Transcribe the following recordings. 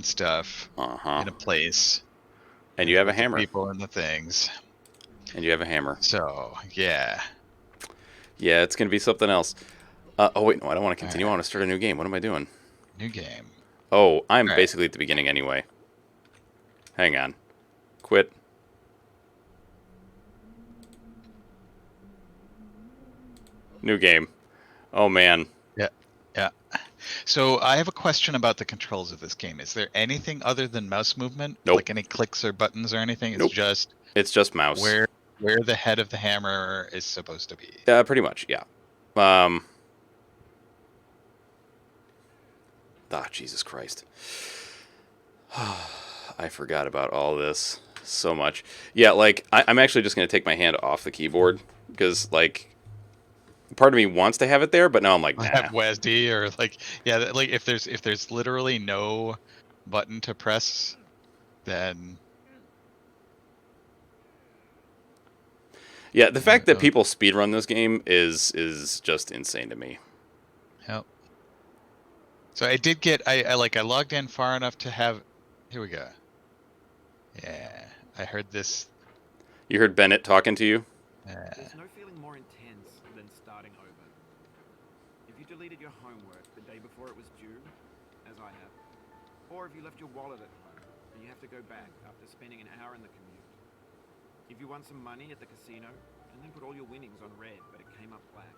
put stuff in a place. And you have a hammer. People and the things. And you have a hammer. So, yeah. Yeah, it's going to be something else. Oh, wait, no, I don't want to continue. I want to start a new game. What am I doing? New game. Oh, I'm basically at the beginning anyway. Hang on. Quit. New game. Oh, man. Yeah. So I have a question about the controls of this game. Is there anything other than mouse movement? Nope. Like any clicks or buttons or anything? It's Nope. It's just mouse. Where the head of the hammer is supposed to be. Pretty much, yeah. Ah, Jesus Christ. I forgot about all this so much. Yeah, like, I'm actually just going to take my hand off the keyboard because, like, part of me wants to have it there, but now I'm like, nah. Have WASD or like, yeah, like if there's literally no button to press, then yeah, the fact that people speedrun this game is just insane to me. Yep. So I did get I logged in far enough to have. Here we go. Yeah, I heard this. You heard Bennett talking to you? There's no feeling more intense than starting over. If you deleted your homework the day before it was due, as I have, or if you left your wallet at home and you have to go back after spending an hour in the commute. If you won some money at the casino and then put all your winnings on red but it came up black.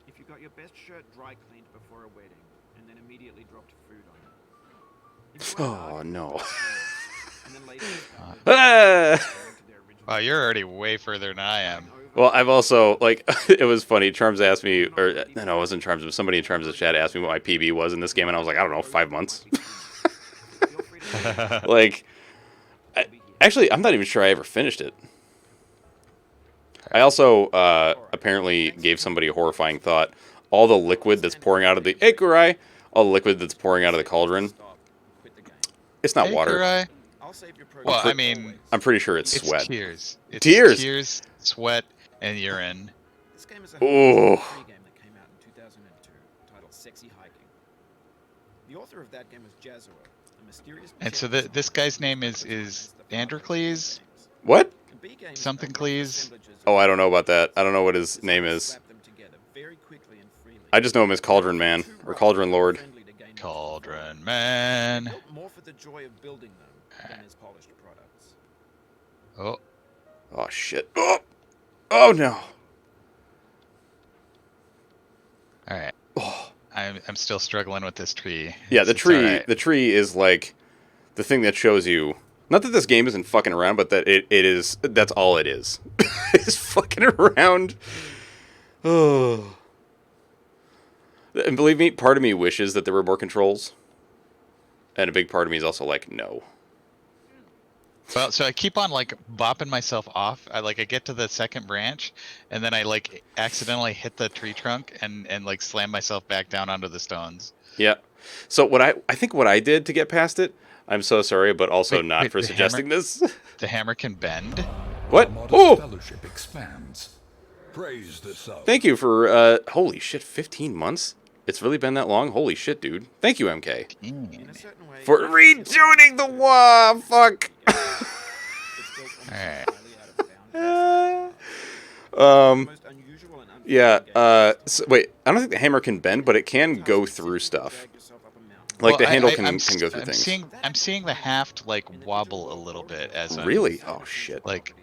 If you got your best shirt dry cleaned before a wedding and then immediately dropped food on it. Oh, no. Wow, you're already way further than I am. Well, I've also, like, it was funny. Charms asked me, or no, it wasn't Charms, but somebody in Charms' chat asked me what my PB was in this game, and I was like, I don't know, 5 months. Like, actually, I'm not even sure I ever finished it. I also apparently gave somebody a horrifying thought. All the liquid that's pouring out of the Ikurai, all the liquid that's pouring out of the cauldron, it's not water. Well, I mean, I'm pretty sure it's sweat. Tears. It's tears. Tears, sweat, and urine. This game is a game that came out in 2002 titled Sexy Hiking. The author of that game was Jazua, a mysterious. And so this guy's name is Androcles? What? Something Cleese? Oh, I don't know about that. I don't know what his name is. I just know him as Cauldron Man or Cauldron Lord. Cauldron Man. More for the joy of building them than his polished products. Oh. Oh shit. Oh. Oh no. All right. Oh. I'm still struggling with this tree. Yeah, the tree is like the thing that shows you. Not that this game isn't fucking around, but that it is. That's all it is. It's fucking around. Oh. And believe me, part of me wishes that there were more controls. And a big part of me is also like, no. Well, so I keep on like bopping myself off. I get to the second branch, and then I like accidentally hit the tree trunk and like slam myself back down onto the stones. Yeah. So what I think what I did to get past it, I'm so sorry, but also not for suggesting this. The hammer can bend. What? Oh! Fellowship expands. Praise the sun. Thank you for holy shit, 15 months. It's really been that long? Holy shit, dude. Thank you, MK. For retuning the wall. Fuck. Yeah. So, wait, I don't think the hammer can bend, but it can go through stuff. Like the handle can go through things. I'm seeing the haft like wobble a little bit as really. Oh shit. Like.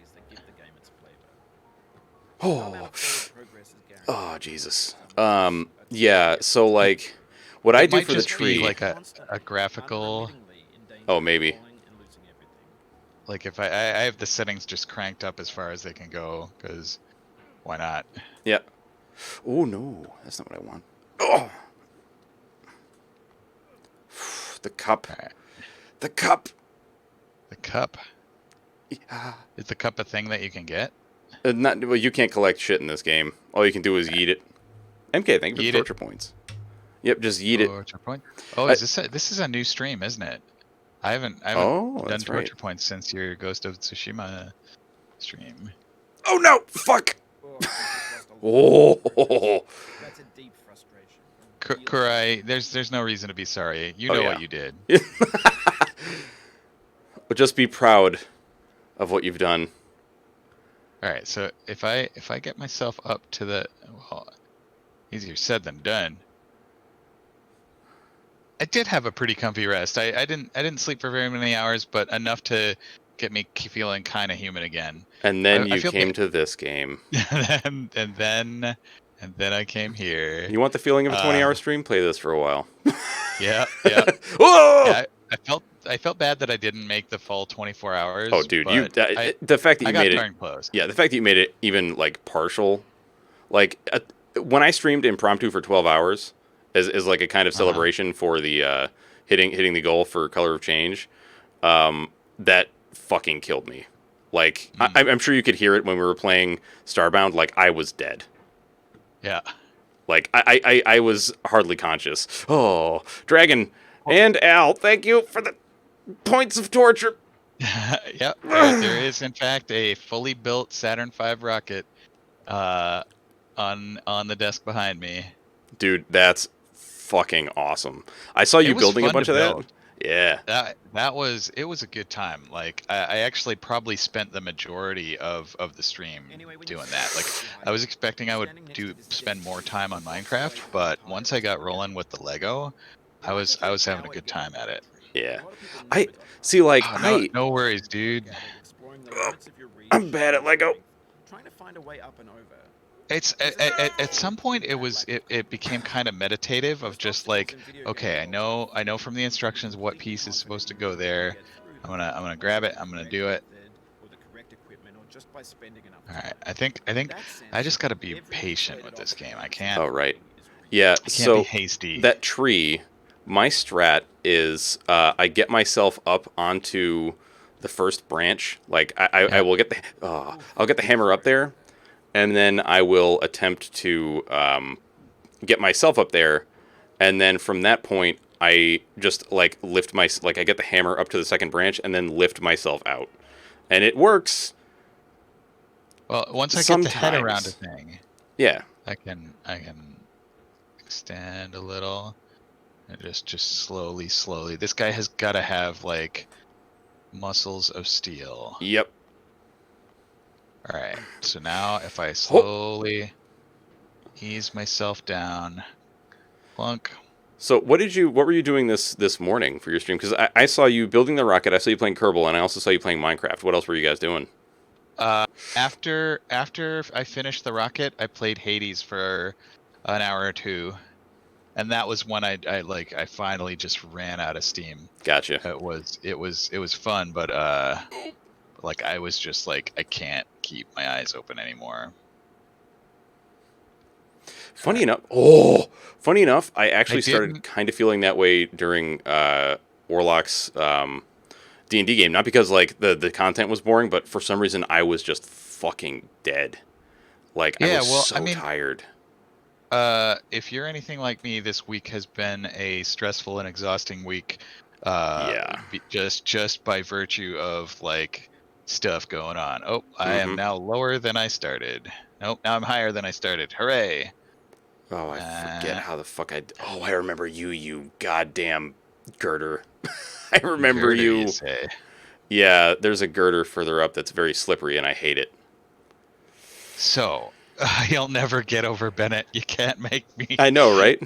Oh. Oh Jesus. Yeah. So like, what I do for the tree, like a graphical. Oh, maybe. Like if I have the settings just cranked up as far as they can go, because why not? Yeah. Oh no, that's not what I want. Oh. The cup. Right. The cup. The cup. Yeah. Is the cup a thing that you can get? Well, you can't collect shit in this game. All you can do is yeet it. MK, thank you for the torture points. Yep, just yeet it. Torture point. Oh, is this is a new stream, isn't it? I haven't done torture points since your Ghost of Tsushima stream. Oh no! Fuck! Oh. That's a deep frustration. Kurai, there's no reason to be sorry. You know what you did. But just be proud of what you've done. All right, so if I get myself up to the, well, easier said than done. I did have a pretty comfy rest. I didn't sleep for very many hours, but enough to get me feeling kind of human again. And then I you feel came to this game. and then I came here. You want the feeling of a 20-hour stream? Play this for a while. Yeah. Whoa! Yeah, I felt bad that I didn't make the full 24 hours. Oh, dude, you but the fact that I you got made it. darn close. Yeah, the fact that you made it even like partial, like when I streamed impromptu for 12 hours, as like a kind of celebration for the hitting the goal for Color of Change, that fucking killed me. Like I'm sure you could hear it when we were playing Starbound. Like I was dead. Yeah. Like I was hardly conscious. Oh, Dragon and Al, thank you for the points of torture. Yep. There is in fact a fully built Saturn V rocket on the desk behind me. Dude, that's fucking awesome. I saw you building a bunch of that. Yeah. It was a good time. Like I actually probably spent the majority of the stream doing that. Like I was expecting I would spend more time on Minecraft, but once I got rolling with the Lego, I was having a good time at it. Yeah. I see like no worries, dude. I'm bad at Lego. Trying to find a way up and over. It's at some point it became kind of meditative of just like, okay, I know from the instructions what piece is supposed to go there. I'm gonna grab it. I'm gonna do it. All right. I think I just gotta be patient with this game. I can't. Oh right. Yeah. I can't So be hasty. that tree, my strat is I get myself up onto the first branch. Like I will get I'll get the hammer up there. And then I will attempt to get myself up there, and then from that point, I just like I get the hammer up to the second branch, and then lift myself out, and it works. Well, once I get the head around a thing, yeah, I can extend a little, and just slowly. This guy has got to have like muscles of steel. Yep. All right, so now if I slowly ease myself down, plunk. So what were you doing this morning for your stream? Because I saw you building the rocket, I saw you playing Kerbal, and I also saw you playing Minecraft. What else were you guys doing? After I finished the rocket, I played Hades for an hour or two, and that was when I finally just ran out of steam. Gotcha. It was fun, but like I was just like, I can't keep my eyes open anymore. Funny enough, I actually started kind of feeling that way during Warlock's D&D game. Not because like the content was boring, but for some reason I was just fucking dead. Like I was tired. If you're anything like me, this week has been a stressful and exhausting week. Just by virtue of like stuff going on. Oh, I am now lower than I started. Nope, now I'm higher than I started. Hooray! Oh, I forget how the fuck I remember you goddamn girder. I remember you. Say. Yeah, there's a girder further up that's very slippery, and I hate it. So, you'll never get over Bennett. You can't make me. I know, right?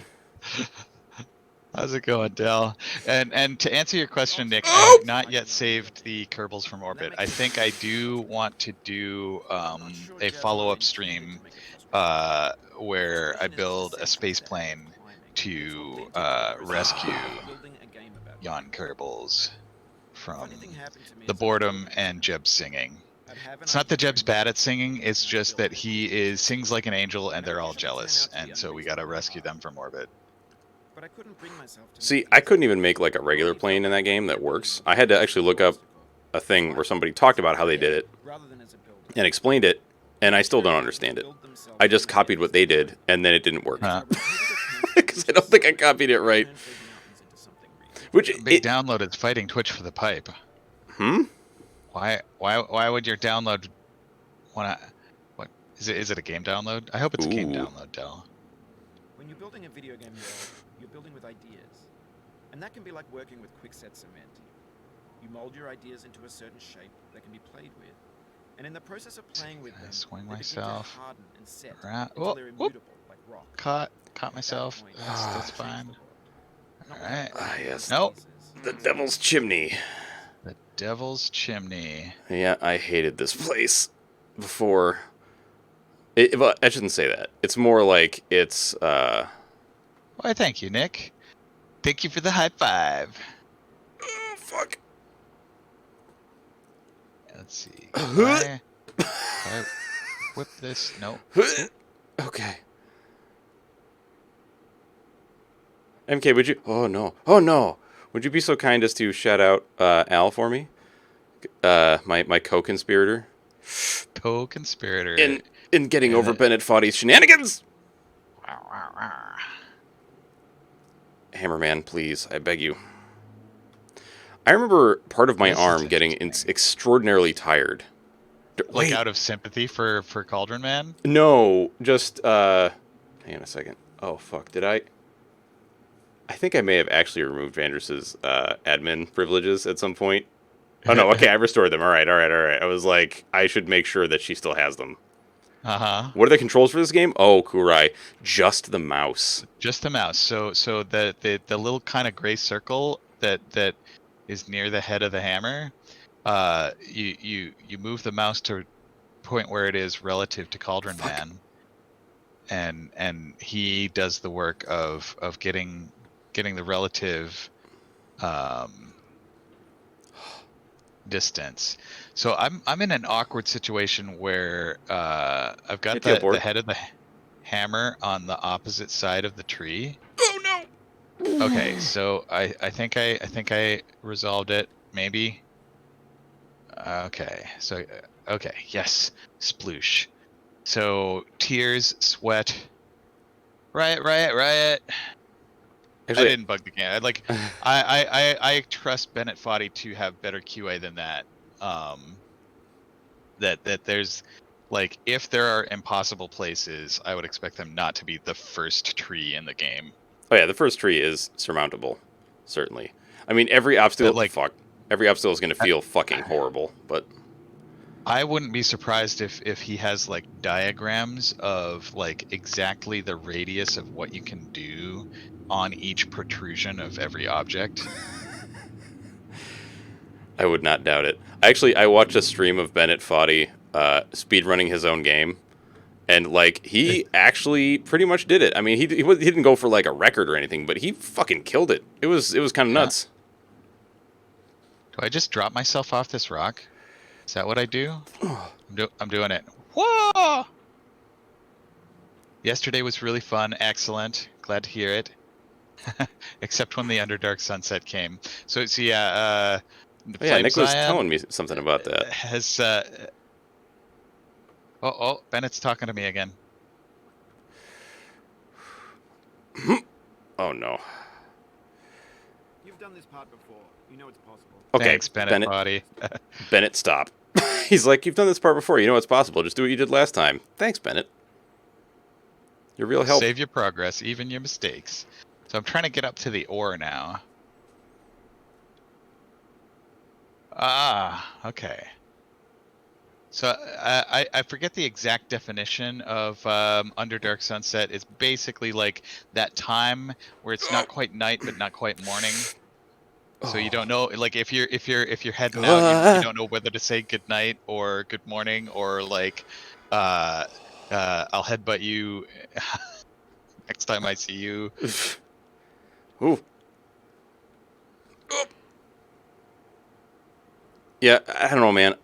How's it going, Del? And to answer your question, Nick, I have not yet saved the Kerbals from orbit. I think I do want to do a follow-up stream where I build a space plane to rescue yon Kerbals from the boredom and Jeb's singing. It's not that Jeb's bad at singing, it's just that he sings like an angel and they're all jealous, and so we gotta rescue them from orbit. But I couldn't bring myself to See, I couldn't even make like a regular plane in that game that works. I had to actually look up a thing where somebody talked about how they did it and explained it, and I still don't understand it. I just copied what they did, and then it didn't work. Because I don't think I copied it right. Which big download is fighting Twitch for the pipe. Why would your download wanna? What is it? Is it a game download? I hope it's a game download, Del. building a video game world, you're building with ideas. And that can be like working with quickset cement. You mold your ideas into a certain shape that can be played with. And in the process of playing with them, Swing they begin to myself harden and set around. until Oh, they're whoop. immutable, like rock. Caught At that myself. point, That's you change fine. the world. Not All without right. breaking yes. Nope. pieces. The Devil's Chimney. The Devil's Chimney. Yeah, I hated this place before. Well, I shouldn't say that. It's more like it's. Why, thank you, Nick. Thank you for the high five. Oh, fuck. Let's see. Can I whip this? Nope. Okay. MK, would you? Oh no! Oh no! Would you be so kind as to shout out Al for me? My co-conspirator Co-conspirator. in getting over Bennett Foddy's shenanigans. Hammerman, please, I beg you. I remember part of my This is arm getting extraordinarily tired. Like Wait, out of sympathy for Cauldron Man? no, just hang on a second. Oh fuck, did I? I think I may have actually removed Vanders's admin privileges at some point. Oh no, okay, I restored them. All right. I was like, I should make sure that she still has them. Uh-huh. What are the controls for this game? Oh, Kurai, just the mouse. Just the mouse. So the little kind of gray circle that is near the head of the hammer, you move the mouse to point where it is relative to Cauldron Man. And he does the work of getting the relative distance. So I'm in an awkward situation where I've got the head of the hammer on the opposite side of the tree. Oh no. Okay, so I think I resolved it. Maybe. Okay, so okay, yes, sploosh. So tears, sweat, riot. Actually, I didn't bug the game. I trust Bennett Foddy to have better QA than that. That there's like, if there are impossible places, I would expect them not to be the first tree in the game. oh yeah, the first tree is surmountable, certainly. I mean, every obstacle, every obstacle is going to feel fucking horrible, but I wouldn't be surprised if he has like diagrams of like exactly the radius of what you can do on each protrusion of every object. I would not doubt it. Actually, I watched a stream of Bennett Foddy speedrunning his own game, and like he actually pretty much did it. I mean, he didn't go for like a record or anything, but he fucking killed it. It was kind of nuts. Do I just drop myself off this rock? Is that what I do? I'm doing it. Whoa! Yesterday was really fun. Excellent. Glad to hear it. Except when the Underdark Sunset came. So yeah, Yeah, Nick was telling me something about that. Has oh, Bennett's talking to me again. Oh no. You've done this part before. You know it's possible. Okay, Thanks, Bennett Foddy. Bennett, stop. He's like, you've done this part before. You know it's possible. Just do what you did last time. Thanks, Bennett. You're real help. Save your progress, even your mistakes. So I'm trying to get up to the ore now. Ah, okay. So I forget the exact definition of Underdark Sunset. It's basically like that time where it's not quite night but not quite morning. So you don't know, like if you're heading out, you don't know whether to say good night or good morning or like I'll headbutt you next time I see you. Ooh. Oh. Yeah, I don't know, man.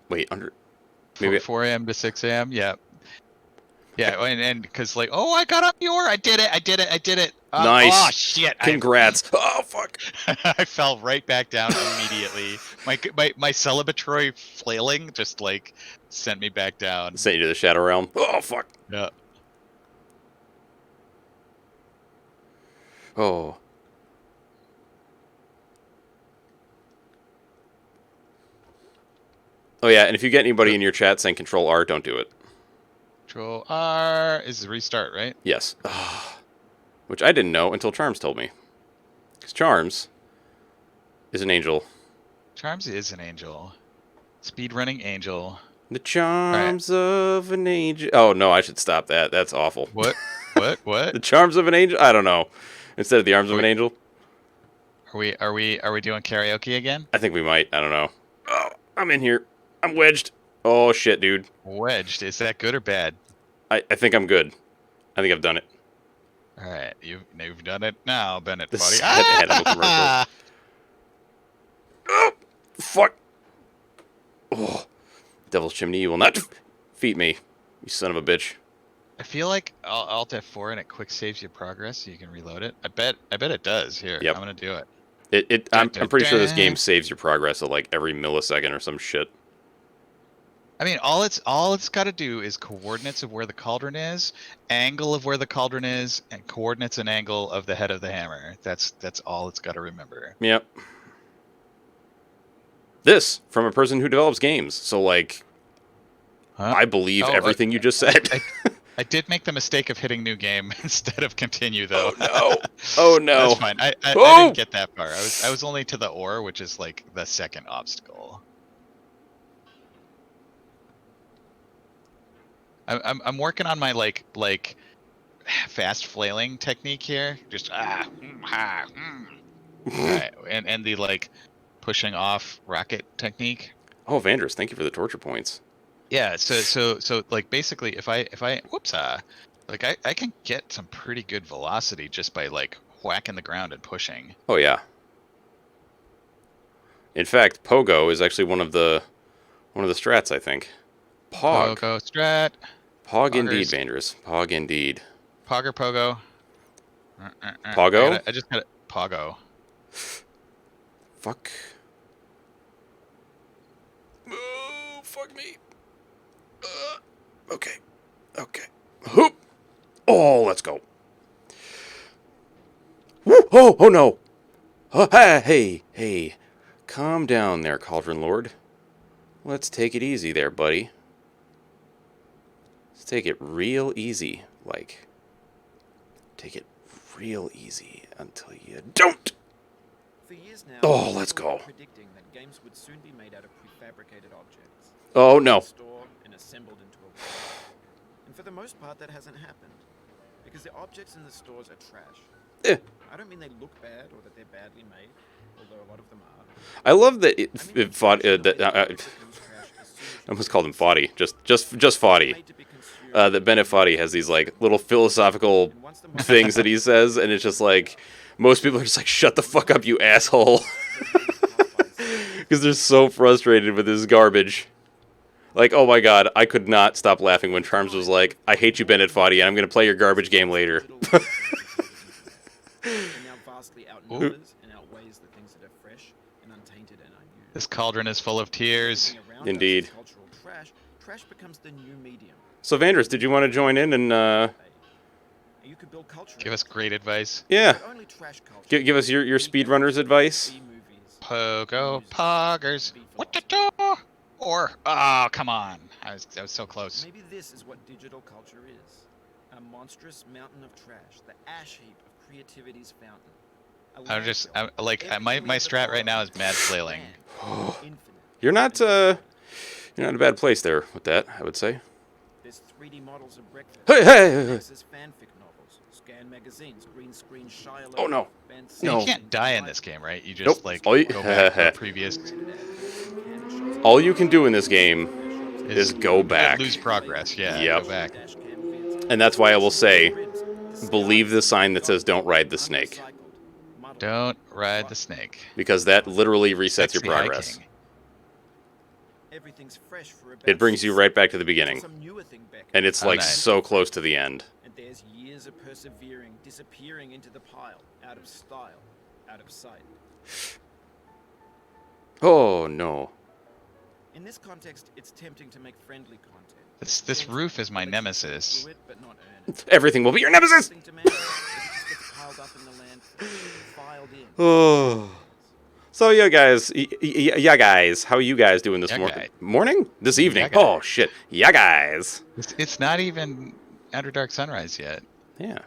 Wait, Maybe 4 a.m. to 6 a.m. Yeah. Yeah, and because like, oh, I got up the ore. I did it. Nice. Oh shit! Congrats. Oh fuck. I fell right back down immediately. My celebratory flailing just like sent me back down. Sent you to the Shadow Realm. Oh fuck. Yeah. Oh. Oh yeah, and if you get anybody in your chat saying Control R, don't do it. Control R is the restart, right? Yes. which I didn't know until Charms told me. Because Charms is an angel. Charms is an angel. Speedrunning angel. The charms of an angel. Oh no, I should stop that. That's awful. What? What? The charms of an angel. I don't know. Instead of the arms of an Wait. angel. Are we doing karaoke again? I think we might. I don't know. Oh, I'm in here. I'm wedged. Oh shit, dude. Wedged. Is that good or bad? I think I'm good. I think I've done it. All right, you've done it now, Bennett. The Buddy. sad animal commercial. Oh, fuck. Oh, Devil's Chimney, you will not defeat me, you son of a bitch. I feel like Alt F4 and it quick saves your progress so you can reload it. I bet it does. Here, Yep. I'm gonna do it. I'm pretty sure this game saves your progress at like every millisecond or some shit. I mean, all it's got to do is coordinates of where the cauldron is, angle of where the cauldron is, and coordinates and angle of the head of the hammer. That's all it's got to remember. Yep. This from a person who develops games, so like, Huh? I believe Oh, everything you just said. I did make the mistake of hitting new game instead of continue though. Oh no! Oh no! That's fine. I Oh! didn't get that far. I was only to the ore, which is like the second obstacle. I'm working on my like fast flailing technique here. Just Alright, and the like pushing off rocket technique. Oh, Vandris, thank you for the torture points. Yeah, so like basically if I like I can get some pretty good velocity just by like whacking the ground and pushing. Oh yeah. In fact, Pogo is actually one of the strats, I think. Pog. Pogo strat. Pog indeed, Poggers. Vandris. Pog indeed. Pogger pogo. Pogo? I just got it. Pogo. Fuck. Oh, fuck me. Okay. Okay. Hoop. Oh, let's go. Woo! Oh no. Hey. Calm down there, Cauldron Lord. Let's take it easy there, buddy. Let's take it real easy, like. Take it real easy until you don't. For years now, Oh, let's people were go. predicting that games would soon be made out of prefabricated objects. Oh no. Stored and assembled into a world. And for the most part, that hasn't happened. Because the objects in the stores are trash. Eh. I don't mean they look bad or that they're badly made, although a lot of them are. I love that I mean, I almost called him Foddy. Just Foddy. That Bennett Foddy has these like little philosophical things that he says, and it's just like most people are just like, "Shut the fuck up, you asshole," because they're so frustrated with this garbage. Like, oh my god, I could not stop laughing when Charms was like, "I hate you, Bennett Foddy, and I'm gonna play your garbage game later." This cauldron is full of tears. Indeed. Trash becomes the new medium. So, Vandris, did you want to join in and You could build culture. Give us great advice. yeah, Only trash culture. give us your speedrunner's advice? B-movies, Pogo music, poggers. B What the philosophy. or oh come on. I was so close. Maybe this is what digital culture is. A monstrous mountain of trash, the ash heap of creativity's fountain. A I'm just landfill. my Everything strat at right the now is mad flailing. land, infinite. You're not in a bad place there with that, I would say. There's 3D models of breakfast. Hey. Nexus fanfic novels, scan magazines, green screen Shiloh. Oh, no. Ben No. You can't die in this game, right? You just Nope. like Oh, you- go back to the previous. All you can do in this game is go back. Lose progress. Yeah. Yep. Go back. And that's why I will say, believe the sign that says "Don't ride the snake," Don't ride the snake. because that literally resets your Sexy progress. hiking. Everything's fresh for about It brings you 6 right back to the beginning, Some newer thing back. and it's Oh, like nice. so close to the end. And there's years of persevering, disappearing into the pile, out of style, out of sight. Oh no. In this context, it's tempting to make friendly content. This roof is my nemesis. Do it, but not earn it. Everything will be your nemesis! Something to manage, if it just gets piled up in the land, filed in. Oh. So yeah, guys, how are you guys doing this Yeah, guy. morning? This evening? Yeah, guy. Oh shit, yeah, guys. It's not even after dark sunrise yet. Yeah.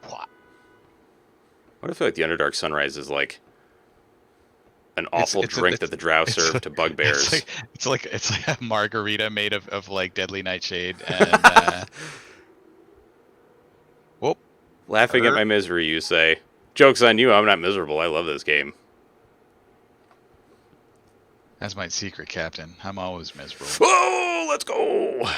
What if I feel like the Underdark Sunrise is like an awful drink that the drow serve to bugbears? It's like a margarita made of like deadly nightshade and whoop. Laughing at my misery, you say. Joke's on you, I'm not miserable. I love this game. That's my secret, Captain. I'm always miserable. Oh, let's go!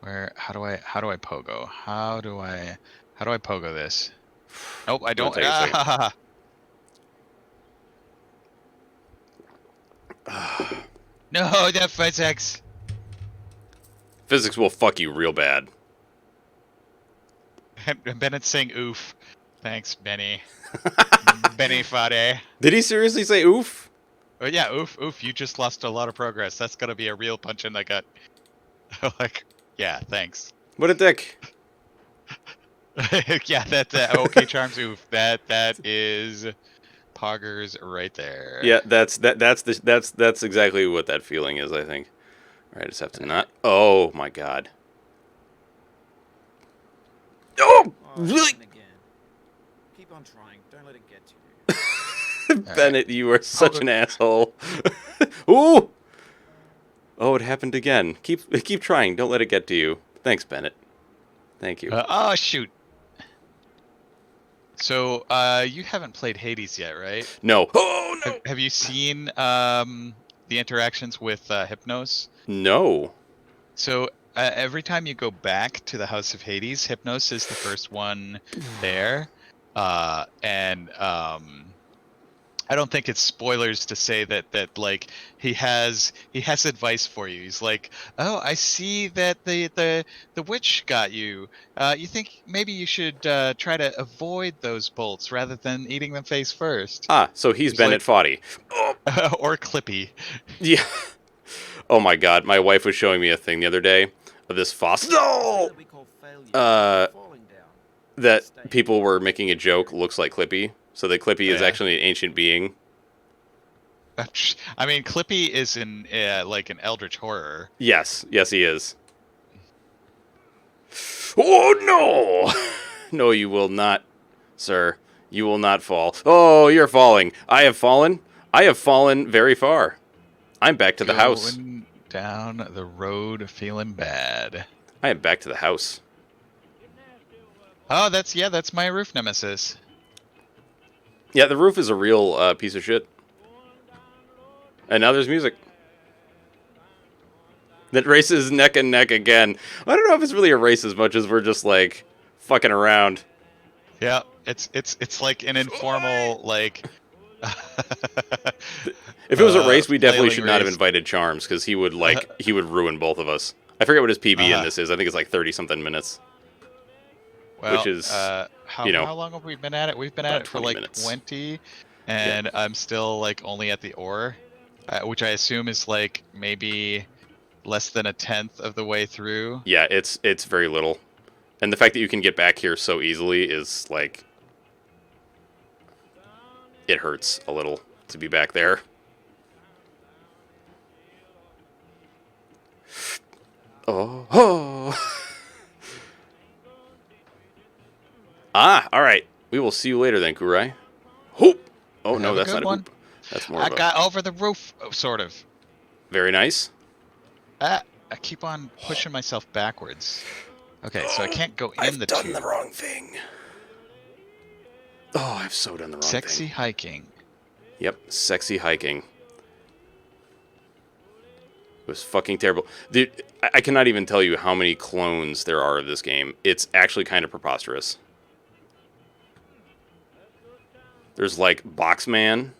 Alright. How do I pogo? How do I pogo this? Nope, I don't. Take a second. No, that physics. Physics will fuck you real bad. Bennett's saying oof. Thanks, Benny. Benny Fade. Did he seriously say oof? Oh yeah, oof, oof. You just lost a lot of progress. That's gonna be a real punch in the gut. Like, yeah, thanks. What a dick. Yeah, that okay, Charms oof. That is poggers right there. Yeah, that's exactly what that feeling is, I think. All right, I just have to not. Oh my god. Oh, really? Again. Keep on trying. Don't let it get to you. Bennett, you are such an asshole. Ooh. Oh, it happened again. Keep trying. Don't let it get to you. Thanks, Bennett. Thank you. Oh shoot. So, you haven't played Hades yet, right? No. Oh no. Have you seen the interactions with Hypnos? No. So every time you go back to the House of Hades, Hypnos is the first one there, and I don't think it's spoilers to say that like he has advice for you. He's like, oh, I see that the witch got you. You think maybe you should try to avoid those bolts rather than eating them face first. Ah, so he's Bennett Foddy. Oh. Or Clippy. Yeah. Oh my god, my wife was showing me a thing the other day of this fossil that people were making a joke looks like Clippy. So that Clippy is actually an ancient being. I mean, Clippy is in like an eldritch horror. Yes, he is. Oh no! No, you will not, sir. You will not fall. Oh, you're falling. I have fallen. I have fallen very far. I'm back to the house. Down the road feeling bad. I am back to the house. Oh, that's my roof nemesis. Yeah, the roof is a real piece of shit. And now there's music. That races neck and neck again. I don't know if it's really a race as much as we're just like fucking around. Yeah, it's like an informal like. If it was a race, we definitely should not have race. invited Charms because he would ruin both of us. I forget what his PB in this is. I think it's like 30-something minutes. Well, which is how long have we been at it? We've been at it for like minutes. 20, and I'm still like only at the ore, which I assume is like maybe less than a tenth of the way through. Yeah, it's very little, and the fact that you can get back here so easily is like it hurts a little to be back there. Oh. Ah, all right. We will see you later then, Kurai. Hoop. Oh no, that's not a hoop. That's more. I got over the roof, sort of. Very nice. I keep on pushing myself backwards. Okay, so I can't go in the tube. I've done the wrong thing. Oh, I've so done the wrong thing. Sexy hiking. Yep, sexy hiking. It was fucking terrible. Dude, I cannot even tell you how many clones there are of this game. It's actually kind of preposterous. There's like Boxman,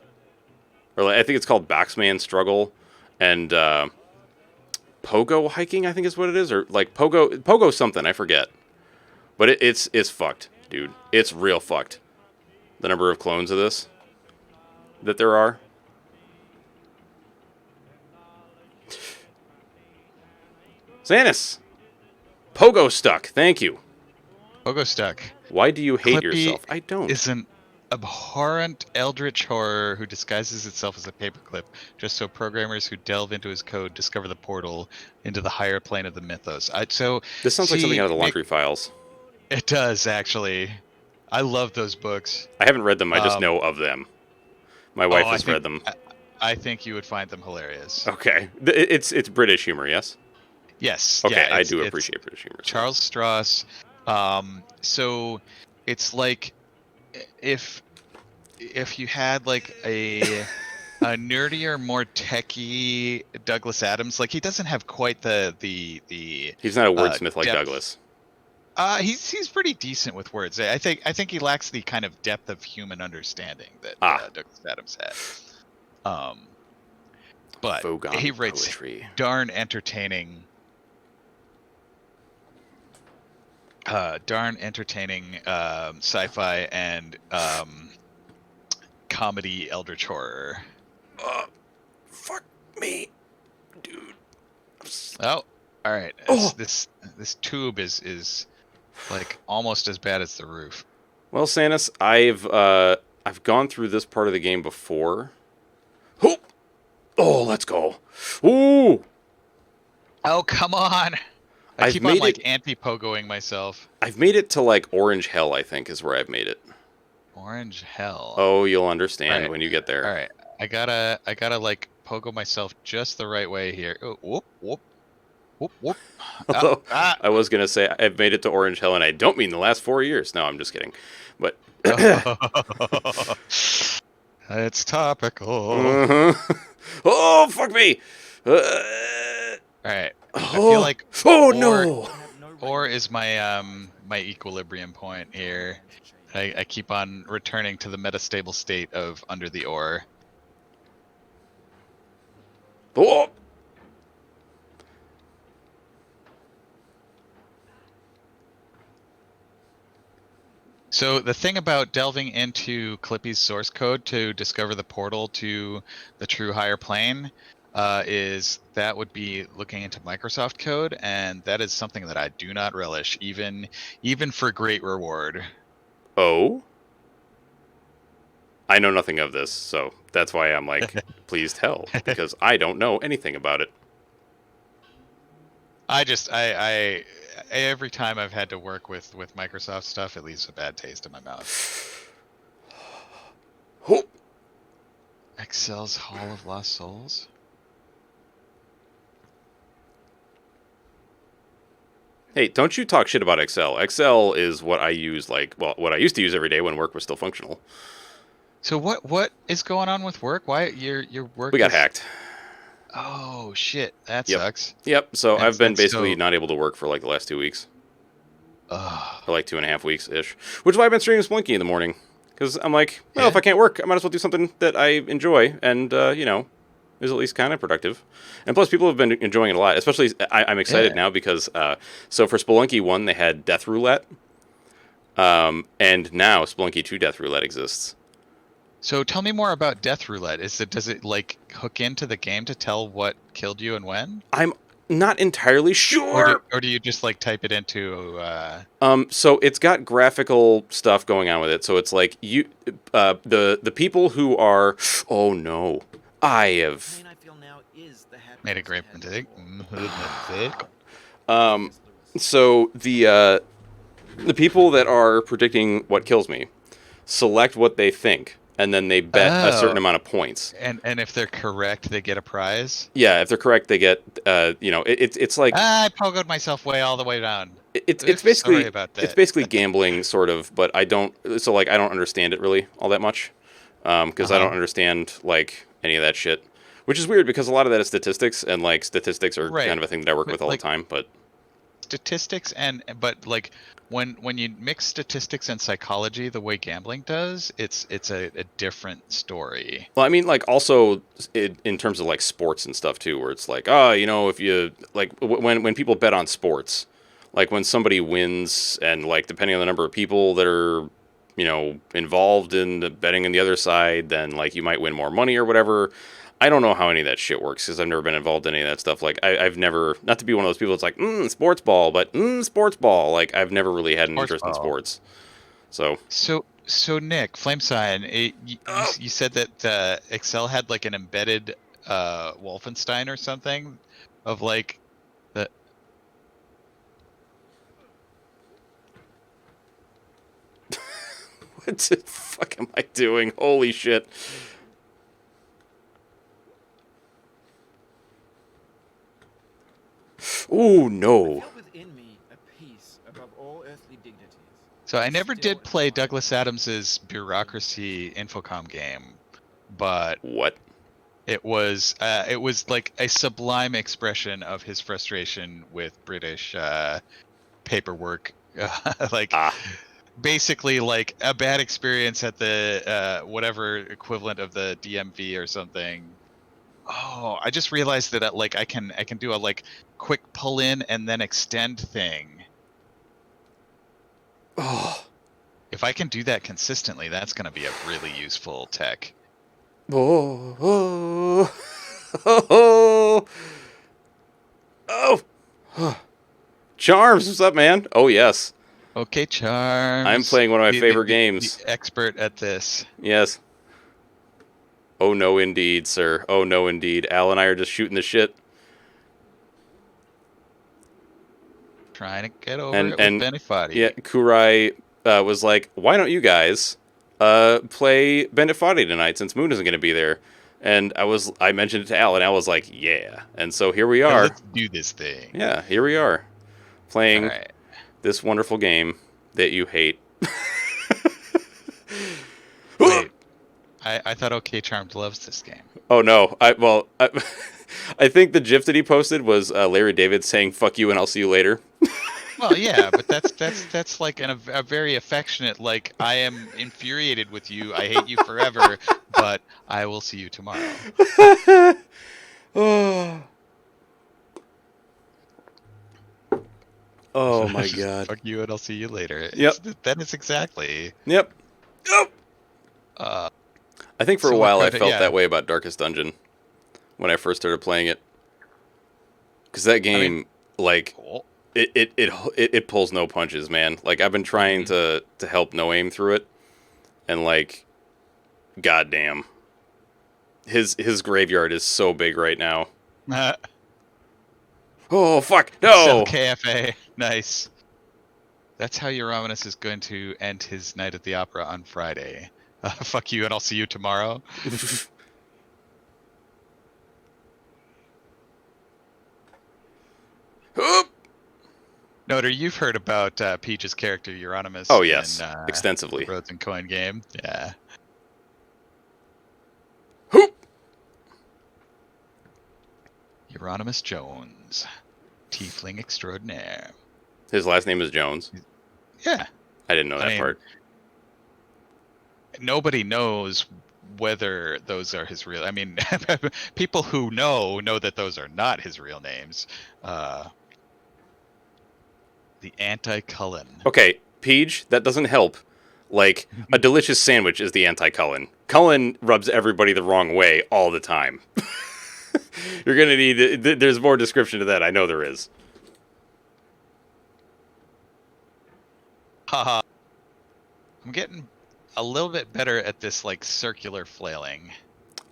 or like, I think it's called Boxman Struggle, and Pogo hiking, I think is what it is, or like Pogo something, I forget. But it's fucked, dude. It's real fucked. The number of clones of this that there are. Xanis! Pogo stuck, thank you. Pogo stuck. Why do you hate Clippy yourself? I don't. abhorrent eldritch horror who disguises itself as a paperclip just so programmers who delve into his code discover the portal into the higher plane of the mythos. So This sounds like something see, out of the Laundry Files. it does actually. I love those books. I haven't read them. I just Um, know of them. My oh, wife has read them. I think you would find them hilarious. Okay, it's British humor, yes. Yes, Okay, yeah, I it's do appreciate British humor. So. Charles Strauss. So it's like if you had like a nerdier, more techie Douglas Adams, like he doesn't have quite the He's not a wordsmith like depth. Douglas. He's pretty decent with words. I think he lacks the kind of depth of human understanding that Douglas Adams had. But Vogon he writes poetry. darn entertaining. Sci-fi and comedy eldritch horror. Fuck me, dude. Oh, all right. Oh. This tube is like almost as bad as the roof. Well, Sanus, I've gone through this part of the game before. Oh, let's go. Ooh. Oh, come on. I I've keep on made like it- anti-pogoing myself. I've made it to like Orange Hell, I think, is where I've made it. Orange hell. Oh, you'll understand Alright. when you get there. All right. I gotta like pogo myself just the right way here. Oh, whoop whoop whoop whoop. Although, Ah. I was gonna say I've made it to Orange Hell, and I don't mean the last 4 years. No, I'm just kidding. But It's topical. Oh, fuck me! All right. I feel like Oh or- no! Or is my my equilibrium point here. I keep on returning to the metastable state of under the ore. Oh! So the thing about delving into Clippy's source code to discover the portal to the true higher plane is that would be looking into Microsoft code, and that is something that I do not relish, even for great reward. Oh? I know nothing of this, so that's why I'm like, please tell, because I don't know anything about it. I every time I've had to work with Microsoft stuff, it leaves a bad taste in my mouth. Oh! Excel's Hall of Lost Souls? Hey, don't you talk shit about Excel. Excel is what I use, what I used to use every day when work was still functional. So what is going on with work? Why your work? We got is... hacked. Oh shit, that Yep. sucks. Yep, so I've been basically so- not able to work for like the last 2 weeks. Ugh. Or like 2.5 weeks-ish. Which is why I've been streaming Spelunky in the morning. Because I'm like, well, Yeah. if I can't work, I might as well do something that I enjoy and, is at least kind of productive. And plus, people have been enjoying it a lot. Especially, I'm excited Yeah. now because, so for Spelunky 1, they had Death Roulette. And now Spelunky 2 Death Roulette exists. So tell me more about Death Roulette. Does it like hook into the game to tell what killed you and when? I'm not entirely sure. Or do you just like type it into So it's got graphical stuff going on with it. So it's like the people who are, oh no, I have, pain I feel now is the happiness made a I great had mistake? before. so the people that are predicting what kills me select what they think, and then they bet a certain Oh. amount of points. And if they're correct, they get a prize. Yeah, if they're correct, they get, it's like I pogoed myself way all the way down. it's Sorry basically about it's that. basically gambling sort of, but I don't understand it really all that much because I Uh-huh. don't understand like any of that shit, which is weird because a lot of that is statistics, and like statistics are Right. kind of a thing that I work But, with all like- the time. But Statistics but like when you mix statistics and psychology the way gambling does, it's a different story. well, I mean, like also in terms of like sports and stuff too, where it's like, oh, if you like when people bet on sports, like when somebody wins, and like depending on the number of people that are involved in the betting on the other side, then like you might win more money or whatever. I don't know how any of that shit works because I've never been involved in any of that stuff. Like I've never, not to be one of those people that's like sports ball, but sports ball. Like I've never really had an Sports interest in ball. sports. So So Nick, Flamesign, Oh. you said that Excel had like an embedded Wolfenstein or something of like the. What the fuck am I doing? Holy shit. Ooh, I no. felt within me a peace above all earthly dignities. So I never Still did play and quiet. Douglas Adams's Bureaucracy Infocom game, but What? it was like a sublime expression of his frustration with British paperwork. Like Ah. basically like a bad experience at the whatever equivalent of the DMV or something. Oh, I just realized that like I can do a like quick pull in and then extend thing. Oh. If I can do that consistently, that's going to be a really useful tech. Oh. Oh. Oh. Oh. Charms, what's up, man? Oh, yes. Okay, Charms. I'm playing one of my favorite The games. expert at this. Yes. Oh, no, indeed, sir. Oh, no, indeed. Al and I are just shooting the shit. Trying to get over it with And yeah, Benifati. Kurai was like, why don't you guys play Bandit Foddy tonight since Moon isn't going to be there? And I mentioned it to Al, and Al was like, yeah. And so here we are. Let's do this thing. Yeah, here we are. All Playing right. this wonderful game that you hate. Wait. I thought OK Charmed loves this game. Oh no! I think the GIF that he posted was Larry David saying "fuck you" and I'll see you later. Well, yeah, but that's like a very affectionate like I am infuriated with you. I hate you forever, but I will see you tomorrow. Oh, oh my Just god! fuck you and I'll see you later. Yep. That is exactly. Yep. Oh. Uh, I think for a So while I credit- felt yeah. that way about Darkest Dungeon when I first started playing it, because that game, like, cool. it pulls no punches, man. Like I've been trying to help Noaim through it, and like, goddamn, his graveyard is so big right now. Oh fuck Sell no! KFA. Nice. That's how Euronymous is going to end his night at the opera on Friday. Fuck you and I'll see you tomorrow. Oop. Noter, you've heard about Peach's character Euronymous Oh yes, in extensively. the Roads and Coin game. Yeah. Hoop. Euronymous Jones. Tiefling extraordinaire. His last name is Jones. Yeah. I didn't know that mean, part. Nobody knows whether those are his real. I mean, people who know that those are not his real names. The anti-Cullen. Okay, Peach, that doesn't help. Like, a delicious sandwich is the anti-Cullen. Cullen rubs everybody the wrong way all the time. You're gonna need. There's more description to that. I know there is. Haha. I'm getting a little bit better at this like circular flailing.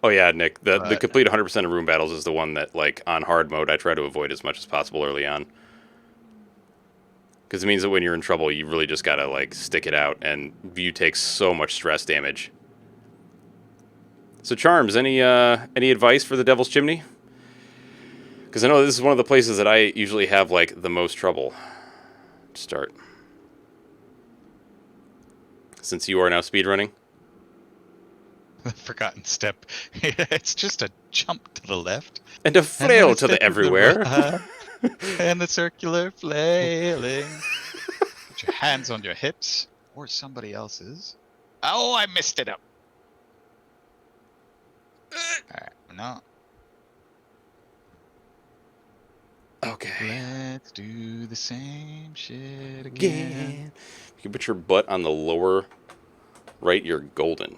Oh yeah, Nick. The But- complete 100% of room battles is the one that, like, on hard mode, I try to avoid as much as possible early on. Because it means that when you're in trouble, you really just gotta, like, stick it out, and you take so much stress damage. So, Charms, any advice for the Devil's Chimney? Because I know this is one of the places that I usually have, like, the most trouble to start. Since you are now speedrunning. Forgotten step. It's just a jump to the left. And a and then flail a to the step everywhere. right, and the circular flailing. Put your hands on your hips. Or somebody else's. Oh, I missed it up. Alright, no. Okay. Let's do the same shit again. Again. If you can put your butt on the lower right, you're golden.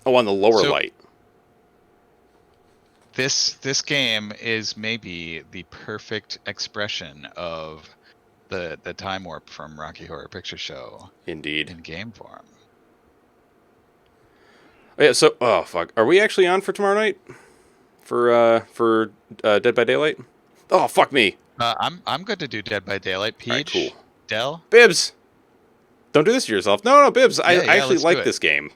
Oh, on the lower So- light. This game is maybe the perfect expression of the time warp from Rocky Horror Picture Show Indeed. in game form. Oh, yeah. So, oh fuck, are we actually on for tomorrow night? For Dead by Daylight? Oh fuck me. I'm good to do Dead by Daylight. All right, cool. Peach, Dell. Bibbs, don't do this to yourself. No, Bibbs. I Yeah, actually let's do like it. this game.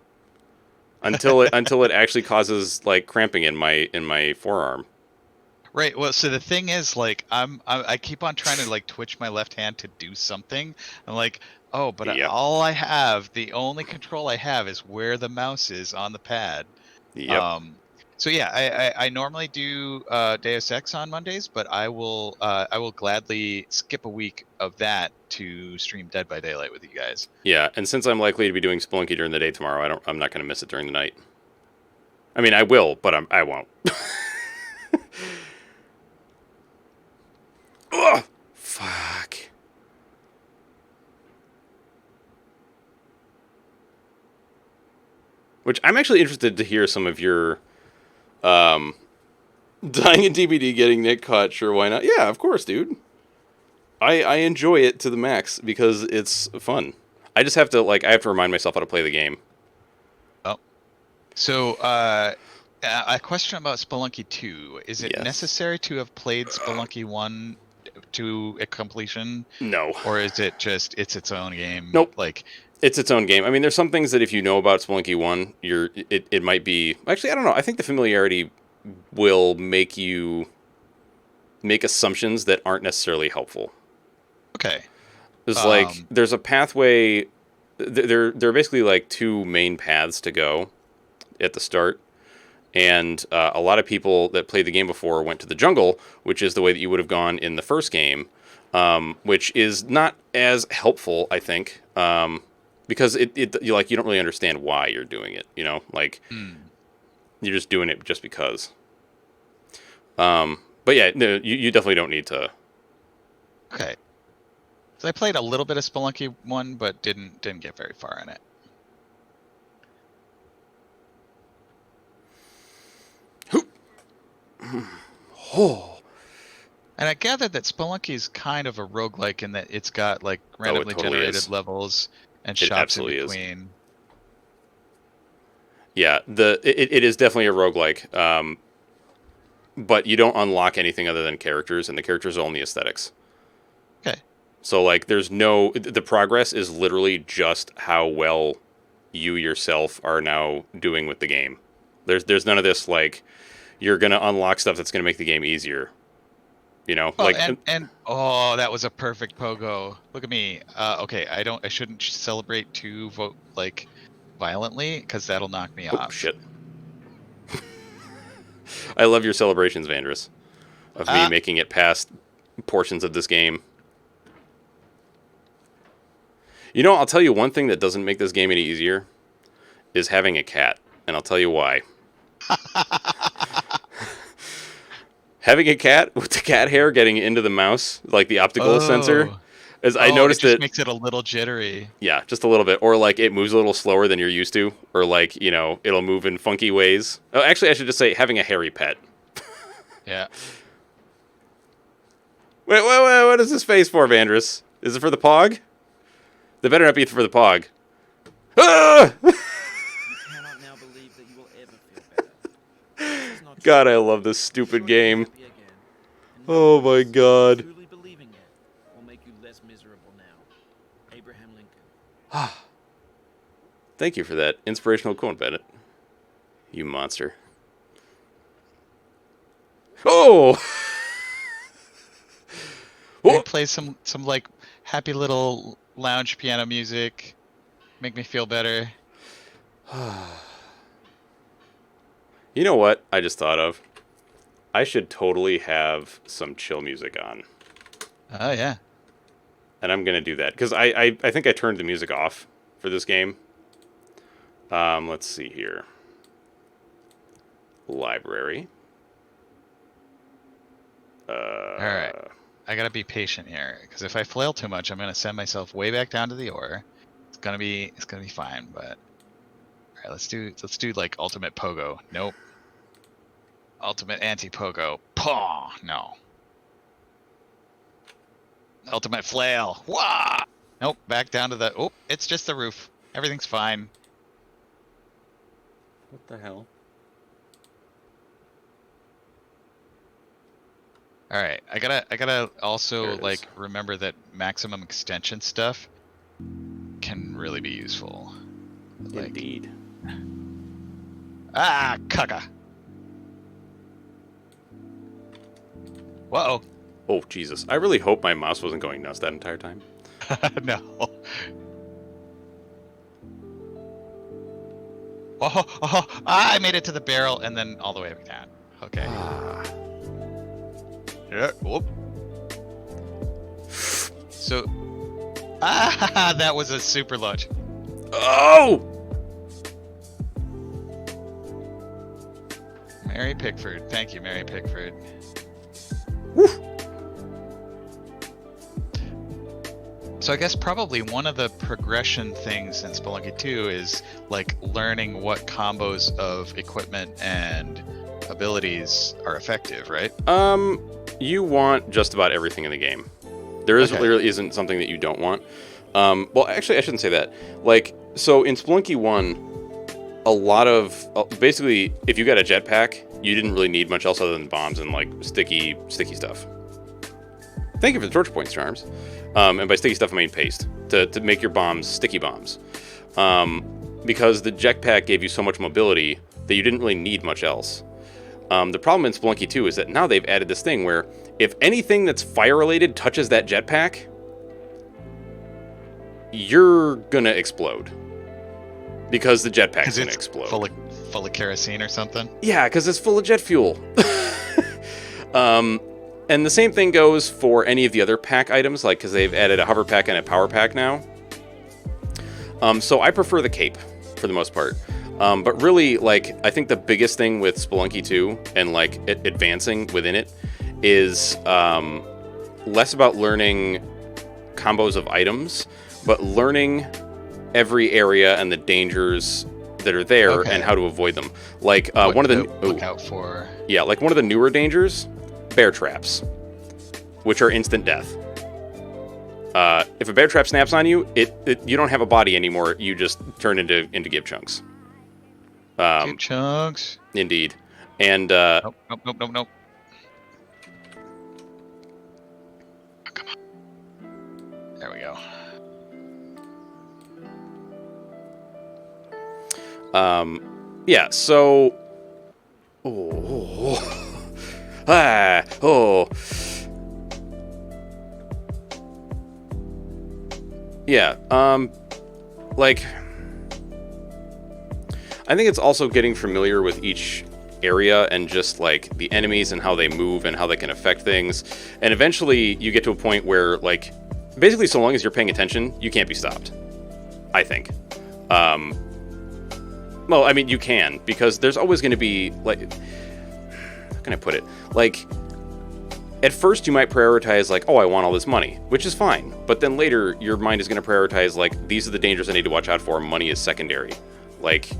Until it actually causes like cramping in my forearm. Right. Well, so the thing is, like, I keep on trying to like twitch my left hand to do something. I'm like, oh, but Yep. the only control I have is where the mouse is on the pad. Yep. So yeah, I normally do Deus Ex on Mondays, but I will gladly skip a week of that to stream Dead by Daylight with you guys. Yeah, and since I'm likely to be doing Spelunky during the day tomorrow, I'm not going to miss it during the night. I mean, I will, but I won't. Ugh! Fuck. Which I'm actually interested to hear some of your dying in DBD, getting Nick caught. Sure, why not? Yeah, of course, dude. I enjoy it to the max because it's fun. I just have to I have to remind myself how to play the game. Oh, so a question about Spelunky 2: is it Yes. necessary to have played Spelunky 1 to a completion? No. Or is it just it's its own game? Nope. Like, It's its own game. I mean, there's some things that if you know about Spelunky 1, it might be... Actually, I don't know. I think the familiarity will make you make assumptions that aren't necessarily helpful. okay. It's like, there's a pathway... There are basically like two main paths to go at the start. And a lot of people that played the game before went to the jungle, which is the way that you would have gone in the first game, which is not as helpful, I think, because you don't really understand why you're doing it. You know, like you're just doing it just because. But yeah, no, you definitely don't need to. Okay. So I played a little bit of Spelunky 1, but didn't get very far in it. Oh. And I gathered that Spelunky is kind of a roguelike in that it's got like randomly totally generated is. levels and It shops in absolutely is. between. Yeah, it is definitely a roguelike, but you don't unlock anything other than characters, and the characters are only aesthetics. Okay. So, like, the progress is literally just how well you yourself are now doing with the game. There's none of this, like, you're going to unlock stuff that's going to make the game easier. You know? Well, like, and oh, that was a perfect pogo. Look at me. Okay, I shouldn't celebrate too violently, because that'll knock me off. shit. I love your celebrations, Vandrus, of me making it past portions of this game. You know, I'll tell you one thing that doesn't make this game any easier is having a cat, and I'll tell you why. Having a cat with the cat hair getting into the mouse, like the optical sensor, as I noticed it just makes it a little jittery. Yeah, just a little bit, or like it moves a little slower than you're used to, or like it'll move in funky ways. Oh, actually, I should just say having a hairy pet. Yeah. Wait, what is this face for, Vandrus? Is it for the pog? They better not be for the pog. Ah! You cannot now believe that you will ever feel better. This is not God, true. I love this stupid Surely you're game. happy again. And Oh my God. truly believing it will make you less miserable now. Abraham Lincoln. Thank you for that inspirational quote, Bennett. You monster. Oh! Maybe play some like happy little lounge piano music. Make me feel better. You know what I just thought of? I should totally have some chill music on. Oh yeah. And I'm going to do that. Because I think I turned the music off for this game. Let's see here. Library. Alright. I gotta be patient here, because if I flail too much, I'm gonna send myself way back down to the ore. It's gonna be fine, but alright, let's do like ultimate pogo. Nope. Ultimate anti-pogo. Paw! No. Ultimate flail. Wah! Nope, back down to the... Oh, it's just the roof. Everything's fine. What the hell? All right, I gotta also There it is. like remember that maximum extension stuff can really be useful. Like, Indeed. caca. Whoa. Oh, Jesus. I really hope my mouse wasn't going nuts that entire time. No. I made it to the barrel and then all the way down. Okay. Yeah. Whoop. So, that was a super launch. Oh! Mary Pickford. Thank you, Mary Pickford. Woo! So I guess probably one of the progression things in Spelunky 2 is like learning what combos of equipment and abilities are effective, right? You want just about everything in the game. There is Okay. really isn't something that you don't want. Well, actually, I shouldn't say that. Like, so in Spelunky 1, a lot of basically, if you got a jetpack, you didn't really need much else other than bombs and like sticky stuff. Thank you for the torture points, Charms. And by sticky stuff, I mean paste to make your bombs sticky bombs. Because the jetpack gave you so much mobility that you didn't really need much else. The problem in Spelunky 2 is that now they've added this thing where if anything that's fire-related touches that jetpack, you're gonna explode. Because the jetpack's gonna explode. Full of kerosene or something? Yeah, because it's full of jet fuel. And the same thing goes for any of the other pack items, like because they've added a hover pack and a power pack now. So I prefer the cape for the most part. But really, like, I think the biggest thing with Spelunky 2 and like advancing within it is less about learning combos of items, but learning every area and the dangers that are there Okay. and how to avoid them. Like What one of the to look out for. yeah, like one of the newer dangers, bear traps, which are instant death. If a bear trap snaps on you, you don't have a body anymore. You just turn into gib chunks. Cute chunks. Indeed, and Nope. Oh, come on. There we go. yeah. So, oh, yeah. Like, I think it's also getting familiar with each area and just like the enemies and how they move and how they can affect things. And eventually you get to a point where like basically so long as you're paying attention, you can't be stopped. I think. Well, I mean you can, because there's always going to be like, how can I put it? Like at first you might prioritize like, oh, I want all this money, which is fine. But then later your mind is going to prioritize like, these are the dangers I need to watch out for. Money is secondary. Like,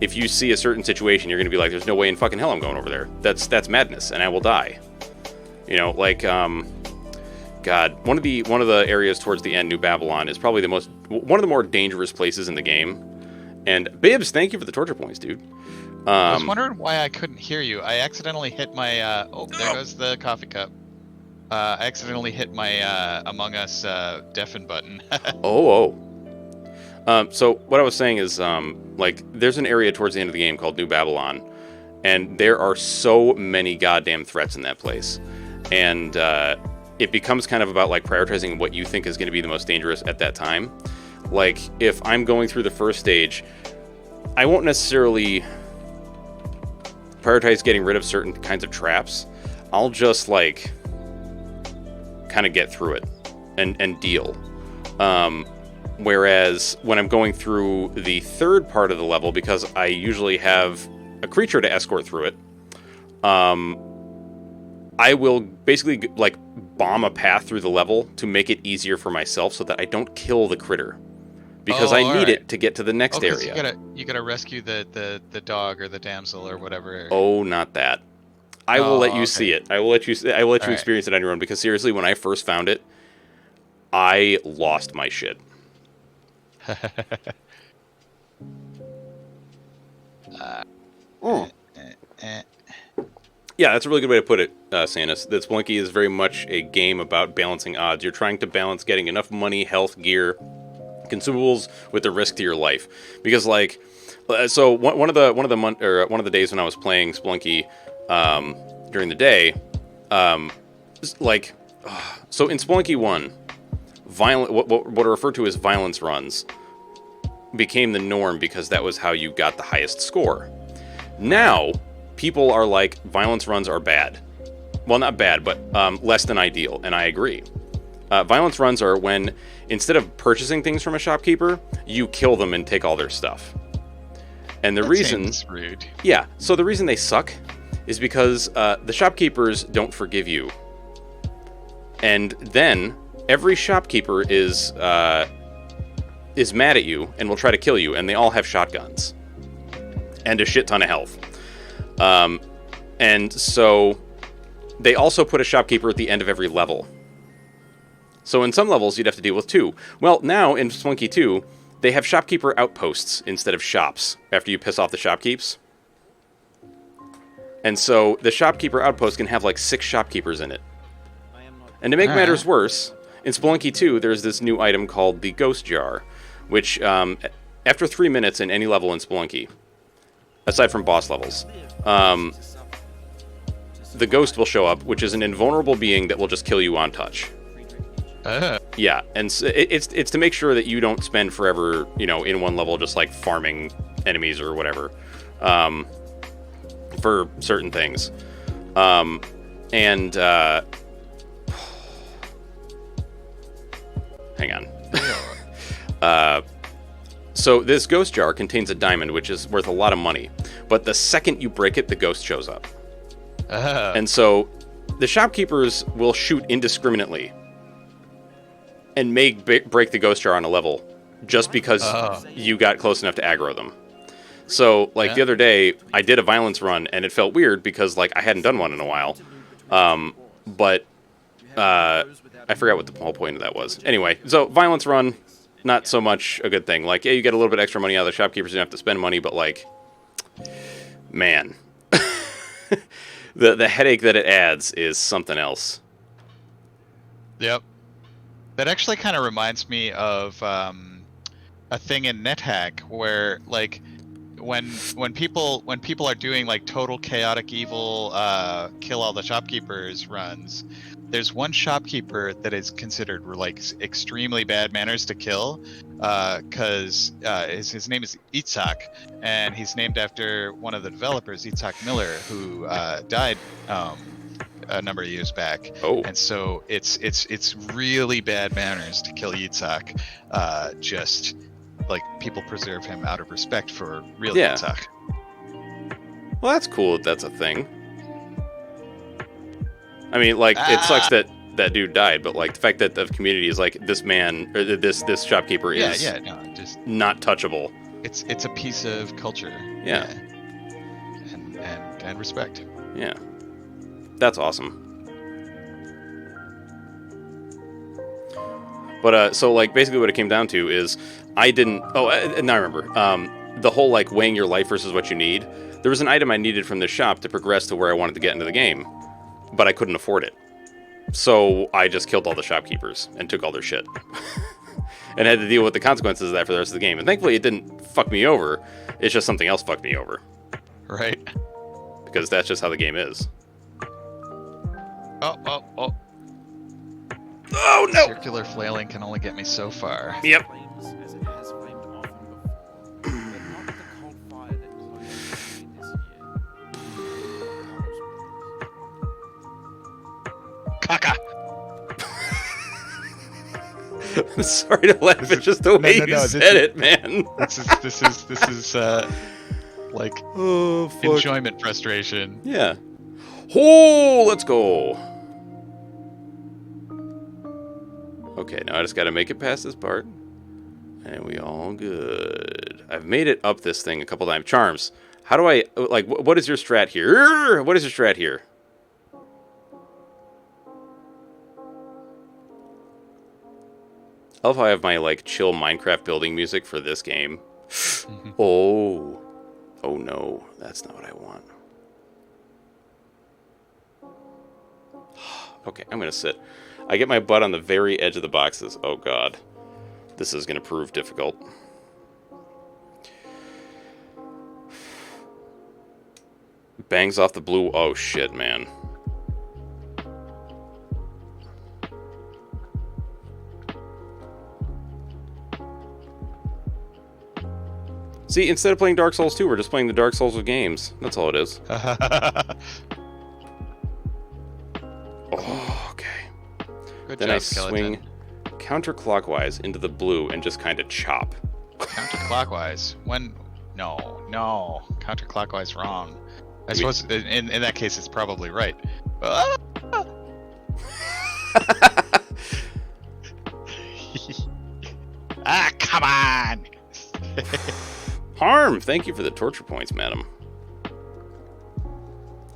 if you see a certain situation, you're going to be like, there's no way in fucking hell I'm going over there. That's madness, and I will die. You know, like, God, one of the areas towards the end, New Babylon, is probably one of the more dangerous places in the game. And Bibbs, thank you for the torture points, dude. I was wondering why I couldn't hear you. I accidentally hit my, there goes the coffee cup. I accidentally hit my Among Us deafen button. So what I was saying is, like, there's an area towards the end of the game called New Babylon, and there are so many goddamn threats in that place. And it becomes kind of about, like, prioritizing what you think is going to be the most dangerous at that time. Like, if I'm going through the first stage, I won't necessarily prioritize getting rid of certain kinds of traps. I'll just, like, kind of get through it and deal. Whereas when I'm going through the third part of the level, because I usually have a creature to escort through it, I will basically like bomb a path through the level to make it easier for myself so that I don't kill the critter, because I need it to get to the next area. You gotta rescue the dog or the damsel or whatever. Oh, not that. I will let you see it. I will let you experience it on your own, because seriously, when I first found it, I lost my shit. Eh. Yeah, that's a really good way to put it, Sanus. That Spelunky is very much a game about balancing odds. You're trying to balance getting enough money, health, gear, consumables with the risk to your life. Because like, so one of the days when I was playing Spelunky during the day, like, so in Spelunky 1, what are referred to as violence runs became the norm because that was how you got the highest score. Now, people are like, violence runs are bad. Well, not bad, but less than ideal, and I agree. Violence runs are when, instead of purchasing things from a shopkeeper, you kill them and take all their stuff. And the reason... Seems rude. Yeah, so the reason they suck is because the shopkeepers don't forgive you. And then, every shopkeeper is mad at you and will try to kill you, and they all have shotguns. And a shit ton of health. And so they also put a shopkeeper at the end of every level. So in some levels, you'd have to deal with 2. Well, now in Spelunky 2, they have shopkeeper outposts instead of shops after you piss off the shopkeeps. And so the shopkeeper outpost can have like 6 shopkeepers in it. And to make matters worse, in Spelunky 2, there's this new item called the Ghost Jar, which after 3 minutes in any level in Spelunky, aside from boss levels, the ghost will show up, which is an invulnerable being that will just kill you on touch. Yeah, and so it's to make sure that you don't spend forever, in one level just like farming enemies or whatever, for certain things. Hang on. So this ghost jar contains a diamond, which is worth a lot of money. But the second you break it, the ghost shows up. And so the shopkeepers will shoot indiscriminately and break the ghost jar on a level just because you got close enough to aggro them. So, like, the other day, I did a violence run, and it felt weird because, like, I hadn't done one in a while. But I forgot what the whole point of that was. Anyway, so violence run, not so much a good thing. Like, yeah, you get a little bit extra money out of the shopkeepers, you don't have to spend money, but, like, man. The headache that it adds is something else. Yep. That actually kind of reminds me of a thing in NetHack where, like, when people are doing like total chaotic evil kill all the shopkeepers runs, there's one shopkeeper that is considered like extremely bad manners to kill, because his name is Itzhak, and he's named after one of the developers, Itzhak Miller, who died a number of years back. Oh. And so it's really bad manners to kill Itzhak. Just like people preserve him out of respect for real Itzhak. Well, that's cool that's a thing. I mean, like, it sucks that dude died, but like the fact that the community is like, this man or this shopkeeper is just not touchable. It's a piece of culture. Yeah. And respect. Yeah. That's awesome. But so like basically what it came down to is I didn't. Oh, and I remember the whole like weighing your life versus what you need. There was an item I needed from this shop to progress to where I wanted to get into the game, but I couldn't afford it. So I just killed all the shopkeepers and took all their shit, and had to deal with the consequences of that for the rest of the game. And thankfully, it didn't fuck me over. It's just something else fucked me over. Right. Because that's just how the game is. Oh. Oh no! Circular flailing can only get me so far. Yep. As it has flamed often before, but not with the cold fire that closed this year. Caca. I'm sorry to laugh at just the way you said it, man. This is like enjoyment frustration. Yeah. Oh, let's go. Okay, now I just got to make it past this part. And we all good. I've made it up this thing a couple times. Charms, how do I, like, what is your strat here? What is your strat here? love how I have my like chill Minecraft building music for this game. Oh no, that's not what I want. Okay, I'm gonna sit. I get my butt on the very edge of the boxes. Oh god, this is gonna prove difficult. Bangs off the blue. Oh shit, man. See, instead of playing Dark Souls 2, we're just playing the Dark Souls of games. That's all it is. Oh, okay. Good Then job, I skeleton. swing counterclockwise into the blue and just kind of chop. Counterclockwise. When? No. Counterclockwise wrong. I mean- suppose in that case it's probably right. Ah, come on! Harm! Thank you for the torture points, madam.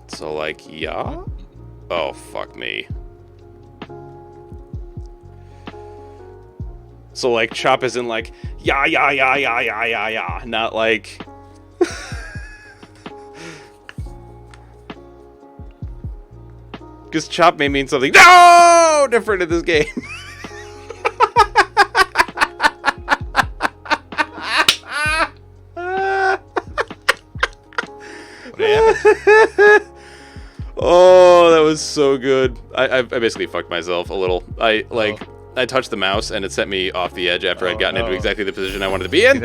So, like, yeah? Oh, fuck me. So, like, chop isn't like, yeah. Not like... Because chop may mean something no different in this game. Oh, that was so good. I basically fucked myself a little. I touched the mouse and it sent me off the edge after I'd gotten into exactly the position I wanted to be in.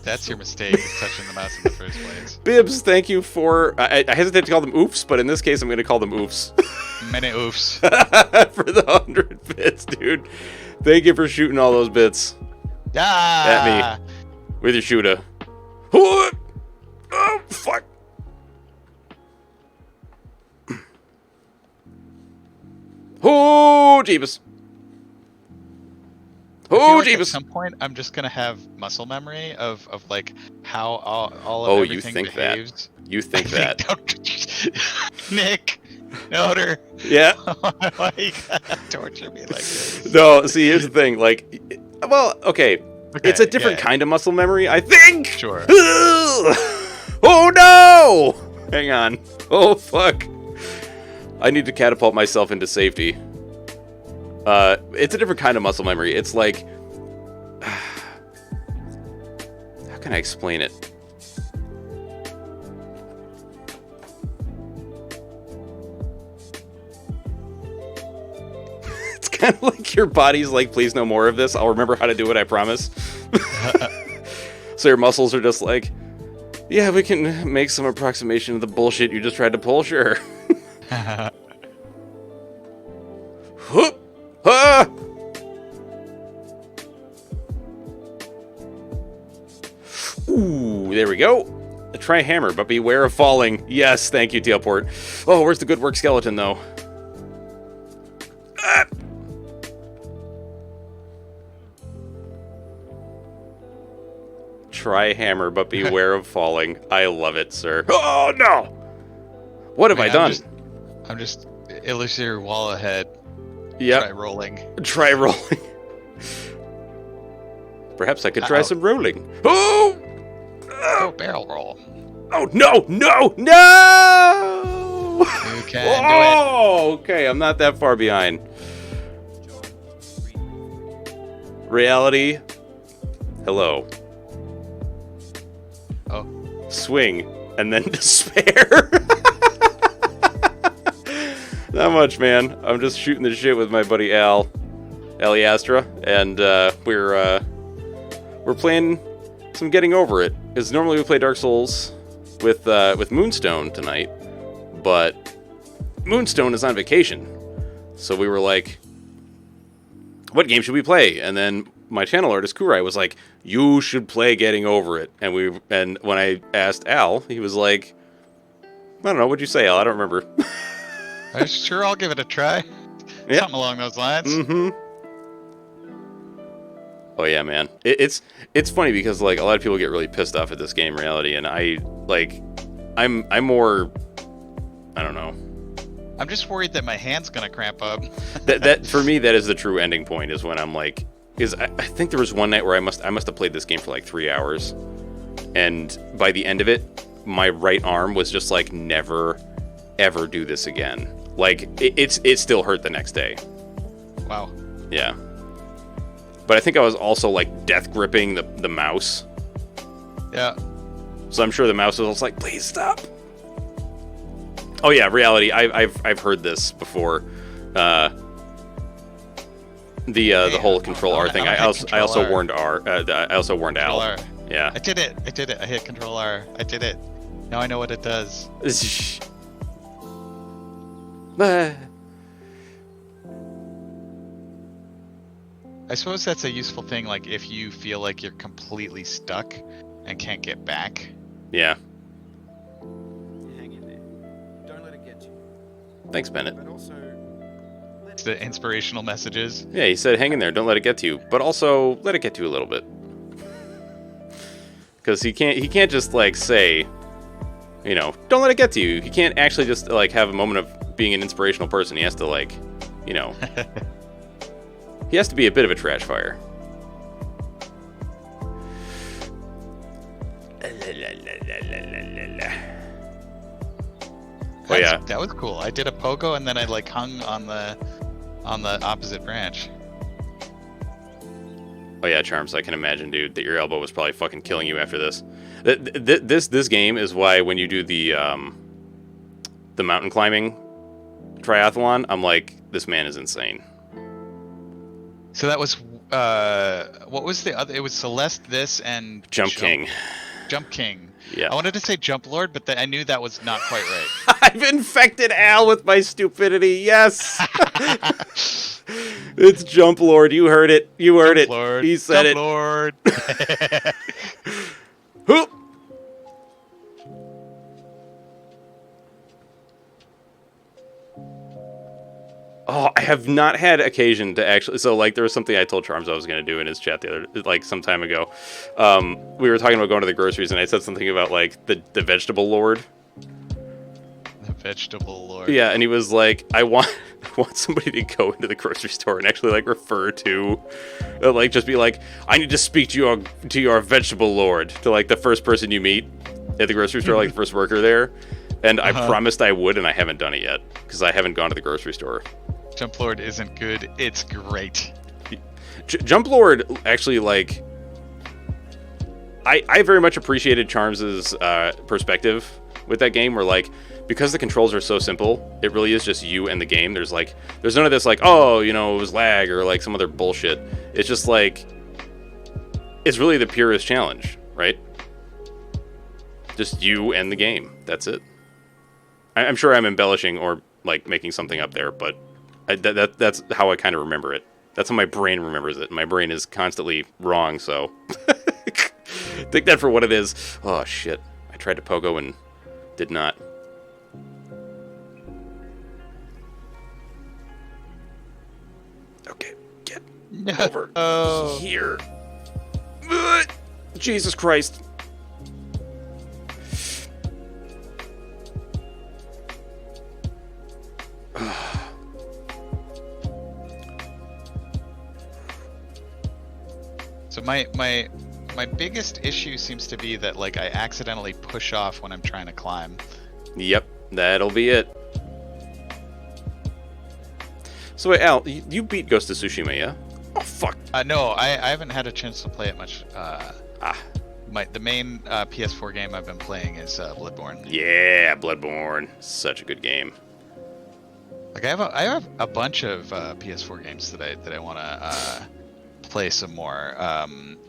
That's your mistake, is touching the mouse in the first place. Bibbs, thank you for... I hesitate to call them oofs, but in this case I'm going to call them oofs. Many oofs. For the 100 bits, dude. Thank you for shooting all those bits Ah! at me with your shooter. Oh, fuck. Oh, Jeebus. I feel Oh, like at Jeebus. some point, I'm just gonna have muscle memory of like how all of Oh, everything you think that? behaves. You think that? Nick, Noder, Yeah. why you gotta torture me like this? No, see, here's the thing. Like, well, okay. It's a different yeah. kind of muscle memory, I think. Sure. Oh, no. Hang on. Oh, fuck. I need to catapult myself into safety. It's a different kind of muscle memory. It's like... How can I explain it? It's kind of like your body's like, please no more of this. I'll remember how to do it, I promise. So your muscles are just like, yeah, we can make some approximation of the bullshit you just tried to pull, sure. Whoop! Ah! Ooh, there we go. Try hammer, but beware of falling. Yes, thank you, Teleport. Oh, where's the good work skeleton, though? Ah! Try hammer, but beware of falling. I love it, sir. Oh, no! What have I done? I'm just illusory wall ahead. Yep. Try rolling. Try rolling. Perhaps I could try some rolling. Oh! Go barrel roll. Oh, no! No! No! You can Oh, okay. I'm not that far behind. Reality. Hello. Oh. Swing. And then despair. Not much, man. I'm just shooting the shit with my buddy Alliastra, and we're playing some Getting Over It. Because normally we play Dark Souls with Moonstone tonight, but Moonstone is on vacation, so we were like, "What game should we play?" And then my channel artist Kurai was like, "You should play Getting Over It." And when I asked Al, he was like, "I don't know. What'd you say, Al? I don't remember." Sure, I'll give it a try. Yep. Something along those lines. Mm-hmm. Oh yeah, man. It's funny because like a lot of people get really pissed off at this game Reality, and I'm more, I don't know. I'm just worried that my hand's gonna cramp up. That for me that is the true ending point, is when I'm like Because I think there was one night where I must have played this game for like 3 hours, and by the end of it, my right arm was just like, never, ever do this again. Like it still hurt the next day. Wow. Yeah. But I think I was also like death gripping the mouse. Yeah. So I'm sure the mouse was also like, please stop. Oh yeah, reality. I've heard this before. The whole control R thing. I also warned R. I also warned Al. R. Yeah. I did it. I hit Control R. I did it. Now I know what it does. I suppose that's a useful thing, like if you feel like you're completely stuck and can't get back. Yeah. Hang in there. Don't let it get you. Thanks, Bennett. But also, let It's the inspirational messages. Yeah, he said, hang in there, don't let it get to you, but also let it get to you a little bit. Because he can't just like say, you know, don't let it get to you. He can't actually just like have a moment of being an inspirational person. He has to like, you know, he has to be a bit of a trash fire. Oh yeah, That was cool. I did a pogo and then I like hung on the opposite branch. oh yeah, Charms. I can imagine, dude, that your elbow was probably fucking killing you after this. This game is why when you do the mountain climbing triathlon, I'm like, this man is insane. So that was what was the other? It was Celeste, this, and Jump King. Jump King. Yeah. I wanted to say Jump Lord, but I knew that was not quite right. I've infected Al with my stupidity. Yes. It's Jump Lord. You heard it. You heard Jump it. Lord. He said Jump it. Lord. Whoop. Oh, I have not had occasion to actually. So, like, there was something I told Charms I was going to do in his chat the other, like, some time ago. We were talking about going to the groceries, and I said something about like the vegetable lord. The vegetable lord. Yeah, and he was like, I want somebody to go into the grocery store and actually like refer to, like, just be like, I need to speak to your vegetable lord, to like the first person you meet at the grocery store, like the first worker there. And I promised I would, and I haven't done it yet because I haven't gone to the grocery store. Jump Lord isn't good. It's great. Jump Lord actually, like, I very much appreciated Charms's perspective with that game, where like, because the controls are so simple, it really is just you and the game. There's none of this like, oh, you know, it was lag or like some other bullshit. It's just like, it's really the purest challenge, right? Just you and the game. That's it. I'm sure I'm embellishing or like making something up there, but that's how I kind of remember it. That's how my brain remembers it. My brain is constantly wrong, so take that for what it is. Oh shit! I tried to pogo and did not. Okay, get over here. Jesus Christ. So my biggest issue seems to be that like I accidentally push off when I'm trying to climb. Yep, that'll be it. So wait, Al, you beat Ghost of Tsushima, yeah? Oh fuck. No, I haven't had a chance to play it much. The main PS4 game I've been playing is Bloodborne. Yeah, Bloodborne, such a good game. Like I have a bunch of PS4 games that I want to play some more.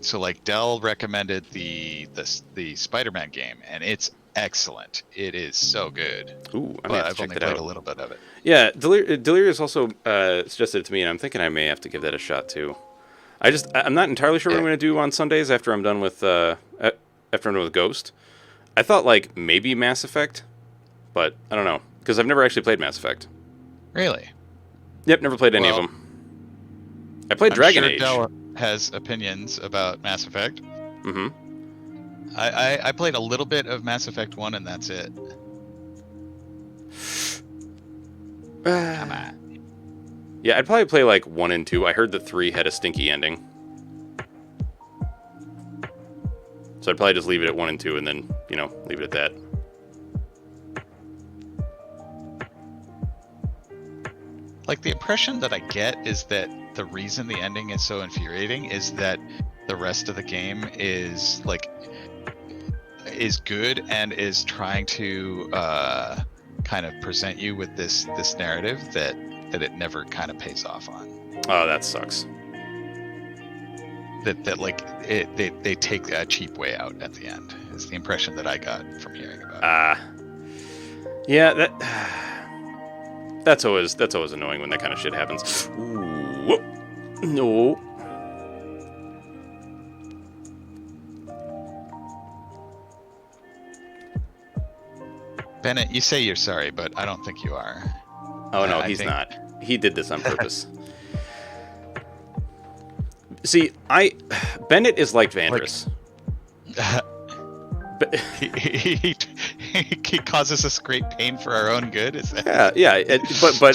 So like Dell recommended the Spider-Man game, and it's excellent. It is so good. Ooh, I've only played a little bit of it. Yeah, Delirious also suggested it to me, and I'm thinking I may have to give that a shot too. I'm not entirely sure what I'm going to do on Sundays after I'm done with Ghost. I thought like maybe Mass Effect, but I don't know because I've never actually played Mass Effect. Really? Yep, never played any of them. I played Dragon Age. Dell has opinions about Mass Effect. Mm-hmm. I played a little bit of Mass Effect 1 and that's it. Come on. Yeah, I'd probably play like 1 and 2. I heard that 3 had a stinky ending. So I'd probably just leave it at 1 and 2 and then, you know, leave it at that. Like, the impression that I get is that the reason the ending is so infuriating is that the rest of the game is like is good and is trying to kind of present you with this narrative that it never kind of pays off on. Oh, that sucks. That like they take a cheap way out at the end is the impression that I got from hearing about it. Yeah, that's always annoying when that kind of shit happens. Ooh, whoop. No. Bennett, you say you're sorry, but I don't think you are. Oh no, he's not. He did this on purpose. See, Bennett is like Vandris. He causes us great pain for our own good. Is that? Yeah.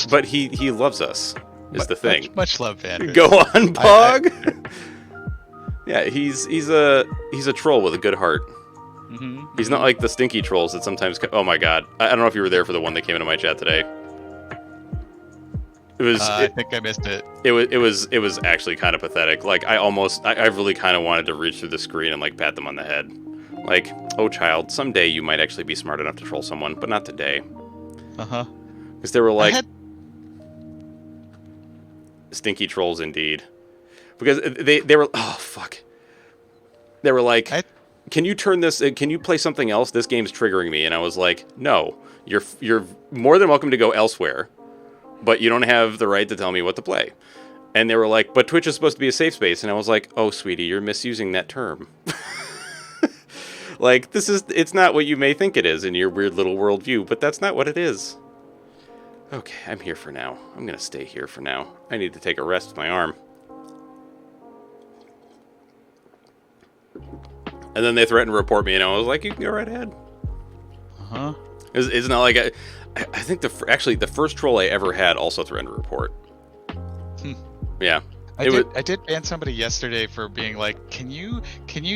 But he loves us. Is the thing. Much love, Vandris. Go on, Pog. Yeah, he's a troll with a good heart. Mm-hmm. He's not like the stinky trolls that sometimes. Oh my god! I don't know if you were there for the one that came into my chat today. It was. I think I missed it. It was actually kind of pathetic. Like I really kind of wanted to reach through the screen and like pat them on the head. Like, oh child, someday you might actually be smart enough to troll someone, but not today. Because they were like stinky trolls indeed. Because they were They were like, can you turn this? Can you play something else? This game's triggering me. And I was like, no, you're more than welcome to go elsewhere, but you don't have the right to tell me what to play. And they were like, but Twitch is supposed to be a safe space. And I was like, oh sweetie, you're misusing that term. Like, it's not what you may think it is in your weird little worldview, but that's not what it is. Okay, I'm here for now. I'm gonna stay here for now. I need to take a rest with my arm. And then they threatened to report me, and I was like, you can go right ahead. It's not like I think the first troll I ever had also threatened to report. Yeah. I did ban somebody yesterday for being like, can you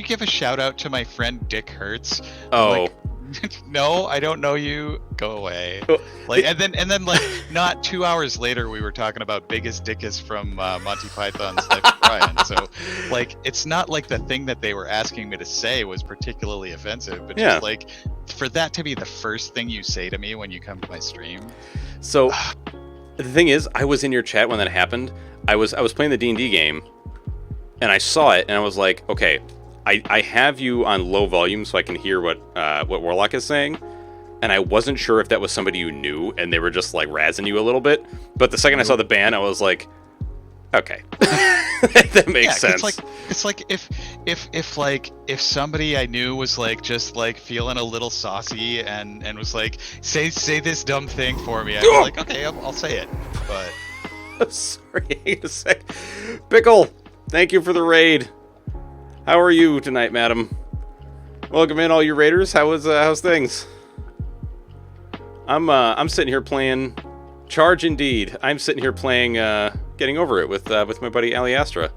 give a shout out to my friend Dick Hertz? Oh. Like, no, I don't know you. Go away. Like, and then like not 2 hours later, we were talking about Biggest Dickus from Monty Python's Life of Brian. So, like, it's not like the thing that they were asking me to say was particularly offensive, but just like for that to be the first thing you say to me when you come to my stream. So, the thing is, I was in your chat when that happened. I was playing the D&D game, and I saw it, and I was like, okay, I have you on low volume so I can hear what Warlock is saying, and I wasn't sure if that was somebody you knew, and they were just like razzing you a little bit. But the second I saw the ban, I was like, okay, that makes sense. It's like if somebody I knew was like just like feeling a little saucy and was like, say this dumb thing for me, I'd be like, okay, I'll say it, but. Sorry, hang on a sec. Pickle, thank you for the raid. How are you tonight, madam? Welcome in, all you raiders. How's things? I'm sitting here playing Charge Indeed. I'm sitting here playing Getting Over It with my buddy Alliastra,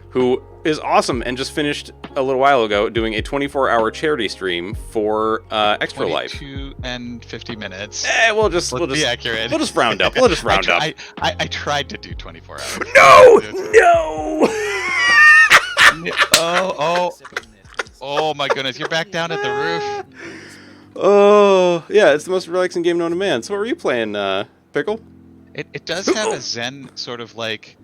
who is awesome and just finished a little while ago doing a 24-hour charity stream for Extra Life. 22 and 50 minutes. We'll just be accurate. We'll just round up. I tried to do 24 hours. No. Oh my goodness! You're back down at the roof. Oh yeah, it's the most relaxing game known to man. So what were you playing, Pickle? It does have a Zen sort of like.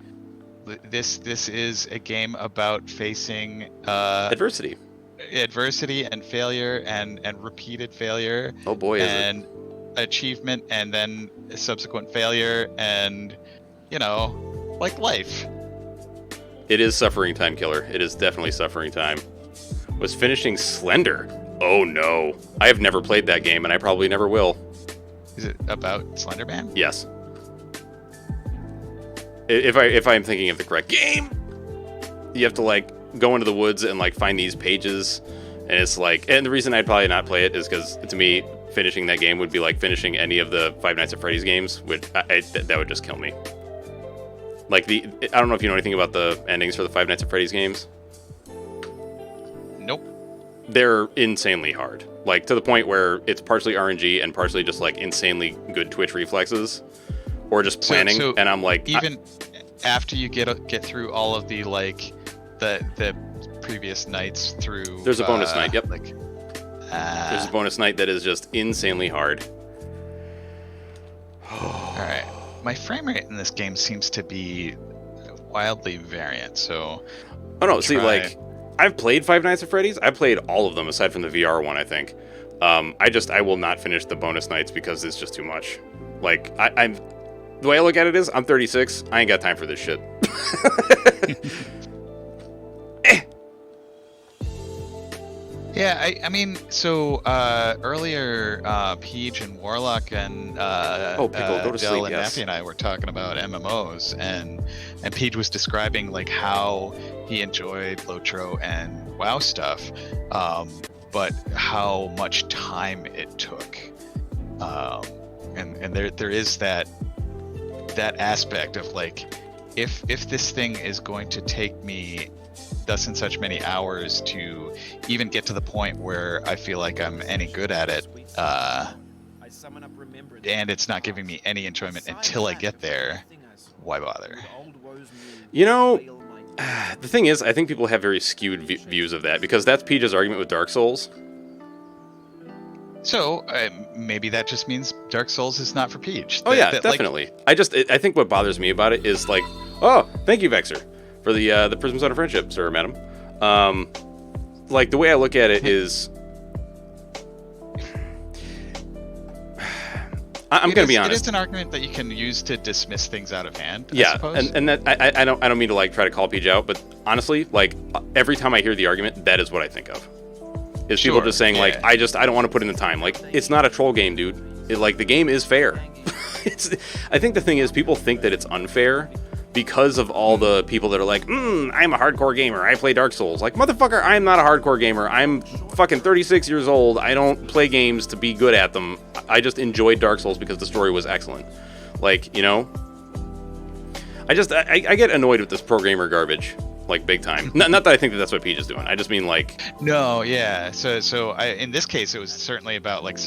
This is a game about facing adversity and failure and repeated failure. Oh boy, and achievement and then subsequent failure and like life. It is suffering time, killer. It is definitely suffering time. Was finishing Slender. Oh no, I have never played that game and I probably never will. Is it about Slender Man? Yes. If I'm thinking of the correct game, you have to like go into the woods and like find these pages, and it's like, and the reason I'd probably not play it is because to me finishing that game would be like finishing any of the Five Nights at Freddy's games, which that would just kill me. Like I don't know if you know anything about the endings for the Five Nights at Freddy's games. Nope. they're insanely hard. Like, to the point where it's partially RNG and partially just, like, insanely good Twitch reflexes. Or just planning, and I'm like... Even after you get through all of the, like, the previous nights through... There's a bonus night, yep. Like, there's a bonus night that is just insanely hard. Alright. My frame rate in this game seems to be wildly variant, so... Oh no, see, like, I've played Five Nights at Freddy's. I've played all of them aside from the VR one, I think. I will not finish the bonus nights because it's just too much. Like, I'm... The way I look at it is, I'm 36. I ain't got time for this shit. Yeah, I mean, so earlier, Peach and Warlock and Pickle, go to Del sleep, and yes. Nappy and I were talking about MMOs, and Peach was describing like how he enjoyed Lotro and WoW stuff, but how much time it took, and there is that aspect of like, if this thing is going to take me thus and such many hours to even get to the point where I feel like I'm any good at it, and it's not giving me any enjoyment until I get there, why bother? You know, the thing is, I think people have very skewed views of that, because that's Peach's argument with Dark Souls. So maybe that just means Dark Souls is not for Peach. Oh yeah, definitely. Like, I think what bothers me about it is like, oh, thank you, Vexer, for the Prisms out of Friendship, sir, madam. Like, the way I look at it is, I'm going to be honest. It is an argument that you can use to dismiss things out of hand. I Yeah, suppose. and that I don't mean to like try to call Peach out, but honestly, like, every time I hear the argument, that is what I think of. Is people just saying like, I don't want to put in the time. Like, it's not a troll game, dude. Like, the game is fair. I think the thing is, people think that it's unfair because of all the people that are like, I'm a hardcore gamer, I play Dark Souls. Like, motherfucker, I'm not a hardcore gamer. I'm fucking 36 years old. I don't play games to be good at them. I just enjoyed Dark Souls because the story was excellent. Like, you know? I get annoyed with this programmer garbage. Like, big time. Not that I think that that's what Peach is doing. I just mean, like... No, yeah. So in this case, it was certainly about, like,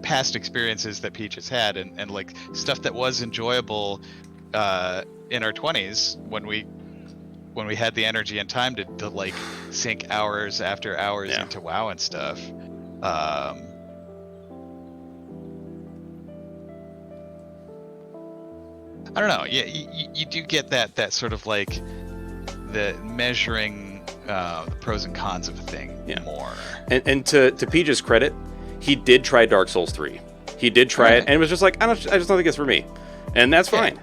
past experiences that Peach has had and like, stuff that was enjoyable in our 20s when we had the energy and time to like, sink hours after hours into WoW and stuff. I don't know. Yeah, you do get that sort of, like... the measuring the pros and cons of a thing more. And to Peach's credit, he did try Dark Souls 3. He did try it, and it was just like, I just don't think it's for me. And that's fine.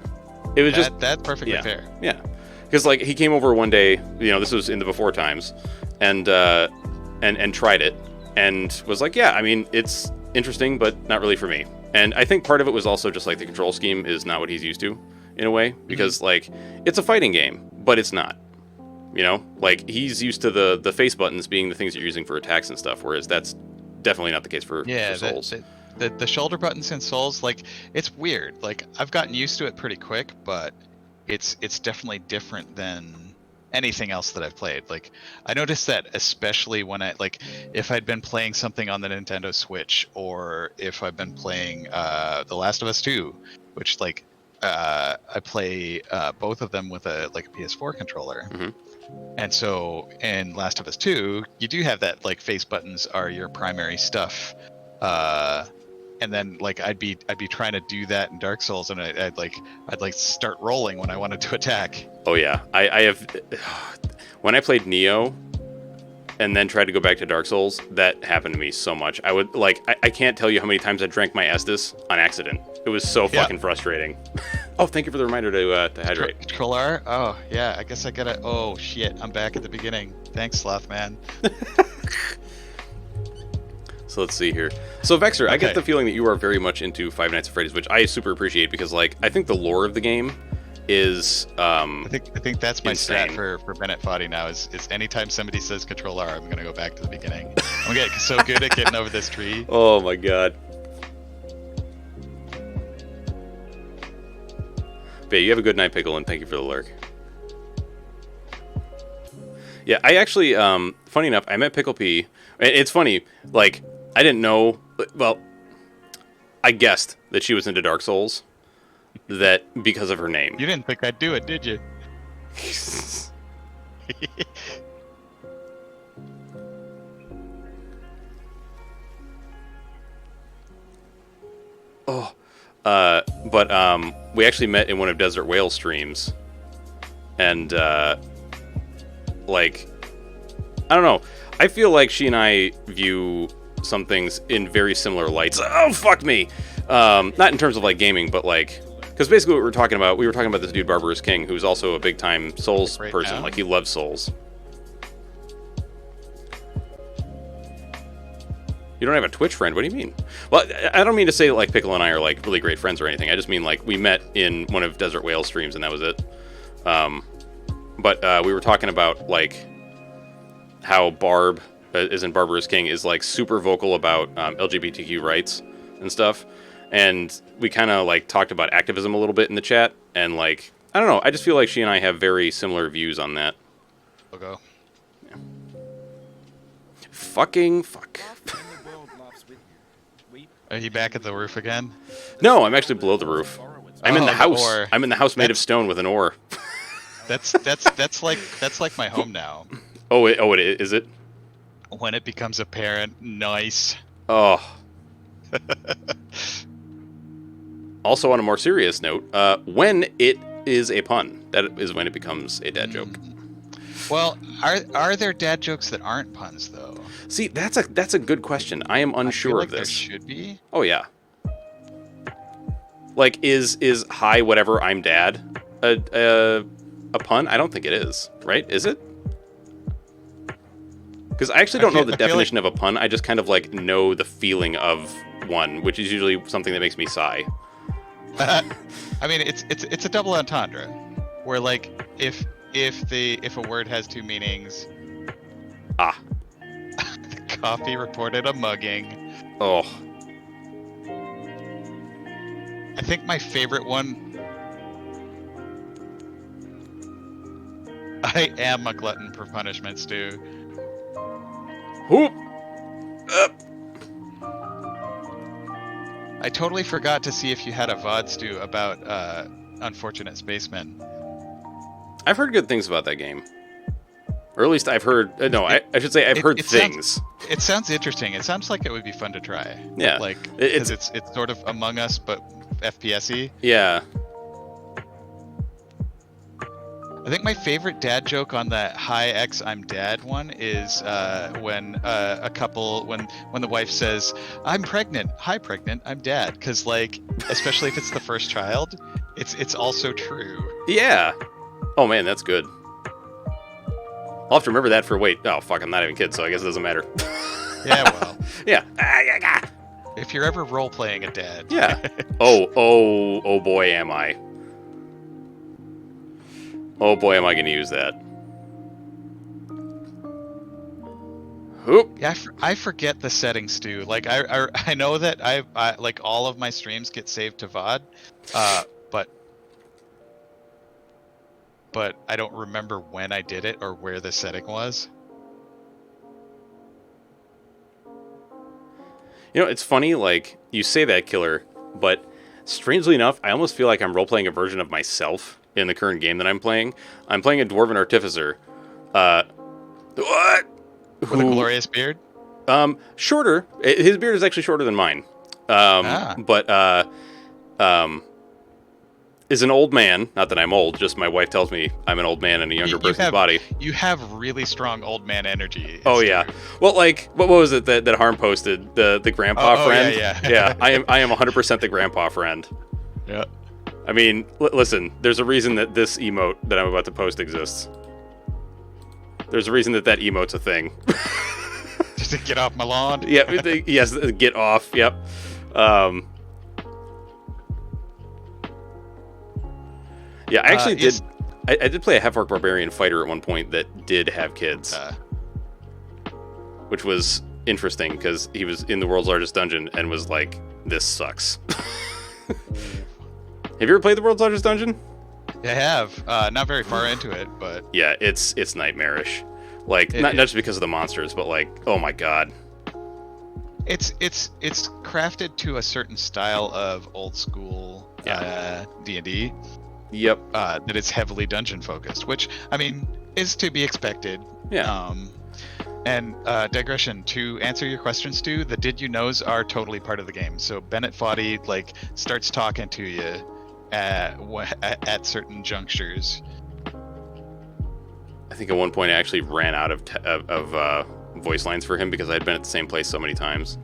It was that's perfectly fair. Yeah. Because, like, he came over one day, you know, this was in the before times, and tried it, and was like, yeah, I mean, it's interesting, but not really for me. And I think part of it was also just, like, the control scheme is not what he's used to, in a way, because, like, it's a fighting game, but it's not. You know, like, he's used to the face buttons being the things you're using for attacks and stuff, whereas that's definitely not the case for Souls. The shoulder buttons in Souls, like, it's weird. Like, I've gotten used to it pretty quick, but it's definitely different than anything else that I've played. Like, I noticed that especially when if I'd been playing something on the Nintendo Switch, or if I've been playing The Last of Us 2, which, like, I play both of them with a PS4 controller. Mm-hmm. And so in Last of Us 2, you do have that, like, face buttons are your primary stuff. And then, like, I'd be trying to do that in Dark Souls, and I'd start rolling when I wanted to attack. Oh yeah, I have. When I played Neo, and then tried to go back to Dark Souls, that happened to me so much. I would I can't tell you how many times I drank my Estus on accident. It was so fucking frustrating. Oh, thank you for the reminder to hydrate. Control R? Oh yeah, I guess I gotta. Oh shit, I'm back at the beginning. Thanks, Sloth Man. So let's see here. So Vexer, I get the feeling that you are very much into Five Nights at Freddy's, which I super appreciate, because, like, I think the lore of the game is I think that's my insane. stat for Bennett Foddy now is anytime somebody says Control R, I'm gonna go back to the beginning. I'm getting so good at getting over this tree. Oh my god. But you have a good night, Pickle, and thank you for the lurk. Yeah, I actually, funny enough, I met Pickle P. It's funny, like, I didn't know, well, I guessed that she was into Dark Souls, that because of her name. You didn't think I'd do it, did you? But we actually met in one of Desert Whale streams, and like, I don't know. I feel like she and I view some things in very similar lights. Oh, fuck me! Not in terms of like gaming, but like, because basically what we were talking about this dude Barbarous King, who's also a big time Souls Right person. now? Like, he loves Souls. You don't have a Twitch friend? What do you mean? Well, I don't mean to say that, like, Pickle and I are, like, really great friends or anything. I just mean, like, we met in one of Desert Whale streams, and that was it. But we were talking about, like, how Barb, as in Barbarous King, is, like, super vocal about LGBTQ rights and stuff. And we kind of, like, talked about activism a little bit in the chat. And, like, I don't know. I just feel like she and I have very similar views on that. Logo. Fucking fuck. Are you back at the roof again? No, I'm actually below the roof. I'm in the house. Or I'm in the house made of stone with an oar. that's like my home now. It is it? When it becomes apparent, nice. Oh. Also, on a more serious note, when it is a pun, that is when it becomes a dad joke. Well, are there dad jokes that aren't puns though? See, that's a good question. I am unsure I feel like of this. There should be. Oh yeah. Like, is hi whatever I'm dad a pun? I don't think it is. Right? Is it? Because I actually don't know the definition of a pun. I just kind of like know the feeling of one, which is usually something that makes me sigh. I mean, it's a double entendre, where like if a word has two meanings. Ah. The coffee reported a mugging. Oh. I think my favorite one. I am a glutton for punishment, Stu. Whoop. I totally forgot to see if you had a VOD, Stu, about Unfortunate Spacemen. I've heard good things about that game. Or at least I've heard... I should say I've heard things. It sounds interesting. It sounds like it would be fun to try. Yeah. Like, it's sort of Among Us, but FPS-y. Yeah. I think my favorite dad joke on that "Hi X, I'm Dad" one is when a couple, when the wife says, "I'm pregnant. Hi, pregnant. I'm Dad." Because like, especially if it's the first child, it's also true. Yeah. Oh man, that's good. I'll have to remember that for oh fuck, I'm not having kids, so I guess it doesn't matter. Yeah, well. Yeah. If you're ever role playing a dad. Yeah. Oh boy, am I. Oh boy, am I going to use that. Whoop. Yeah, I forget the settings, Stu. Like I know that I like all of my streams get saved to VOD, but I don't remember when I did it or where the setting was. You know, it's funny, like, you say that, Killer, but strangely enough, I almost feel like I'm role-playing a version of myself in the current game that I'm playing. I'm playing a Dwarven Artificer. What? With a glorious beard? Shorter. His beard is actually shorter than mine. But is an old man. Not that I'm old, just my wife tells me I'm an old man in a younger person's body. You have really strong old man energy. Oh yeah. Well, like, what was it that Harm posted? The grandpa friend? Yeah. Yeah, I am 100% the grandpa friend. Yeah. I mean, listen, there's a reason that this emote that I'm about to post exists. There's a reason that emote's a thing. Just to get off my lawn? Yeah, yes, get off, yep. Yeah, I actually did. I did play a Half-Orc Barbarian fighter at one point that did have kids. Which was interesting, because he was in the world's largest dungeon and was like, this sucks. Have you ever played the world's largest dungeon? I have. Not very far into it, but... Yeah, it's nightmarish. Like, not just because of the monsters, but like, oh my god. It's crafted to a certain style of old school D&D. Yep. That is heavily dungeon focused, which I mean is to be expected. Yeah. And digression, to answer your question, Stu, the did you knows are totally part of the game. So Bennett Foddy like starts talking to you at certain junctures. I think at one point I actually ran out of voice lines for him because I had been at the same place so many times.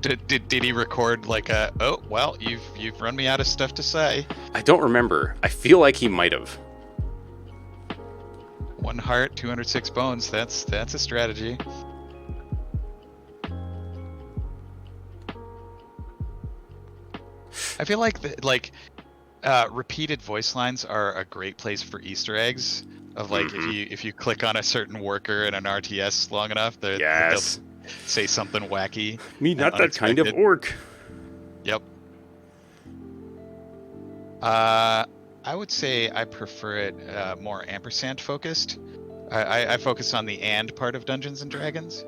Did he record like oh well you've run me out of stuff to say? I don't remember. I feel like he might have. 1 heart, 206 bones. That's a strategy. I feel like repeated voice lines are a great place for Easter eggs. Of like if you click on a certain worker in an RTS long enough, they'll say something wacky. Me, not that kind of orc. Yep. I would say I prefer it more ampersand focused. I focus on the and part of Dungeons and Dragons.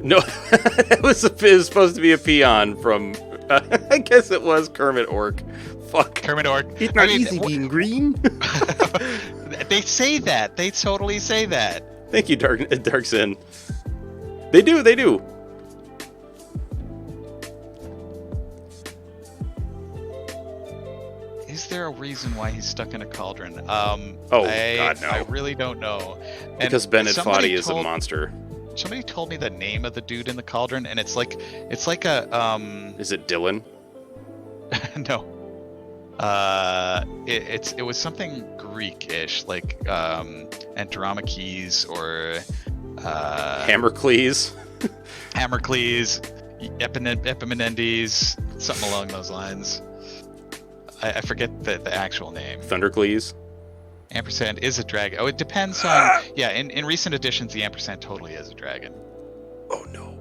No, it was supposed to be a peon from. I guess it was Kermit Orc. Fuck. Kermit Orc. It's not easy being green. They say that. They totally say that. Thank you, Dark Sin. They do. They do. Is there a reason why he's stuck in a cauldron? God, no. I really don't know. And because Bennett Foddy is a monster. Somebody told me the name of the dude in the cauldron, and it's like a Is it Dylan? No. It was something Greek-ish, like Andromaches or Hammercles. Hammercles, Epimenendes, something along those lines. I forget the actual name. Thundercles. Ampersand is a dragon. Oh, it depends on... Yeah, in recent editions, the ampersand totally is a dragon. Oh, no.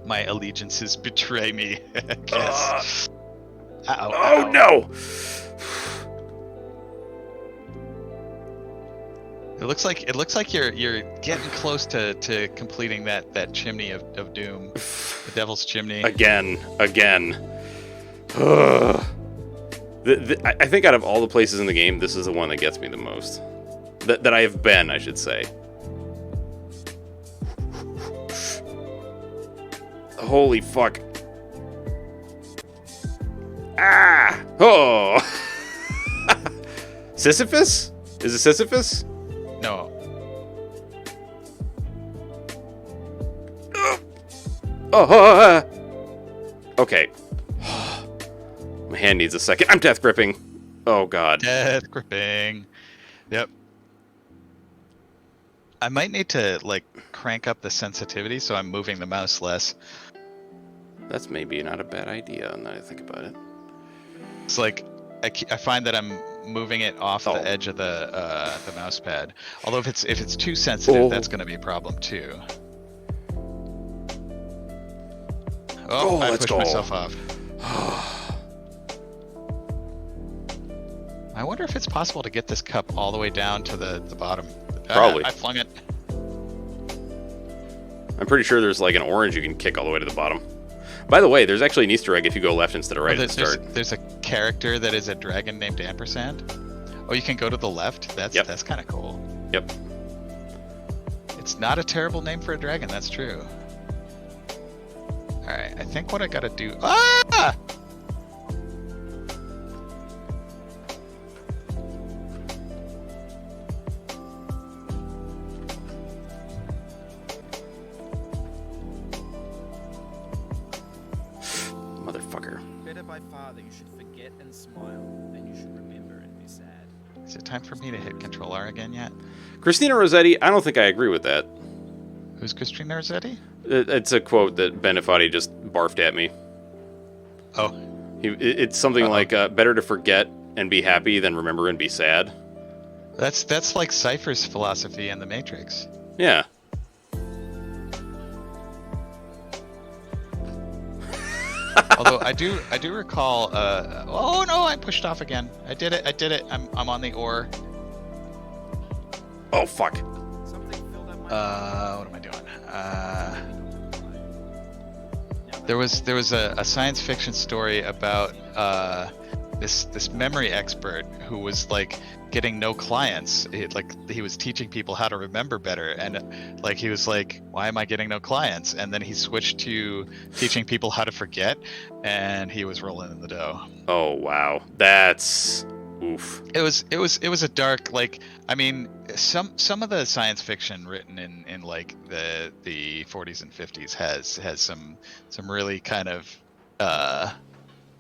My allegiances betray me, I guess. Oh, no! It looks like you're getting close to completing that chimney of doom, the Devil's Chimney. Again. I think out of all the places in the game, this is the one that gets me the most. That I have been, I should say. Holy fuck. Ah! Oh! Sisyphus? Is it Sisyphus? No. Okay. My hand needs a second. I'm death gripping. Oh god. Death gripping. Yep. I might need to like crank up the sensitivity so I'm moving the mouse less. That's maybe not a bad idea now that I think about it. It's like I find that I'm moving it off the edge of the mouse pad. Although if it's too sensitive, that's going to be a problem too. Oh, I pushed myself off. I wonder if it's possible to get this cup all the way down to the bottom. Probably. I flung it. I'm pretty sure there's like an orange you can kick all the way to the bottom. By the way, there's actually an Easter egg if you go left instead of right at the start. There's a character that is a dragon named Ampersand. Oh, you can go to the left? That's kind of cool. Yep. It's not a terrible name for a dragon, that's true. Alright, I think what I gotta do... Ah! Motherfucker. Better by far that you should forget and smile than you should remember and be sad. Is it time for me to hit Control R again yet? Christina Rossetti, I don't think I agree with that. Who's Christina Rossetti? It's a quote that Bennett Foddy just barfed at me. Oh. It's something like, better to forget and be happy than remember and be sad. That's like Cypher's philosophy in The Matrix. Although I do recall. Oh no, I pushed off again. I did it. I'm on the ore. Oh fuck. Something filled up my What am I doing? There was a science fiction story about this memory expert who was like getting no clients. He was teaching people how to remember better, and like he was like, why am I getting no clients? And then he switched to teaching people how to forget, and he was rolling in the dough. Oh wow. That's oof. It was a dark, like, I mean, some of the science fiction written in like the 40s and 50s has some really kind of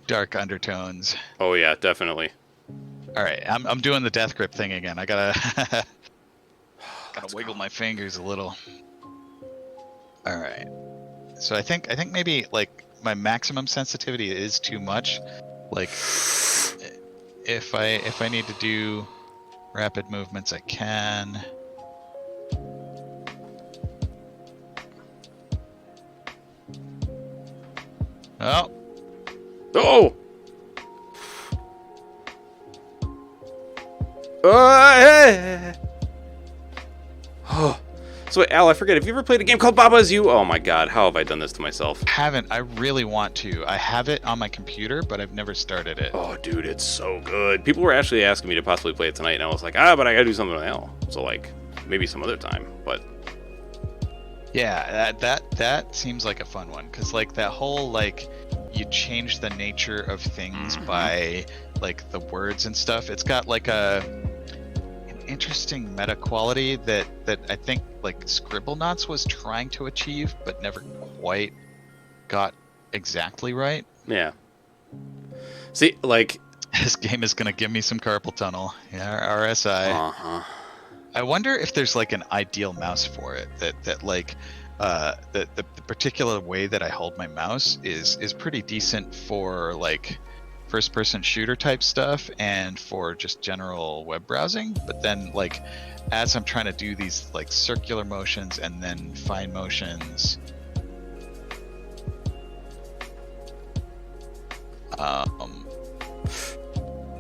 dark undertones. Oh yeah, definitely. All right, I'm doing the death grip thing again. I gotta wiggle my fingers a little. All right, so I think maybe like my maximum sensitivity is too much. Like if I need to do rapid movements, I can. Oh, Oh. Hey. Oh. So wait, Al, I forget. Have you ever played a game called Baba Is You? Oh my god, how have I done this to myself? haven't. I really want to. I have it on my computer, but I've never started it. Oh, dude, it's so good. People were actually asking me to possibly play it tonight, and I was like, but I gotta do something else. So like, maybe some other time. But Yeah, that seems like a fun one, because like that whole like you change the nature of things by like the words and stuff. It's got like an interesting meta quality that I think like Scribblenauts was trying to achieve, but never quite got exactly right. yeah. See, like, This game is gonna give me some carpal tunnel. Yeah, RSI. I wonder if there's like an ideal mouse for it that like the particular way that I hold my mouse is pretty decent for like first person shooter type stuff and for just general web browsing, but then like as I'm trying to do these like circular motions and then fine motions,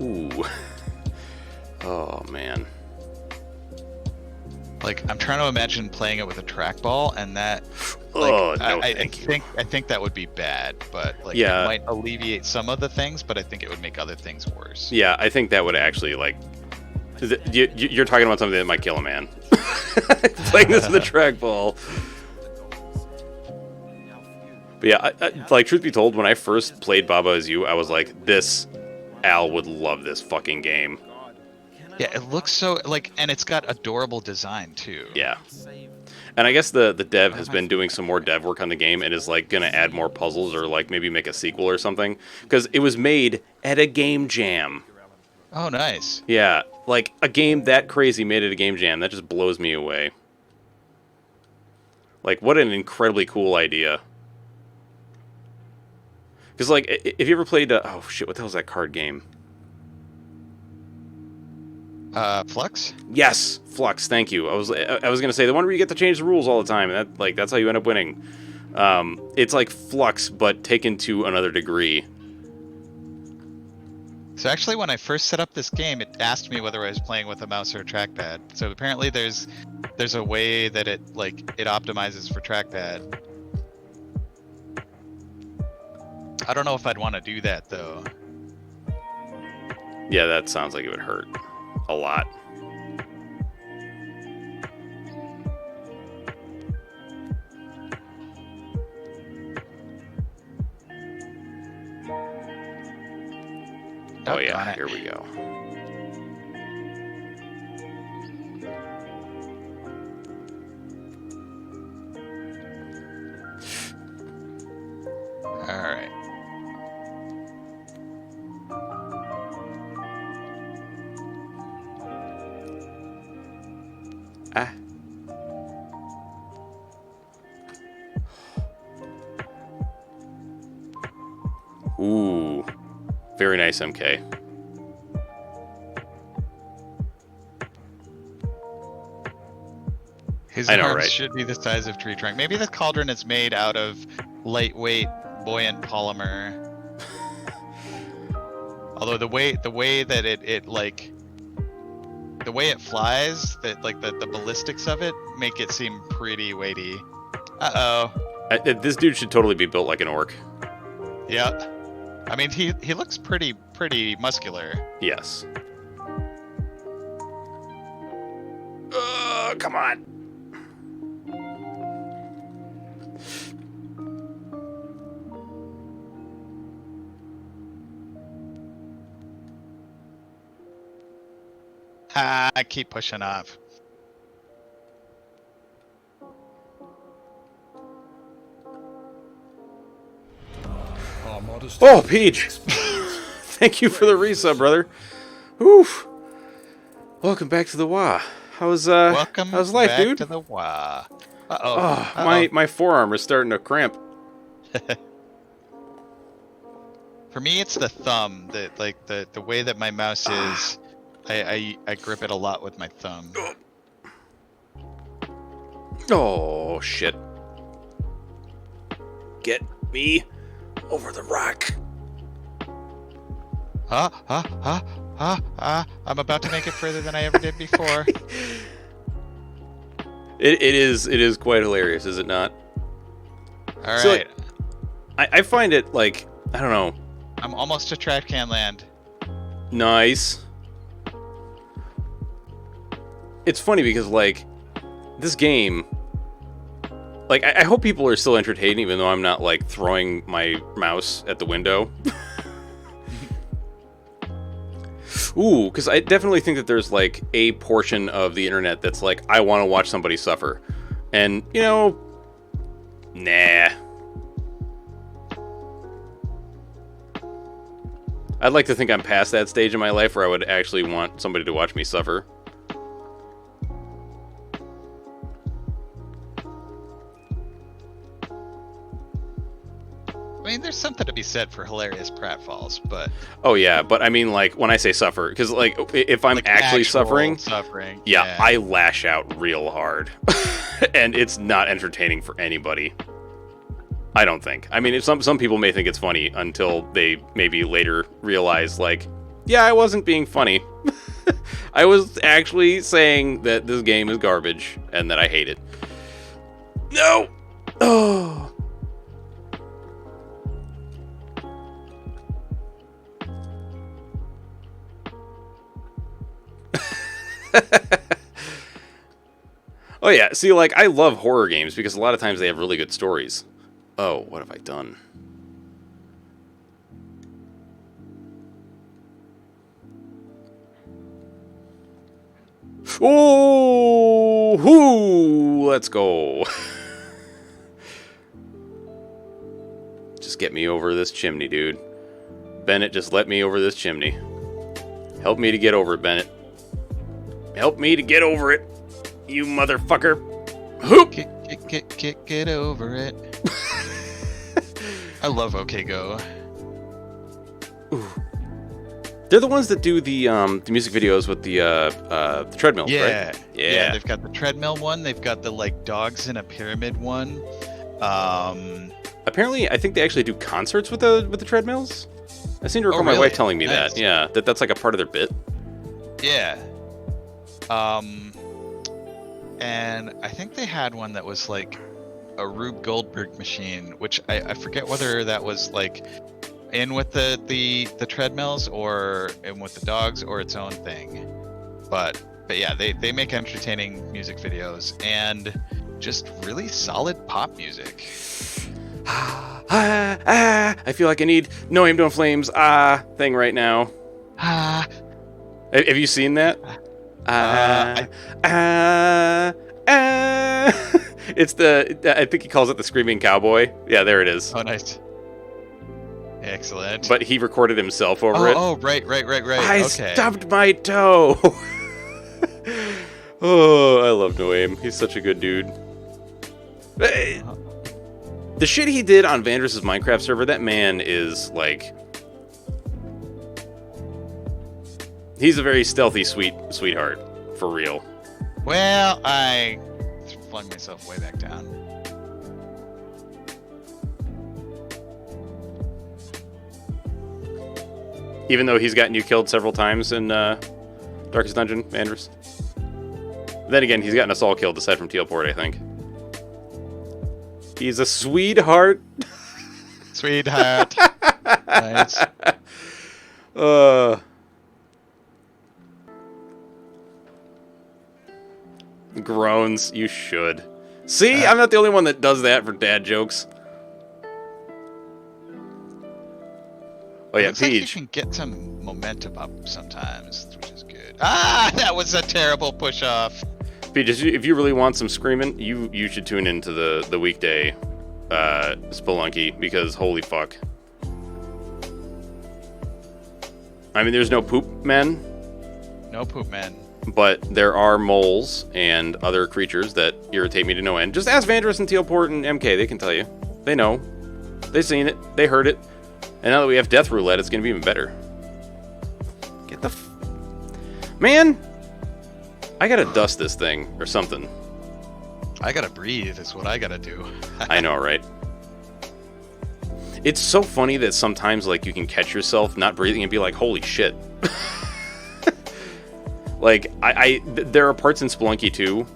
ooh. Oh man. like I'm trying to imagine playing it with a trackball, and that like Oh no, I thank you. think that would be bad, but like Yeah. it might alleviate some of the things, but I think it would make other things worse. Yeah, I think that would actually like. You're talking about something that might kill a man. Playing this with a trackball. But yeah, like truth be told, when I first played Baba Is You, I was like, Al would love this fucking game. Yeah, it looks so like, and it's got adorable design too. Yeah. And I guess the dev has been doing some more dev work on the game and is like gonna add more puzzles or like maybe make a sequel or something, because it was made at a game jam. Oh, nice. Yeah, like a game that crazy made it a game jam. That just blows me away. Like, what an incredibly cool idea. Because, like, if you ever played... oh, shit, what the hell is that card game? Flux? Yes, Flux, thank you. I was going to say, the one where you get to change the rules all the time, and that, like, that's how you end up winning. It's like Flux, but taken to another degree. So actually, when I first set up this game, it asked me whether I was playing with a mouse or a trackpad. So apparently there's a way that it optimizes for trackpad. I don't know if I'd want to do that though. Yeah, that sounds like it would hurt a lot. Oh yeah, here we go. All right. Ah. Ooh. Very nice, MK. His I know, arms right? should be the size of tree trunk. Maybe the cauldron is made out of lightweight buoyant polymer. Although the way that it like the way it flies, that like the ballistics of it make it seem pretty weighty. This dude should totally be built like an orc. Yeah. I mean, he looks pretty muscular. Yes. Come on. I keep pushing off. Our modesty Oh, Peach! Thank you for the resub, brother. Oof. Welcome back to the WA. How's Welcome how's life, back dude? to the WA. Oh, my forearm is starting to cramp. For me, it's the thumb. The way that my mouse is, I grip it a lot with my thumb. Oh shit! Get me over the rock. I'm about to make it further than I ever did before. It is quite hilarious, is it not? All right. So, like, I find it like, I don't know. I'm almost to trash can land. Nice. It's funny because like this game, like I hope people are still entertained even though I'm not like throwing my mouse at the window. Ooh, because I definitely think that there's like a portion of the internet that's like, I want to watch somebody suffer. And, you know, nah. I'd like to think I'm past that stage in my life where I would actually want somebody to watch me suffer. I mean, there's something to be said for hilarious pratfalls, but Oh yeah, but I mean like when I say suffer, because like if I'm like actually actual suffering, yeah, I lash out real hard. And it's not entertaining for anybody. I don't think. I mean, some people may think it's funny until they maybe later realize, like, yeah, I wasn't being funny. I was actually saying that this game is garbage and that I hate it. No! Oh! Oh yeah, see, like, I love horror games because a lot of times they have really good stories. Oh, what have I done? Oh, hoo, let's go. Just get me over this chimney, dude. Bennett, just let me over this chimney. Help me to get over it, Bennett. Help me to get over it, you motherfucker. Hoop! Get over it. I love OK Go. Ooh. They're the ones that do the music videos with the treadmills, Yeah. right? Yeah, they've got the treadmill one. They've got the like dogs in a pyramid one. Apparently, I think they actually do concerts with the treadmills. I seem to recall my really? wife telling me Nice. that. Yeah, that's like a part of their bit. Yeah. And I think they had one that was like a Rube Goldberg machine, which I forget whether that was like in with the treadmills or in with the dogs or its own thing. But yeah, they make entertaining music videos and just really solid pop music. I feel like I need No Aim, Don't Flames thing right now. Ah. Have you seen that? It's I think he calls it the Screaming Cowboy. Yeah, there it is. Oh, nice. Excellent. But he recorded himself over it. Oh, right. I Okay. stubbed my toe. Oh, I love No Aim. He's such a good dude. Hey, the shit he did on Vandross's Minecraft server, that man is like... He's a very stealthy, sweetheart. For real. Well, I flung myself way back down. Even though he's gotten you killed several times in Darkest Dungeon, Andrus. Then again, he's gotten us all killed aside from Teleport, I think. He's a sweetheart. Sweetheart. Nice. Groans. You should. See, I'm not the only one that does that for dad jokes. Oh yeah, Looks like you Peach. can get some momentum up sometimes, which is good. Ah, that was a terrible push off. Peach, if you really want some screaming, you should tune into the weekday Spelunky, because holy fuck. I mean, there's no poop men, No poop, man. but there are moles and other creatures that irritate me to no end. Just ask Vandrus and Teleport and MK, they can tell you. They know. They've seen it. They heard it. And now that we have Death Roulette, it's going to be even better. Get the Man! I gotta dust this thing, or something. I gotta breathe is what I gotta do. I know, right? It's so funny that sometimes, like, you can catch yourself not breathing and be like, holy shit. Like, there are parts in Spelunky 2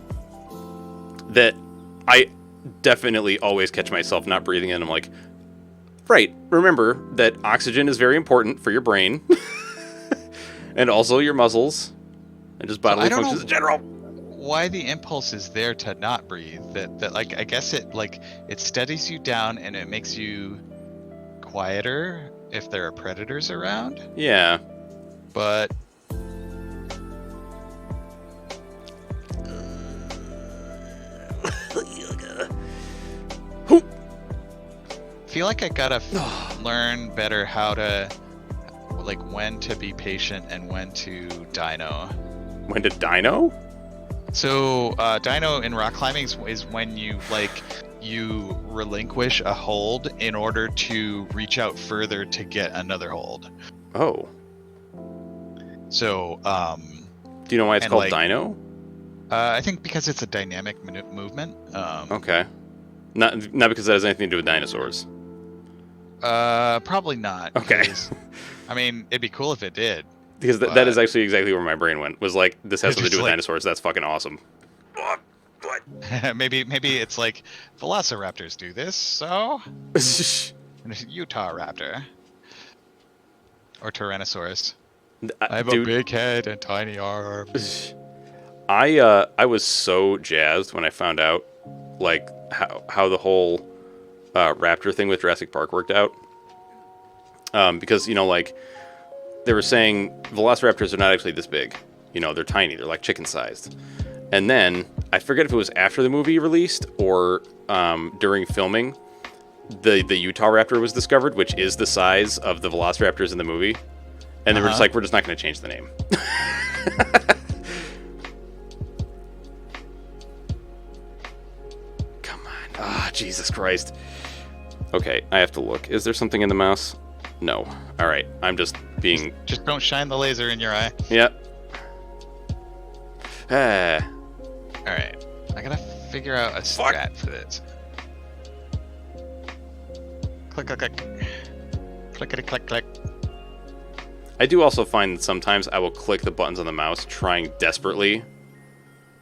that I definitely always catch myself not breathing, and I'm like, right, remember that oxygen is very important for your brain, and also your muscles, and just bodily functions in general. Why the impulse is there to not breathe? That like, I guess it steadies you down and it makes you quieter if there are predators around. Yeah. But feel like I gotta learn better how to, like, when to be patient and when to dino. When to dino? So dino in rock climbing is when you relinquish a hold in order to reach out further to get another hold. Oh. So Do you know why it's and, called like, dino? I think because it's a dynamic movement. Okay. Not because that has anything to do with dinosaurs. Probably not. Okay. Because, I mean, it'd be cool if it did. Because that is actually exactly where my brain went. Was like, this has It's something to do just with like- dinosaurs. That's fucking awesome. maybe it's like velociraptors do this, so Utah raptor or Tyrannosaurus. I have Dude, a big head and tiny arms. I was so jazzed when I found out, like, how the whole raptor thing with Jurassic Park worked out. Because, you know, like, they were saying velociraptors are not actually this big. You know, they're tiny. They're like chicken-sized. And then, I forget if it was after the movie released or during filming, the Utah raptor was discovered, which is the size of the velociraptors in the movie. And they were just like, we're just not going to change the name. Come on. Ah, Jesus Christ. Okay, I have to look. Is there something in the mouse? No. Alright, I'm just being... Just don't shine the laser in your eye. Yep. Ah. Alright. I gotta figure out a strat for this. Click, click, click. Clickety, click, click. I do also find that sometimes I will click the buttons on the mouse trying desperately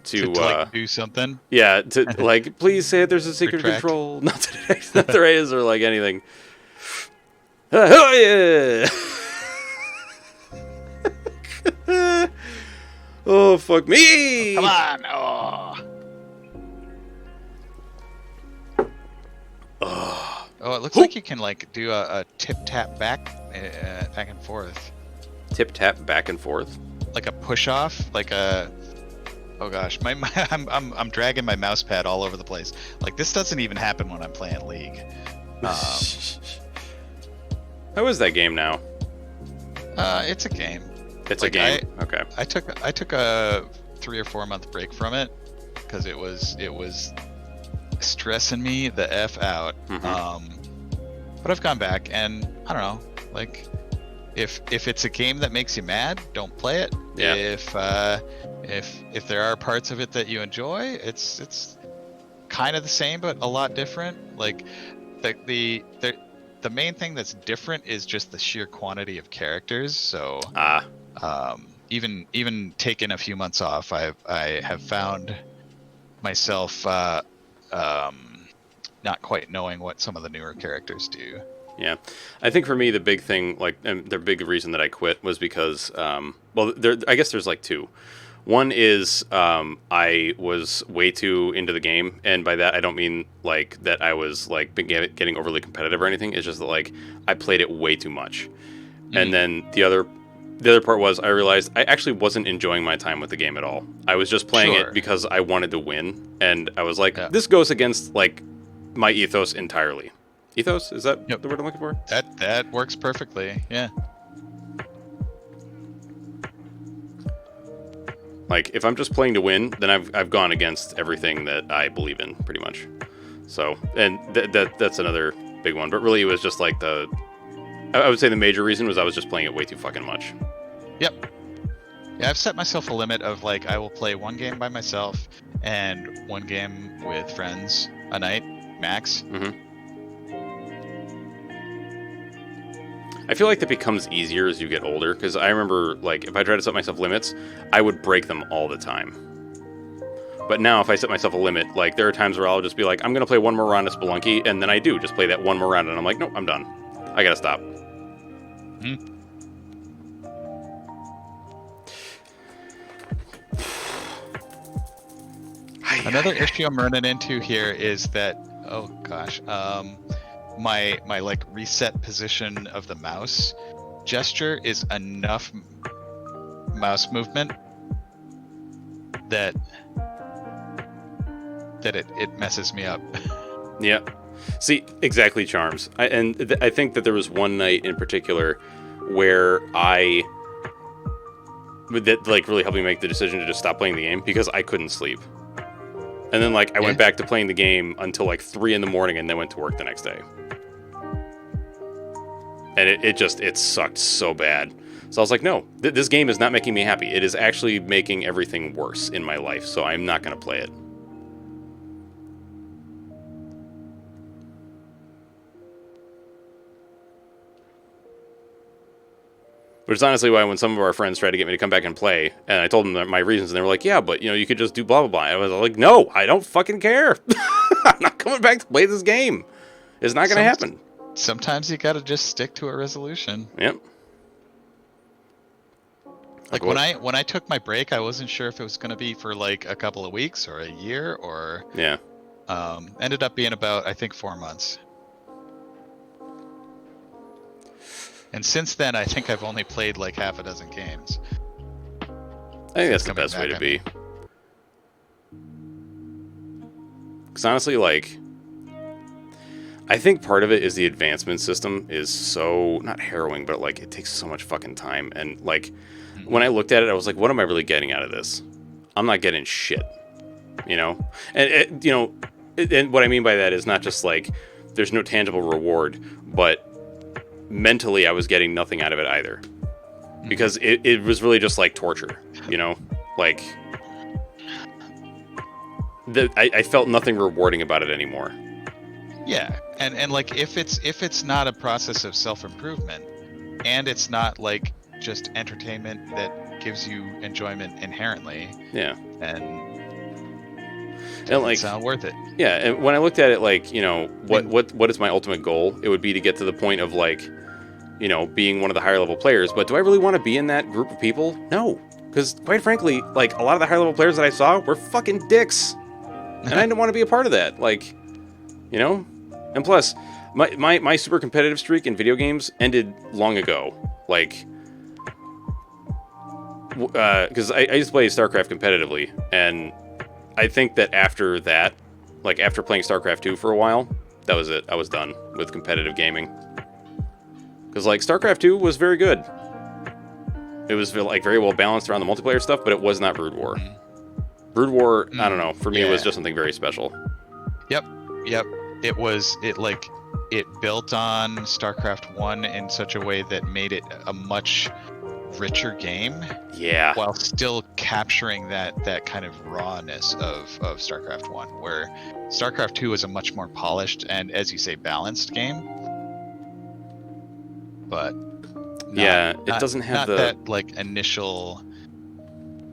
to like, do something. yeah, to like, please say there's a secret Retract. control. Not that there is, or like anything. Oh yeah! Oh fuck me! Come on! Oh. Oh, it looks like you can like do a tip tap back and forth, Tip tap back and forth. like a push off, like a. Oh gosh, I'm dragging my mouse pad all over the place. Like, this doesn't even happen when I'm playing League. How is that game now? It's a game. It's Like, a game. Okay. I took a 3 or 4 month break from it because it was stressing me the f out. Mhm. But I've gone back and I don't know, like, if it's a game that makes you mad, don't play it. Yeah. If there are parts of it that you enjoy, it's kind of the same but a lot different. Like the the main thing that's different is just the sheer quantity of characters. So even taking a few months off, I have found myself not quite knowing what some of the newer characters do. Yeah, I think for me the big thing, like, and the big reason that I quit was because, well, I guess there's like two. One is I was way too into the game, and by that I don't mean like that I was like getting overly competitive or anything. It's just that like I played it way too much, and then the other part was I realized I actually wasn't enjoying my time with the game at all. I was just playing Sure. it because I wanted to win, and I was like, Yeah. this goes against like my ethos entirely. Ethos, is that Yep. the word I'm looking for? That works perfectly. Yeah. Like, if I'm just playing to win, then I've gone against everything that I believe in, pretty much. So, and that's another big one. But really, it was just like I would say the major reason was I was just playing it way too fucking much. Yep. Yeah, I've set myself a limit of like I will play one game by myself and one game with friends a night max. I feel like that becomes easier as you get older, because I remember, like, if I tried to set myself limits, I would break them all the time. But now, if I set myself a limit, like, there are times where I'll just be like, I'm going to play one more round of Spelunky, and then I do just play that one more round, and I'm like, nope, I'm done. I gotta stop. Another issue I'm running into here is that, oh gosh, my like reset position of the mouse gesture is enough mouse movement that it messes me up. Yeah. See, exactly, Charms. I think that there was one night in particular where that like really helped me make the decision to just stop playing the game, because I couldn't sleep. And then like I went back to playing the game until like 3 a.m. and then went to work the next day. And it sucked so bad. So I was like, no, this game is not making me happy. It is actually making everything worse in my life. So I'm not going to play it. Which is honestly why when some of our friends tried to get me to come back and play, and I told them my reasons, and they were like, yeah, but, you could just do blah, blah, blah. I was like, no, I don't fucking care. I'm not coming back to play this game. It's not going to happen. Sometimes you gotta just stick to a resolution. Yep. Like when I took my break, I wasn't sure if it was gonna be for like a couple of weeks or a year or ended up being about, I think, 4 months. And since then, I think I've only played like half a dozen games. I think that's the best way to be. Because honestly, like, I think part of it is the advancement system is so, not harrowing, but like it takes so much fucking time. And like, when I looked at it, I was like, what am I really getting out of this? I'm not getting shit, And and what I mean by that is not just like there's no tangible reward, but mentally I was getting nothing out of it either, because it was really just like torture, like I felt nothing rewarding about it anymore. Yeah, and like if it's not a process of self-improvement, and it's not like just entertainment that gives you enjoyment inherently, and like it's not worth it. Yeah, and when I looked at it, like, what is my ultimate goal? It would be to get to the point of like, being one of the higher level players. But do I really want to be in that group of people? No, because quite frankly, like a lot of the higher level players that I saw were fucking dicks, and I didn't want to be a part of that. Like, and plus, my super competitive streak in video games ended long ago. Like, because I used to play StarCraft competitively, and I think that after that, like after playing StarCraft 2 for a while, that was it. I was done with competitive gaming. Because like StarCraft 2 was very good. It was like very well balanced around the multiplayer stuff, but it was not Brood War. Brood War, I don't know. For me, it was just something very special. Yep. It built on StarCraft 1 in such a way that made it a much richer game. Yeah. While still capturing that kind of rawness of StarCraft 1, where StarCraft 2 is a much more polished and, as you say, balanced game. but Yeah, it doesn't have not that like initial.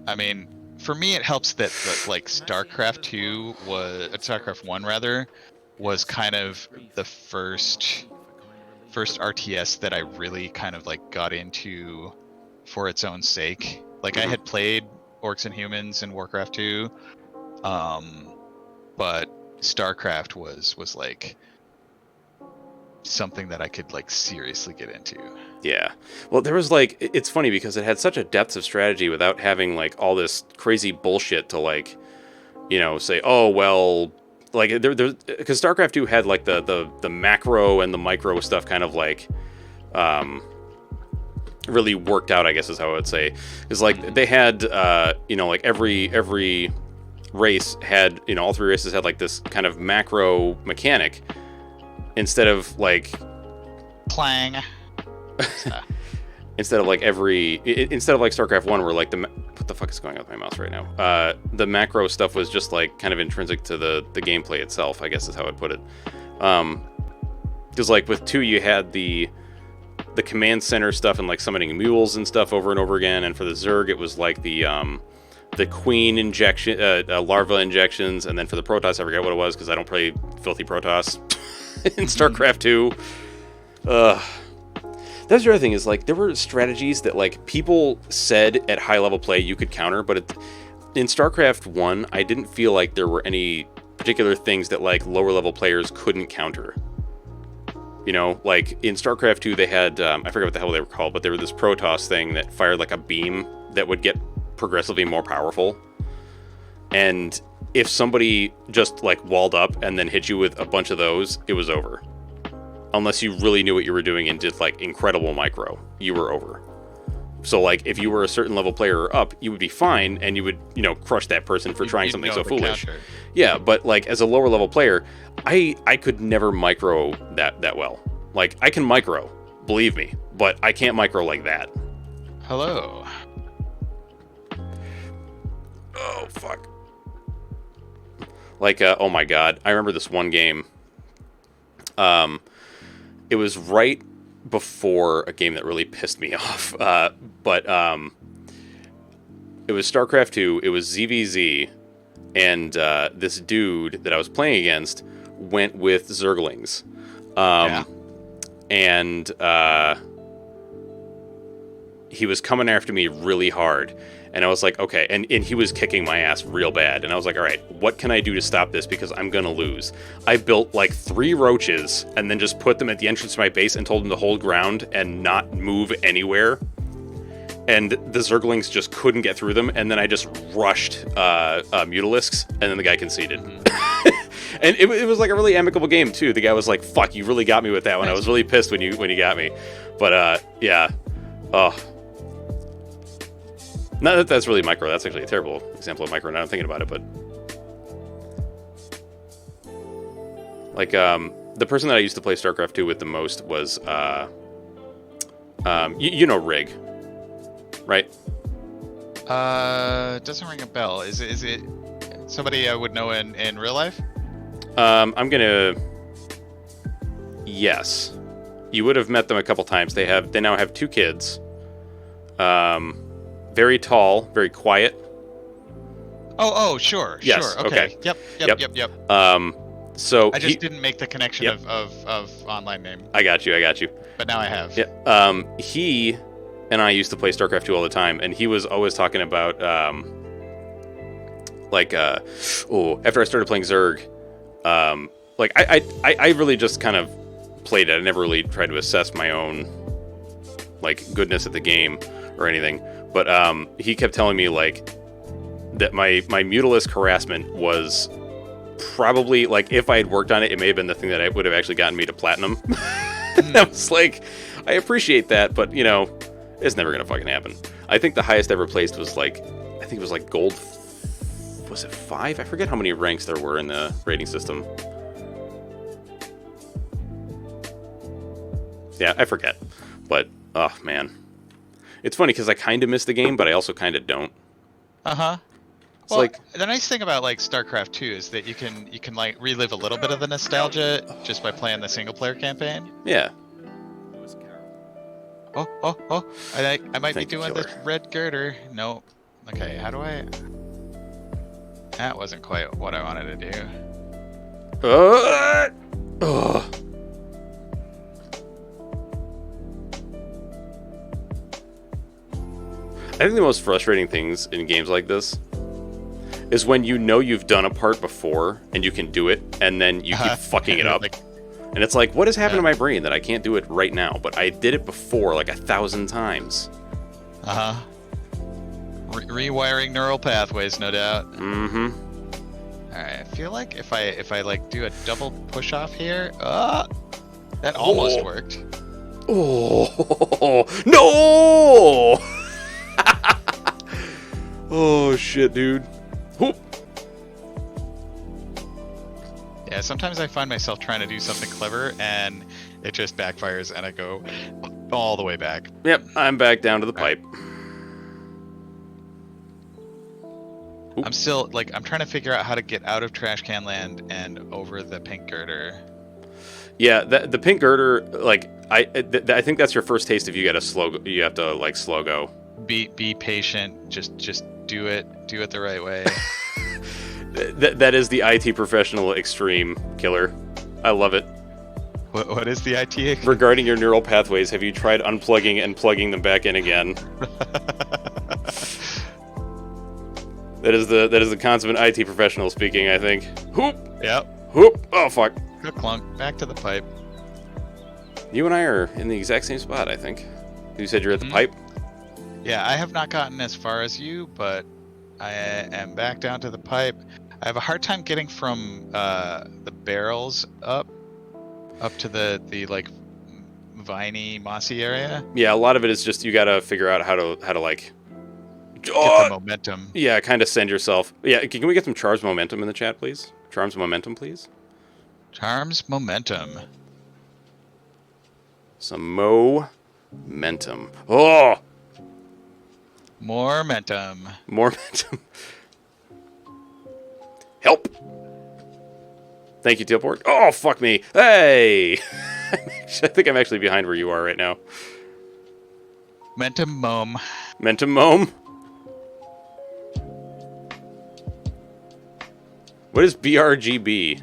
I mean, for me, it helps that like StarCraft 2 was StarCraft 1 rather was kind of the first RTS that I really kind of like got into for its own sake. Like I had played Orcs and Humans and Warcraft 2, but StarCraft was like something that I could like seriously get into. Yeah. Well, there was like, it's funny because it had such a depth of strategy without having like all this crazy bullshit to like, you know, say, oh, well, like because StarCraft 2 had like the macro and the micro stuff kind of like, really worked out, I guess is how I would say. Is like they had, you know, like every race had, you know, all three races had like this kind of macro mechanic instead of like Clang. instead of like StarCraft 1 where like what the fuck is going on with my mouse right now? The macro stuff was just like kind of intrinsic to the gameplay itself, I guess is how I'd put it. Because like with 2 you had the command center stuff and like summoning mules and stuff over and over again, and for the Zerg it was like the queen injection, larva injections, and then for the Protoss I forget what it was because I don't play filthy Protoss in StarCraft 2. That's the other thing is like there were strategies that like people said at high level play you could counter, but in StarCraft 1 I didn't feel like there were any particular things that like lower level players couldn't counter. You know, like in StarCraft 2 they had I forget what the hell they were called, but they were this Protoss thing that fired like a beam that would get progressively more powerful. And if somebody just like walled up and then hit you with a bunch of those, it was over. Unless you really knew what you were doing and did like incredible micro, you were over. So like if you were a certain level player or up, you would be fine and you would, you know, crush that person for trying something so foolish. Counter. Yeah, but like as a lower level player, I could never micro that well. Like I can micro, believe me, but I can't micro like that. Hello. Oh fuck. Like oh my god, I remember this one game. It was right before a game that really pissed me off. But it was StarCraft 2. It was ZVZ, and this dude that I was playing against went with Zerglings. And he was coming after me really hard. And I was like, okay, and he was kicking my ass real bad. And I was like, all right, what can I do to stop this? Because I'm going to lose. I built like 3 roaches and then just put them at the entrance to my base and told them to hold ground and not move anywhere. And the Zerglings just couldn't get through them. And then I just rushed Mutalisks, and then the guy conceded. And it was like a really amicable game, too. The guy was like, fuck, you really got me with that one. I was really pissed when you got me. But, yeah. Oh. Not that that's really micro. That's actually a terrible example of micro now I'm thinking about it, but... Like, the person that I used to play StarCraft 2 with the most was, you know Rig, right? Doesn't ring a bell. Is it somebody I would know in real life? I'm gonna... Yes. You would have met them a couple times. They now have 2 kids. Very tall, very quiet. Oh, sure, yes, sure. Okay. Yep. So I just didn't make the connection of online name. I got you. But now I have. Yeah. He and I used to play StarCraft 2 all the time, and he was always talking about after I started playing Zerg, like I really just kind of played it. I never really tried to assess my own like goodness at the game or anything. But he kept telling me like that my Mutalisk harassment was probably like if I had worked on it, it may have been the thing that would have actually gotten me to platinum. I was like, I appreciate that, but you know, it's never gonna fucking happen. I think the highest ever placed was like, I think it was like gold. Was it 5? I forget how many ranks there were in the rating system. Yeah, I forget. But oh man. It's funny because I kind of miss the game, but I also kind of don't. Well, like the nice thing about like StarCraft 2 is that you can like relive a little bit of the nostalgia just by playing the single player campaign. Yeah. Oh! I might be Thank you, doing the killer. red girder. No. Okay, how do I? That wasn't quite what I wanted to do. Ugh. I think the most frustrating things in games like this is when you know you've done a part before and you can do it, and then you keep fucking it up. Like, And it's like, what has happened Yeah. to my brain that I can't do it right now? But I did it before like 1,000 times. rewiring neural pathways, no doubt. Mm-hmm. All right, I feel like if I like do a double push off here, that almost worked. Oh no! Oh shit, dude. Whoop. Yeah, sometimes I find myself trying to do something clever and it just backfires and I go all the way back. Yep, I'm back down to the pipe. I'm still like I'm trying to figure out how to get out of trash can land and over the pink girder. Yeah, the pink girder, like I think that's your first taste if you get a slow. You have to like slow go. Be patient. Just do it. Do it the right way. That is the IT professional extreme, killer. I love it. What is the IT? Regarding your neural pathways, have you tried unplugging and plugging them back in again? That is the consummate IT professional speaking, I think. Whoop! Yep. Whoop! Oh fuck! Good clunk. Back to the pipe. You and I are in the exact same spot, I think. You said you're at the pipe? Yeah, I have not gotten as far as you, but I am back down to the pipe. I have a hard time getting from the barrels up to the like viney, mossy area. Yeah, a lot of it is just you gotta figure out how to like Get the momentum. yeah, kind of send yourself. Yeah, can we get some Charms momentum in the chat, please? Charms momentum, please. Charms momentum. Some momentum. Oh, More momentum. more momentum. Help! Thank you, Tealport. Oh, fuck me. Hey! I think I'm actually behind where you are right now. Momentum mom. Mentum Mome? What is BRGB?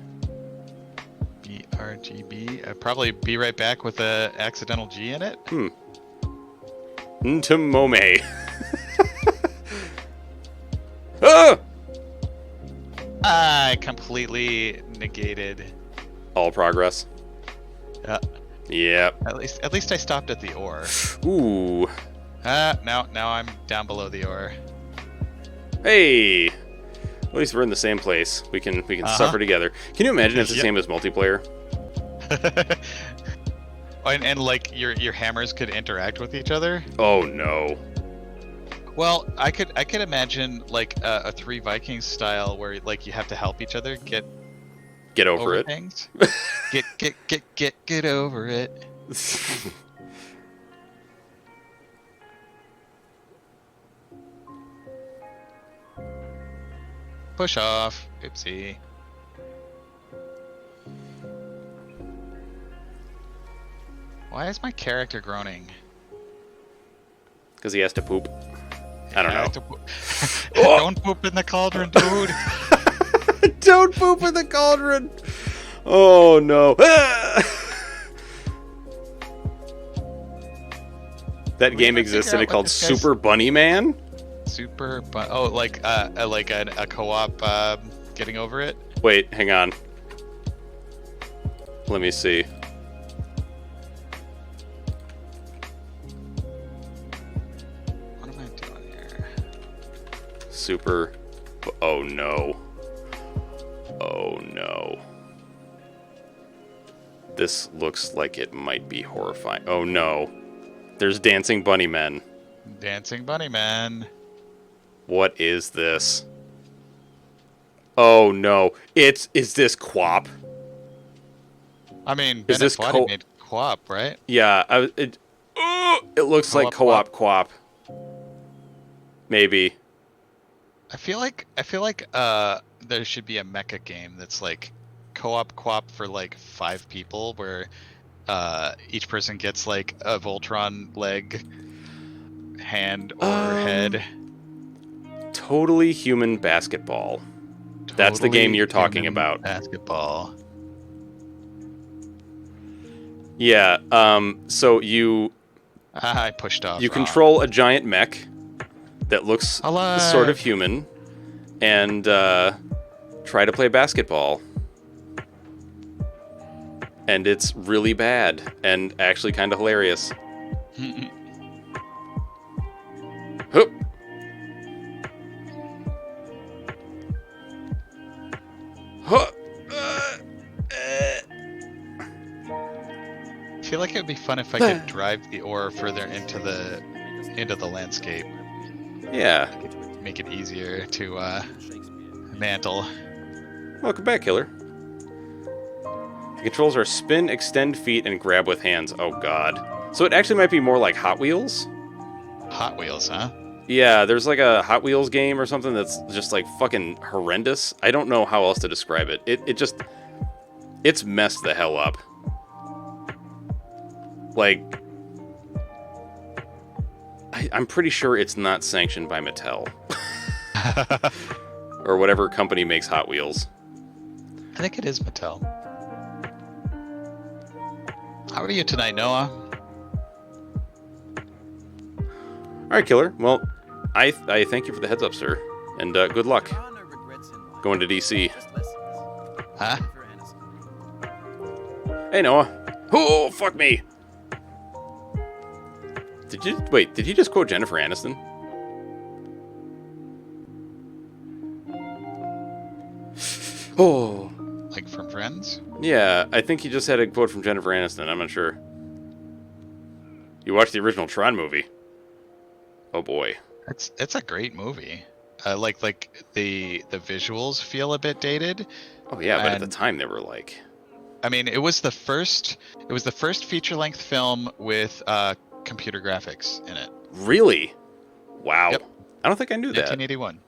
BRGB. I'd probably be right back with a accidental G in it. Ntumome. Ah! I completely negated. All progress. Yeah. Yep. At least I stopped at the ore. Ooh. Now I'm down below the ore. Hey. At least we're in the same place. We can suffer together. Can you imagine if it's the Yep. same as multiplayer? and like your hammers could interact with each other. Oh no. Well, I could imagine like a Three Vikings style where like you have to help each other get Get over it. things. get over it. Push off. Oopsie. Why is my character groaning? Because he has to poop. I don't know. Don't poop in the cauldron, dude. Don't poop in the cauldron. Oh no. That game exists and out it's what called this guy's- Super Bunny Man. Like a co-op getting over it. Wait, hang on. Let me see. What am I doing here? Super. Oh no. Oh no. This looks like it might be horrifying. Oh no. There's dancing bunny men. Dancing bunny man. What is this? Oh no. Is this Quap? I mean, Is Bennett this Body made co-op, right? Yeah, it looks like Co-op co-op Quap. Maybe. I feel like there should be a mecha game that's like co-op co-op for like 5 people where each person gets like a Voltron leg, hand, or Um, head. Totally Human Basketball. That's the game Totally you're talking Human about. Basketball. Yeah. So you I pushed off. you wrong. control a giant mech that looks Alive. sort of human, and try to play basketball. And it's really bad and actually kind of hilarious. Hoop. Huh. I feel like it would be fun if I could drive the ore further into the landscape. Yeah. Make it easier to mantle. Welcome back, Killer. The controls are spin, extend feet, and grab with hands. Oh, God. So it actually might be more like Hot Wheels? Hot Wheels, huh? Yeah, there's like a Hot Wheels game or something that's just like fucking horrendous. I don't know how else to describe it. It's messed the hell up. Like, I'm pretty sure it's not sanctioned by Mattel. Or whatever company makes Hot Wheels. I think it is Mattel. How are you tonight, Noah? Alright, Killer. Well, I thank you for the heads up, sir. And good luck There are no regrets in life. going to DC. Just lessons. Huh? For Anderson. Hey, Noah. Oh, fuck me! Did you just quote Jennifer Aniston? Oh. Like from Friends? Yeah, I think he just had a quote from Jennifer Aniston. I'm not sure. You watched the original Tron movie? Oh boy. It's a great movie. Like the visuals feel a bit dated. Oh yeah, but at the And- time they were like, I mean, it was the first feature-length film with computer graphics in it. really? Wow. Yep. I don't think I knew that. 1981.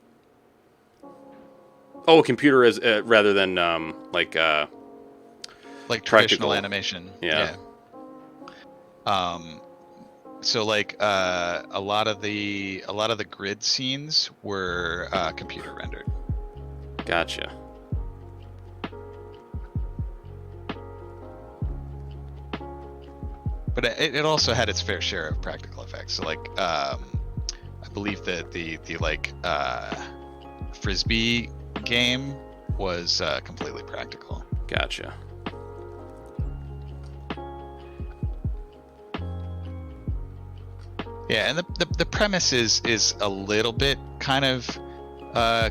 Oh, computer as rather than Like Practical. traditional animation. Yeah. So like a lot of the grid scenes were computer rendered. Gotcha. But it also had its fair share of practical effects. So like I believe that the Frisbee game was completely practical. Gotcha. Yeah, and the premise is a little bit kind of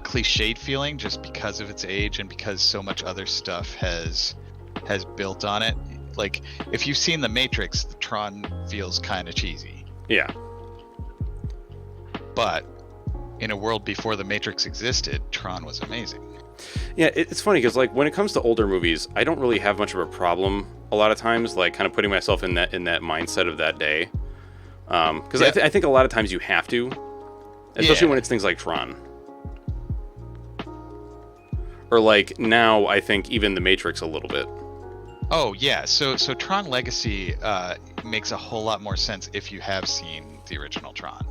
cliched feeling just because of its age and because so much other stuff has built on it. Like if you've seen The Matrix, the Tron feels kind of cheesy. Yeah. But in a world before The Matrix existed, Tron was amazing. Yeah, it's funny because like when it comes to older movies, I don't really have much of a problem a lot of times, like kind of putting myself in that mindset of that day. Because Yeah. I think a lot of times you have to, especially Yeah. when it's things like Tron. Or like now, I think even The Matrix a little bit. Oh yeah, so Tron Legacy makes a whole lot more sense if you have seen the original Tron.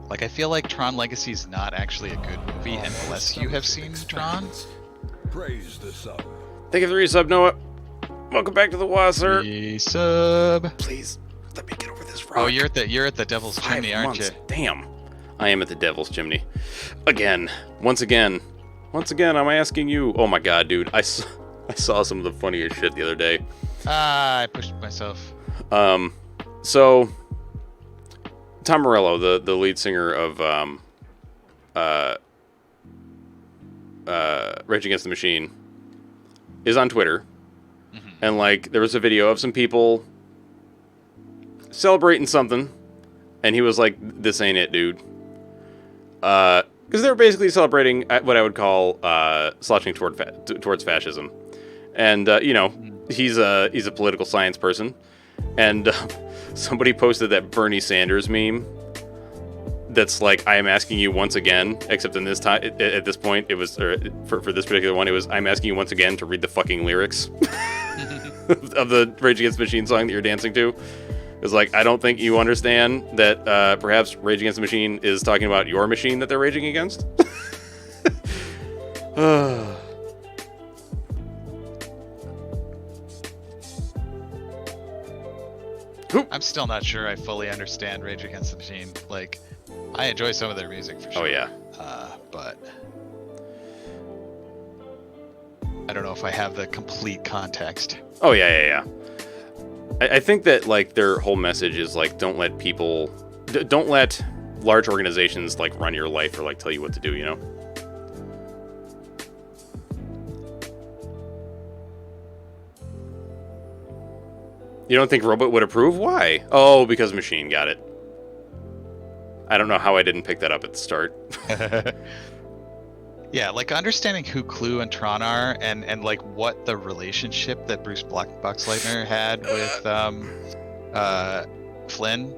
Like I feel like Tron Legacy is not actually a good movie unless you have seen Tron. Praise the sun. Thank you for the resub, Noah. Welcome back to the WA, sir. Sub. Please let me get over this rock. Oh, you're at the Devil's 5 Chimney, aren't you? months. Damn. I am at the Devil's Chimney. Again. Once again, I'm asking you. Oh my god, dude. I saw some of the funniest shit the other day. I pushed myself. So Tom Morello, the lead singer of Rage Against the Machine, is on Twitter. And like there was a video of some people celebrating something, and he was like, "This ain't it, dude." Because they were basically celebrating what I would call slouching towards fascism, and he's a political science person, and somebody posted that Bernie Sanders meme. That's like, I am asking you once again, except in this time, at this point, it was for this particular one, it was, I'm asking you once again to read the fucking lyrics. of the Rage Against the Machine song that you're dancing to. It's like, I don't think you understand that perhaps Rage Against the Machine is talking about your machine that they're raging against. I'm still not sure I fully understand Rage Against the Machine. Like, I enjoy some of their music for sure. Oh, yeah. But I don't know if I have the complete context. Oh, yeah. I think that, like, their whole message is, like, don't let people... don't let large organizations, like, run your life or, like, tell you what to do, you know? You don't think Robot would approve? Why? Oh, because Machine got it. I don't know how I didn't pick that up at the start. Yeah, like understanding who Clue and Tron are, and like what the relationship that Bruce Boxleitner had with Flynn.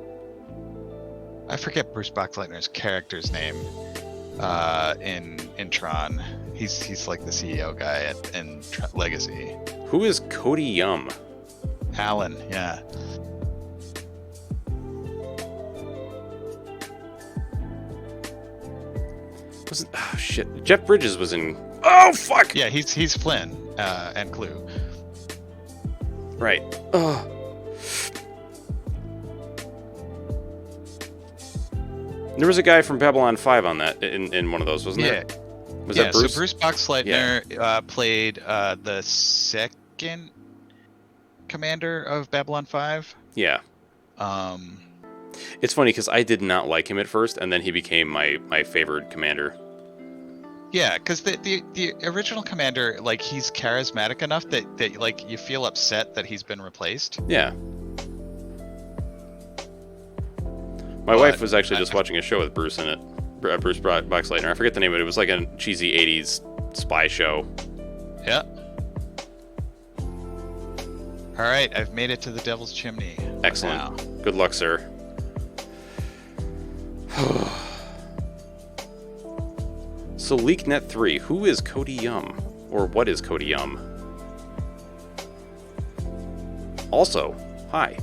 I forget Bruce Boxleitner's character's name in Tron. He's like the CEO guy in Legacy. Who is Cody Yum? Alan, yeah. Wasn't, oh shit. Jeff Bridges was in. Oh fuck. Yeah, he's Flynn and Clue. Right. Oh. There was a guy from Babylon 5 on that in one of those, wasn't there? Was that Bruce? So Bruce Boxleitner played the second commander of Babylon 5. Yeah. It's funny because I did not like him at first, and then he became my favorite commander. Yeah, because the original commander, like, he's charismatic enough that like you feel upset that he's been replaced. Yeah. My wife was actually just watching a show with Bruce in it. Bruce Boxleitner. I forget the name of it. It was like a cheesy 80s spy show. Yeah. All right, I've made it to the Devil's Chimney. Excellent. Now. Good luck, sir. So LeakNet 3, who is Cody Yum? Or what is Cody Yum? Also, hi.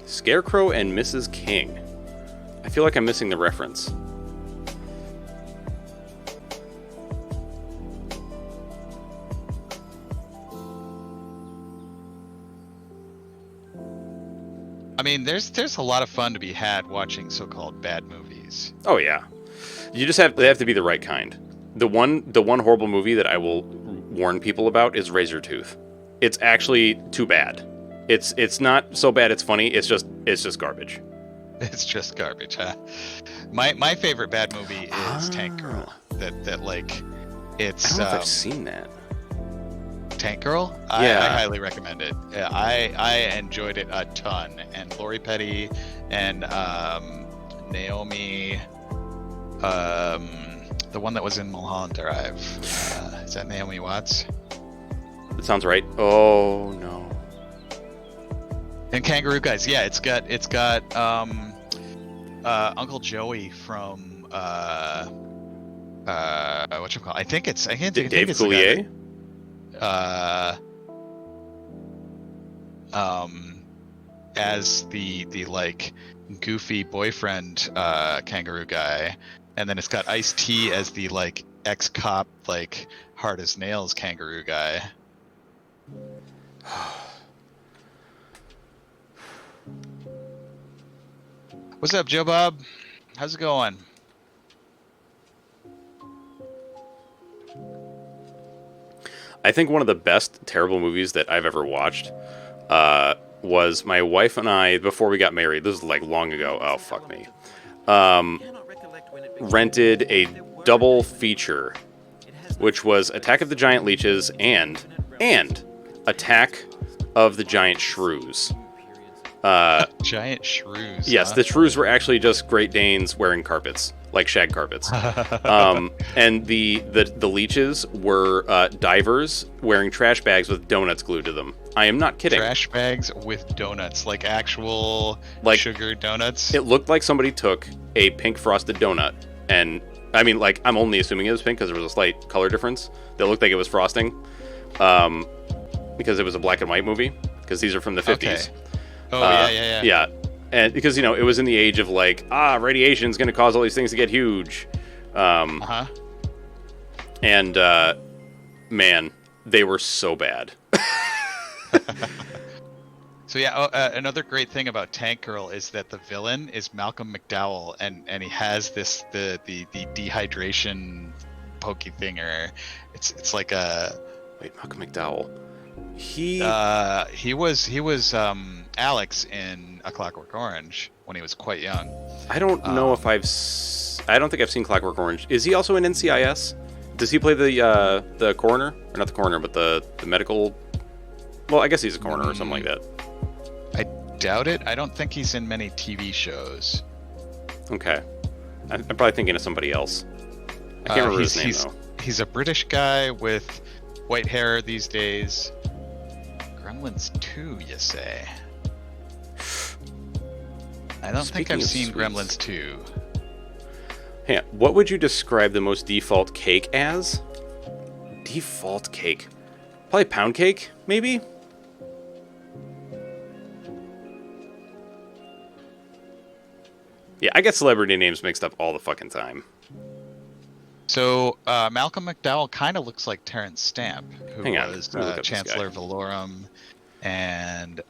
Scarecrow and Mrs. King. I feel like I'm missing the reference. I mean, there's a lot of fun to be had watching so-called bad movies. Oh yeah, you just they have to be the right kind. The one horrible movie that I will warn people about is Razortooth. It's actually too bad. It's not so bad it's funny. It's just garbage. It's just garbage, huh? My favorite bad movie is Tank Girl. That like, it's. I don't know if I've seen that. Tank Girl? Yeah. I highly recommend it. Yeah, I enjoyed it a ton. And Lori Petty and Naomi, the one that was in Mulholland Drive. Is that Naomi Watts? That sounds right. Oh no. And Kangaroo Guys, yeah, it's got Uncle Joey from whatchamacallit? I think it's Dave Coulier. As the like goofy boyfriend kangaroo guy, and then it's got Ice-T as the like ex-cop, like hard as nails kangaroo guy. What's up, Joe Bob? How's it going? I think one of the best terrible movies that I've ever watched was my wife and I, before we got married, this is like long ago, oh fuck me, rented a double feature, which was Attack of the Giant Leeches and Attack of the Giant Shrews. Giant shrews. Yes, huh? the shrews were actually just Great Danes wearing carpets. like shag carpets. And the leeches were divers wearing trash bags with donuts glued to them. I am not kidding. Trash bags with donuts, like actual Like, sugar donuts. it looked like somebody took a pink frosted donut, and I mean, like, I'm only assuming it was pink because there was a slight color difference that looked like it was frosting, because it was a black and white movie, because these are from the 50s. Okay. Oh, yeah. Yeah, and because, you know, it was in the age of, like, radiation's going to cause all these things to get huge. And, man, they were so bad. So yeah, another great thing about Tank Girl is that the villain is Malcolm McDowell, and he has the dehydration pokey thinger. It's like a Wait, Malcolm McDowell. He was Alex in A Clockwork Orange when he was quite young. I don't know if I don't think I've seen Clockwork Orange. Is he also in NCIS? Does he play the coroner? Or not the coroner, but the medical... Well, I guess he's a coroner or something like that. I doubt it. I don't think he's in many TV shows. Okay. I'm probably thinking of somebody else. I can't remember his name, though. He's a British guy with white hair these days. Gremlins 2, you say? I don't think I've seen Gremlins 2. Hey, what would you describe the most default cake as? Default cake? Probably pound cake, maybe? Yeah, I get celebrity names mixed up all the fucking time. So, Malcolm McDowell kind of looks like Terrence Stamp, who Hang on, was let me look up this Chancellor guy. Valorum and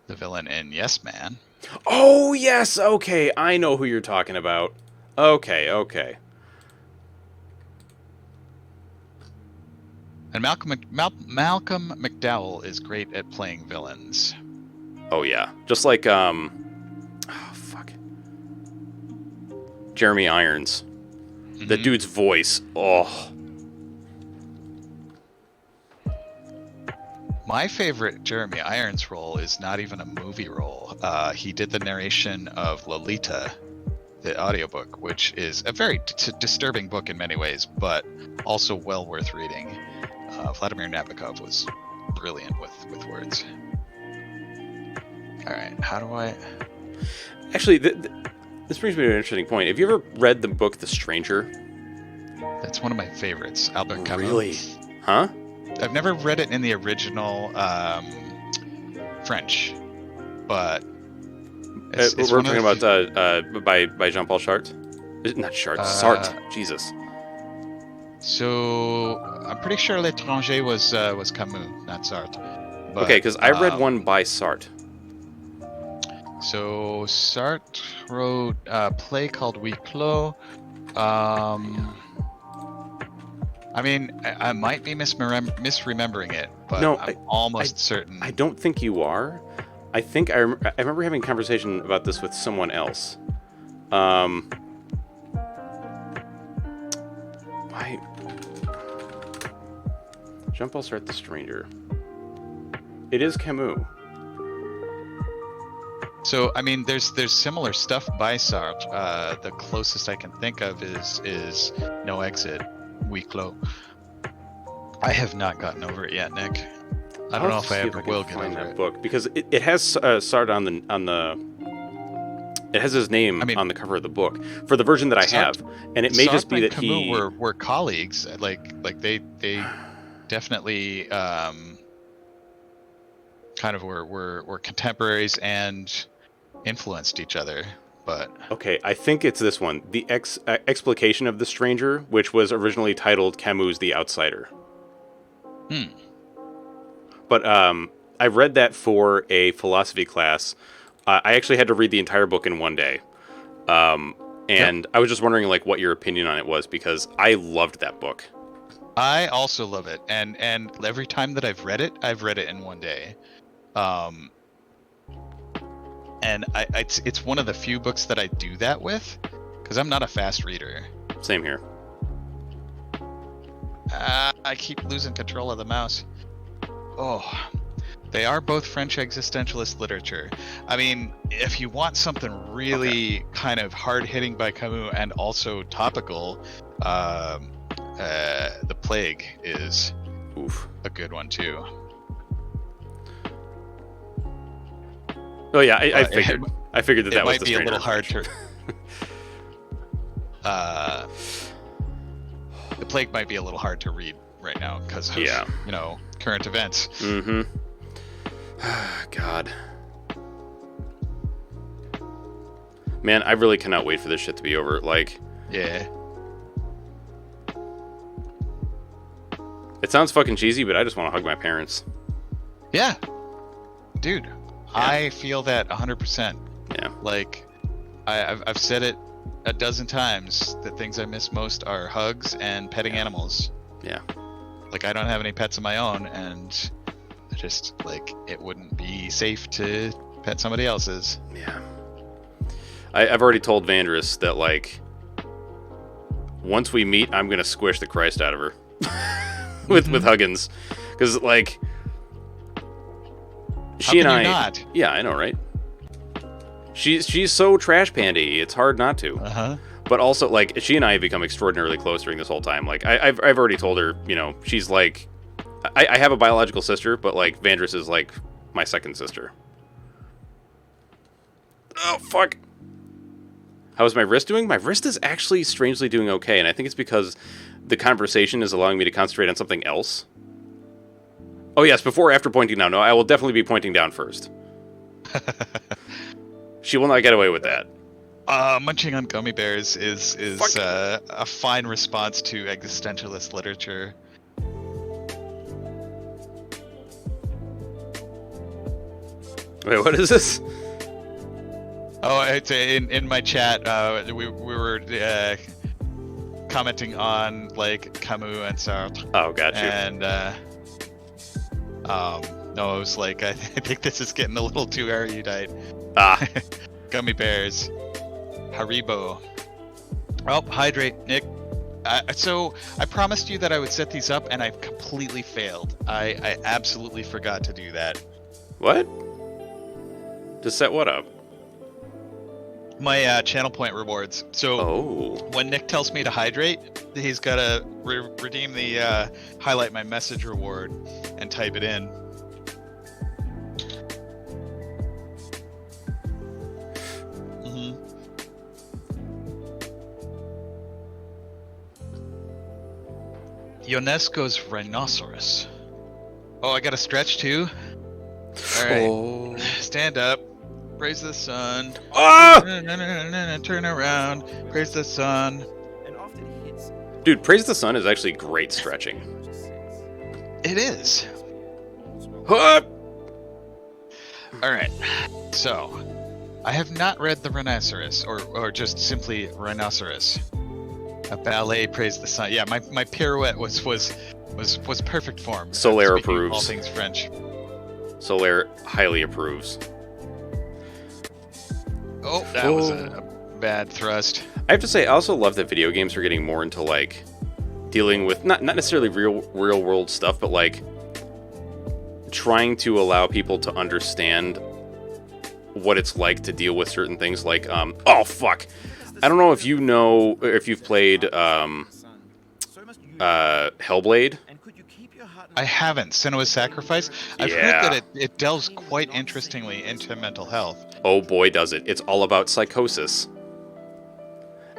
the villain in Yes Man. Oh, yes, okay, I know who you're talking about. Okay. And Malcolm McDowell is great at playing villains. Oh, yeah. Just like, fuck. Jeremy Irons. The dude's voice. Oh. My favorite Jeremy Irons role is not even a movie role. He did the narration of Lolita, the audiobook, which is a very disturbing book in many ways, but also well worth reading. Vladimir Nabokov was brilliant with words. All right, how do I... Actually, this brings me to an interesting point. Have you ever read the book The Stranger? That's one of my favorites, Albert Camus. Really? Huh? I've never read it in the original French, but it's We're one of talking the about by Jean-Paul Sartre? Not Sartre, Sartre. Jesus. So I'm pretty sure L'Étranger was Camus, not Sartre. But, Okay, because I read one by Sartre. So Sartre wrote a play called Huis Clos. I mean, I might be misremembering it, but No, I'm almost certain. I don't think you are. I think I remember having a conversation about this with someone else. Why? Jean-Paul Sartre, The Stranger. It is Camus. So I mean, there's similar stuff by Sartre. The closest I can think of is No Exit, Huis Clos. I have not gotten over it yet, Nick. I don't know if I ever will get find over that it. book because it has Sartre on the. It has his name on the cover of the book for the version that I have, and it may just be that Camus were colleagues. Like they definitely kind of were contemporaries and influenced each other. But okay, I think it's this one, The Explication of the Stranger, which was originally titled Camus' The Outsider. But I read that for a philosophy class. I actually had to read the entire book in one day. And I was just wondering, like, what your opinion on it was, because I loved that book. I also love it, and every time that I've read it in one day. And it's one of the few books that I do that with, because I'm not a fast reader. Same here. I keep losing control of the mouse. Oh, They are both French existentialist literature. I mean, if you want something really kind of hard-hitting by Camus and also topical, The Plague is a good one too. Oh yeah, I figured. I figured that It that was might the be a Stranger little hard French. to. The Plague might be a little hard to read right now because of current events. Mm-hmm. God. Man, I really cannot wait for this shit to be over. Like, Yeah. it sounds fucking cheesy, but I just want to hug my parents. Yeah. Dude, I feel that 100%. Yeah. Like, I've said it a dozen times. The things I miss most are hugs and petting animals. Yeah. Like, I don't have any pets of my own, and I just, like, it wouldn't be safe to pet somebody else's. Yeah. I've already told Vandris that, like, once we meet, I'm going to squish the Christ out of her. with Huggins. Because, like, she and I... Not? Yeah, I know, right? She's so trash pandy, it's hard not to. Uh-huh. But also, like, she and I have become extraordinarily close during this whole time. Like, I've already told her, you know, she's like... I have a biological sister, but, like, Vandris is, like, my second sister. Oh, fuck. How is my wrist doing? My wrist is actually strangely doing okay, and I think it's because the conversation is allowing me to concentrate on something else. Oh, yes, before or after pointing down. No, I will definitely be pointing down first. She will not get away with that. Munching on gummy bears is a fine response to existentialist literature. Wait, what is this? Oh, it's in my chat. We were commenting on like Camus and Sartre. Oh, got you. And no, it was like I think this is getting a little too erudite. Ah. Gummy bears, Haribo. Oh, hydrate, Nick. So I promised you that I would set these up, and I've completely failed. I absolutely forgot to do that. What? To set what up? My channel point rewards. So when Nick tells me to hydrate, he's got to redeem the highlight my message reward and type it in. UNESCO's rhinoceros. Oh, I got to stretch too? Alright. Stand up. Praise the sun. Ah! Turn around. Praise the sun. And often hits. Dude, Praise the Sun is actually great stretching. It is. Huh? Alright. So, I have not read The Rhinoceros, or just simply Rhinoceros. A ballet Praise the Sun. Yeah, my pirouette was perfect form. Solaire Speaking of approves. all things French. Solaire highly approves. Oh, that was a bad thrust. I have to say, I also love that video games are getting more into, like, dealing with, not necessarily real world stuff, but, like, trying to allow people to understand what it's like to deal with certain things, like, oh, fuck. I don't know if you know, or if you've played, Hellblade. I haven't. Senua's Sacrifice? I've heard that it delves quite interestingly into mental health. Oh boy, does it. It's all about psychosis.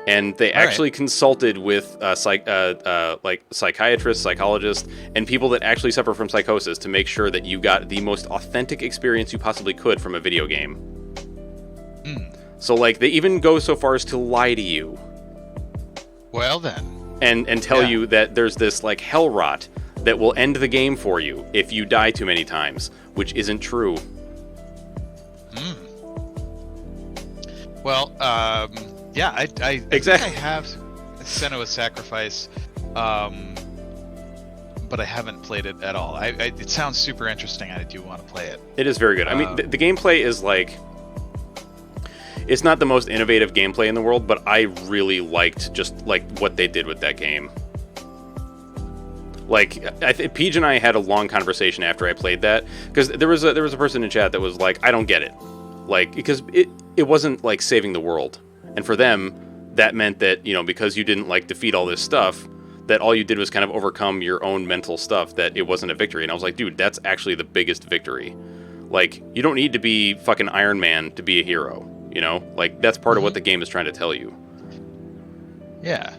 And they actually consulted with like psychiatrists, psychologists, and people that actually suffer from psychosis to make sure that you got the most authentic experience you possibly could from a video game. So, like, they even go so far as to lie to you. Well, then. And tell you that there's this, like, hell rot that will end the game for you if you die too many times, which isn't true. Well, yeah, I think I have Senua's Sacrifice, but I haven't played it at all. It sounds super interesting, and I do want to play it. It is very good. I mean, the gameplay is, like... It's not the most innovative gameplay in the world, but I really liked just, like, what they did with that game. Like, Peach and I had a long conversation after I played that, because there was a person in chat that was like, I don't get it, like, because it wasn't like saving the world, and for them that meant that, you know, because you didn't like defeat all this stuff, that all you did was kind of overcome your own mental stuff, that it wasn't a victory. And I was like, dude, that's actually the biggest victory. Like, you don't need to be fucking Iron Man to be a hero, you know? Like, that's part of what the game is trying to tell you. Yeah.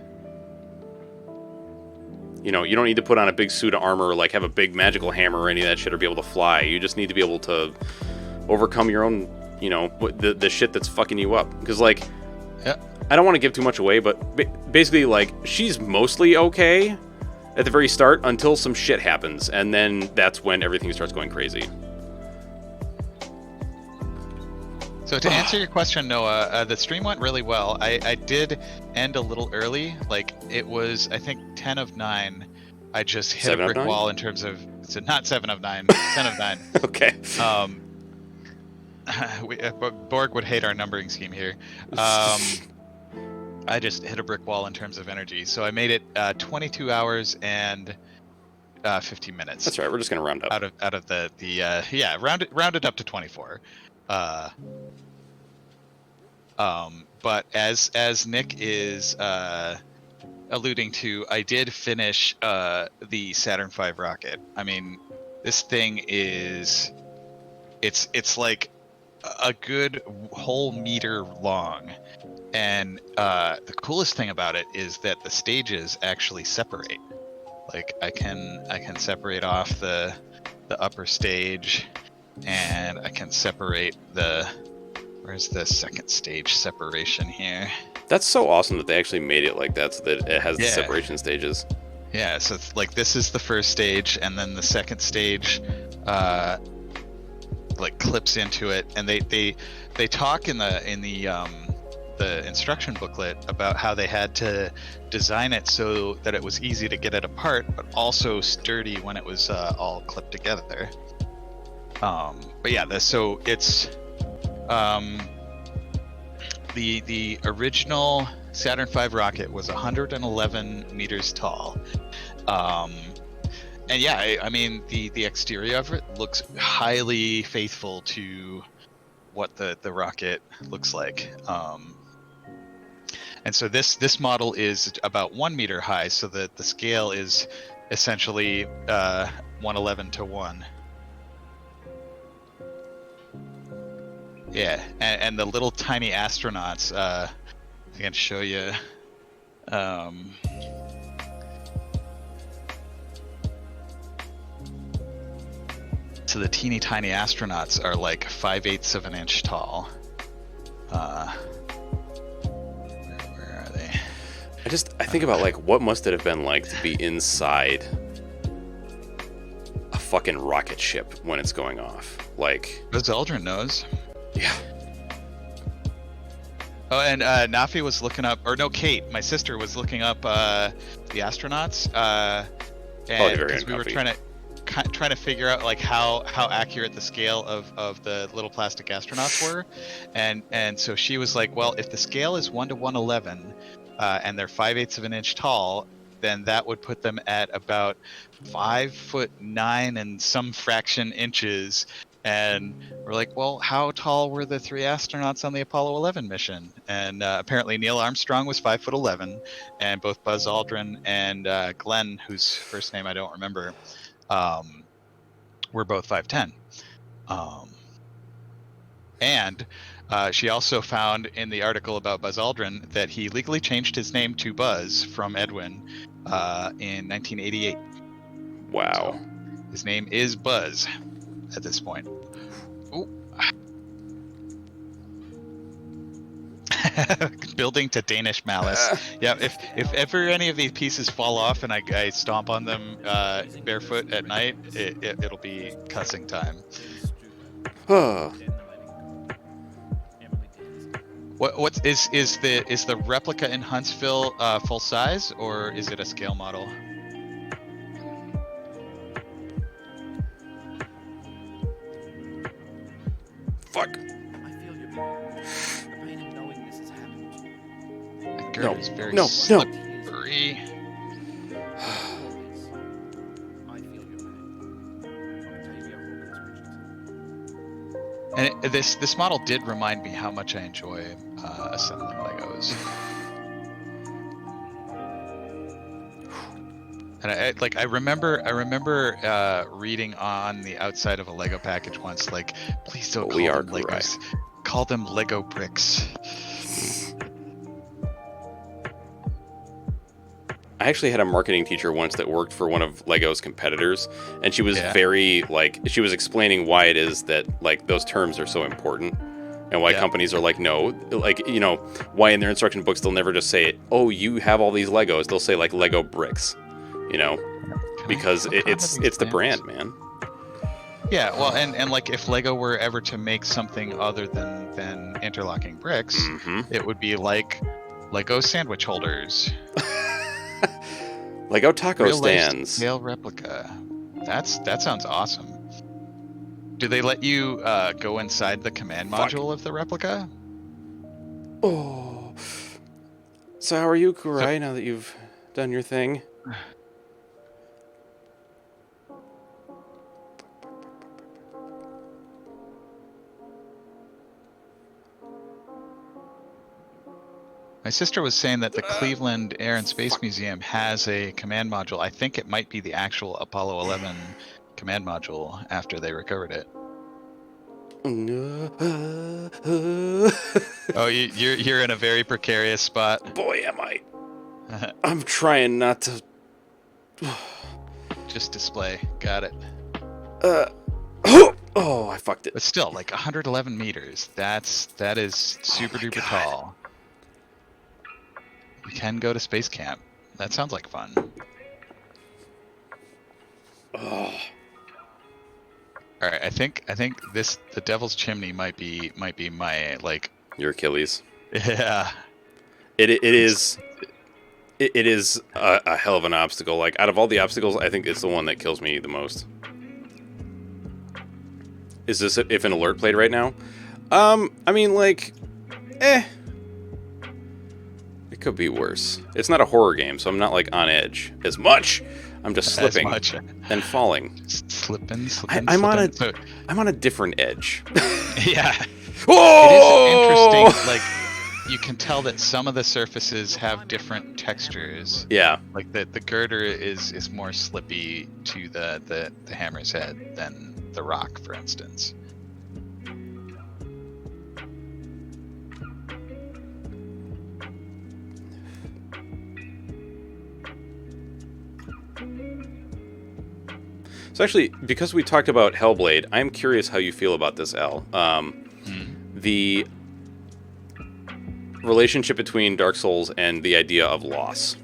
You know, you don't need to put on a big suit of armor or, like, have a big magical hammer or any of that shit or be able to fly. You just need to be able to overcome your own, you know, the shit that's fucking you up. Because, like, Yeah. I don't want to give too much away, but basically, like, she's mostly okay at the very start until some shit happens, and then that's when everything starts going crazy. So to answer your question, Noah, the stream went really well. I did end a little early. Like, it was, I think, 10 of 9. I just hit a 7 of brick 9? wall in terms of, so not 7 of 9, 10 of 9. Okay. Borg would hate our numbering scheme here. I just hit a brick wall in terms of energy. So I made it 22 hours and 15 minutes. That's right. We're just gonna round up. Out of the yeah, rounded up to 24. But as Nick is alluding to, I did finish the Saturn V rocket. I mean, this thing is it's like a good whole meter long, and the coolest thing about it is that the stages actually separate. Like, I can separate off the upper stage, and I can separate the, where's the second stage separation here? That's so awesome that they actually made it like that, so that it has the Yeah. separation stages. Yeah, so it's like, this is the first stage, and then the second stage like clips into it, and they talk in the instruction booklet about how they had to design it so that it was easy to get it apart, but also sturdy when it was all clipped together. But yeah, so it's the original Saturn V rocket was 111 meters tall. And yeah, I mean, the exterior of it looks highly faithful to what the rocket looks like. And so this model is about 1 meter high, so that the scale is essentially 111 to 1. Yeah, and the little tiny astronauts, I can show you. So the teeny tiny astronauts are like 5/8 of an inch tall. Where are they? I think about, like, what must it have been like to be inside a fucking rocket ship when it's going off. Like, Buzz Aldrin knows. yeah. Oh, and Nafi was looking up, or no, Kate, my sister, was looking up the astronauts, and very because we were uncomfy. trying to figure out like how accurate the scale of the little plastic astronauts were, and so she was like, well, if the scale is 1 to 111, and they're 5/8 of an inch tall, then that would put them at about 5'9" and some fraction inches. And we're like, well, how tall were the 3 astronauts on the Apollo 11 mission? And apparently Neil Armstrong was 5'11", and both Buzz Aldrin and Glenn, whose first name I don't remember, were both 5'10". And she also found in the article about Buzz Aldrin that he legally changed his name to Buzz from Edwin in 1988. Wow. So his name is Buzz at this point. Ooh. Building to Danish malice. Yeah, if ever any of these pieces fall off and I stomp on them barefoot at night, it'll be cussing time. What is the replica in Huntsville full size, or is it a scale model? Fuck. I feel your pain. The pain of knowing this has happened. That girl is very no. slippery. And this model did remind me how much I enjoy assembling Legos. And I remember reading on the outside of a Lego package once, like, please don't We call are them Legos, call them Lego bricks. I actually had a marketing teacher once that worked for one of Lego's competitors, and she was Yeah. very, like, she was explaining why it is that, like, those terms are so important, and why Yeah. companies are like, no, like, you know, why in their instruction books they'll never just say, oh, you have all these Legos. They'll say, like, Lego bricks, you know, because it's the brand, man. Yeah, well, and like if Lego were ever to make something other than interlocking bricks, Mm-hmm. it would be like Lego sandwich holders. Lego taco Real life stands. scale replica. That sounds awesome. Do they let you go inside the command module of the replica? Oh. So how are you, Kurai, So, now that you've done your thing? my sister was saying that the Cleveland Air and Space Museum has a command module. I think it might be the actual Apollo 11 command module after they recovered it. Oh, you're in a very precarious spot. Boy, am I. I'm trying not to. Just display. Got it. Oh, I fucked it. But still, like 111 meters. That is super duper God. tall. You can go to space camp. That sounds like fun. Oh. All right, I think the Devil's Chimney might be my like. Your Achilles. Yeah. It is a hell of an obstacle. Like, out of all the obstacles, I think it's the one that kills me the most. Is this if an alert played right now? I mean, like, it could be worse. It's not a horror game, so I'm not, like, on edge as much. I'm just slipping and falling. Just slipping. I'm on a different edge. Yeah. Oh! It is interesting. Like, you can tell that some of the surfaces have different textures. Yeah. Like the girder is more slippy to the hammer's head than the rock, for instance. So actually, because we talked about Hellblade, I'm curious how you feel about this, Al. The relationship between Dark Souls and the idea of loss.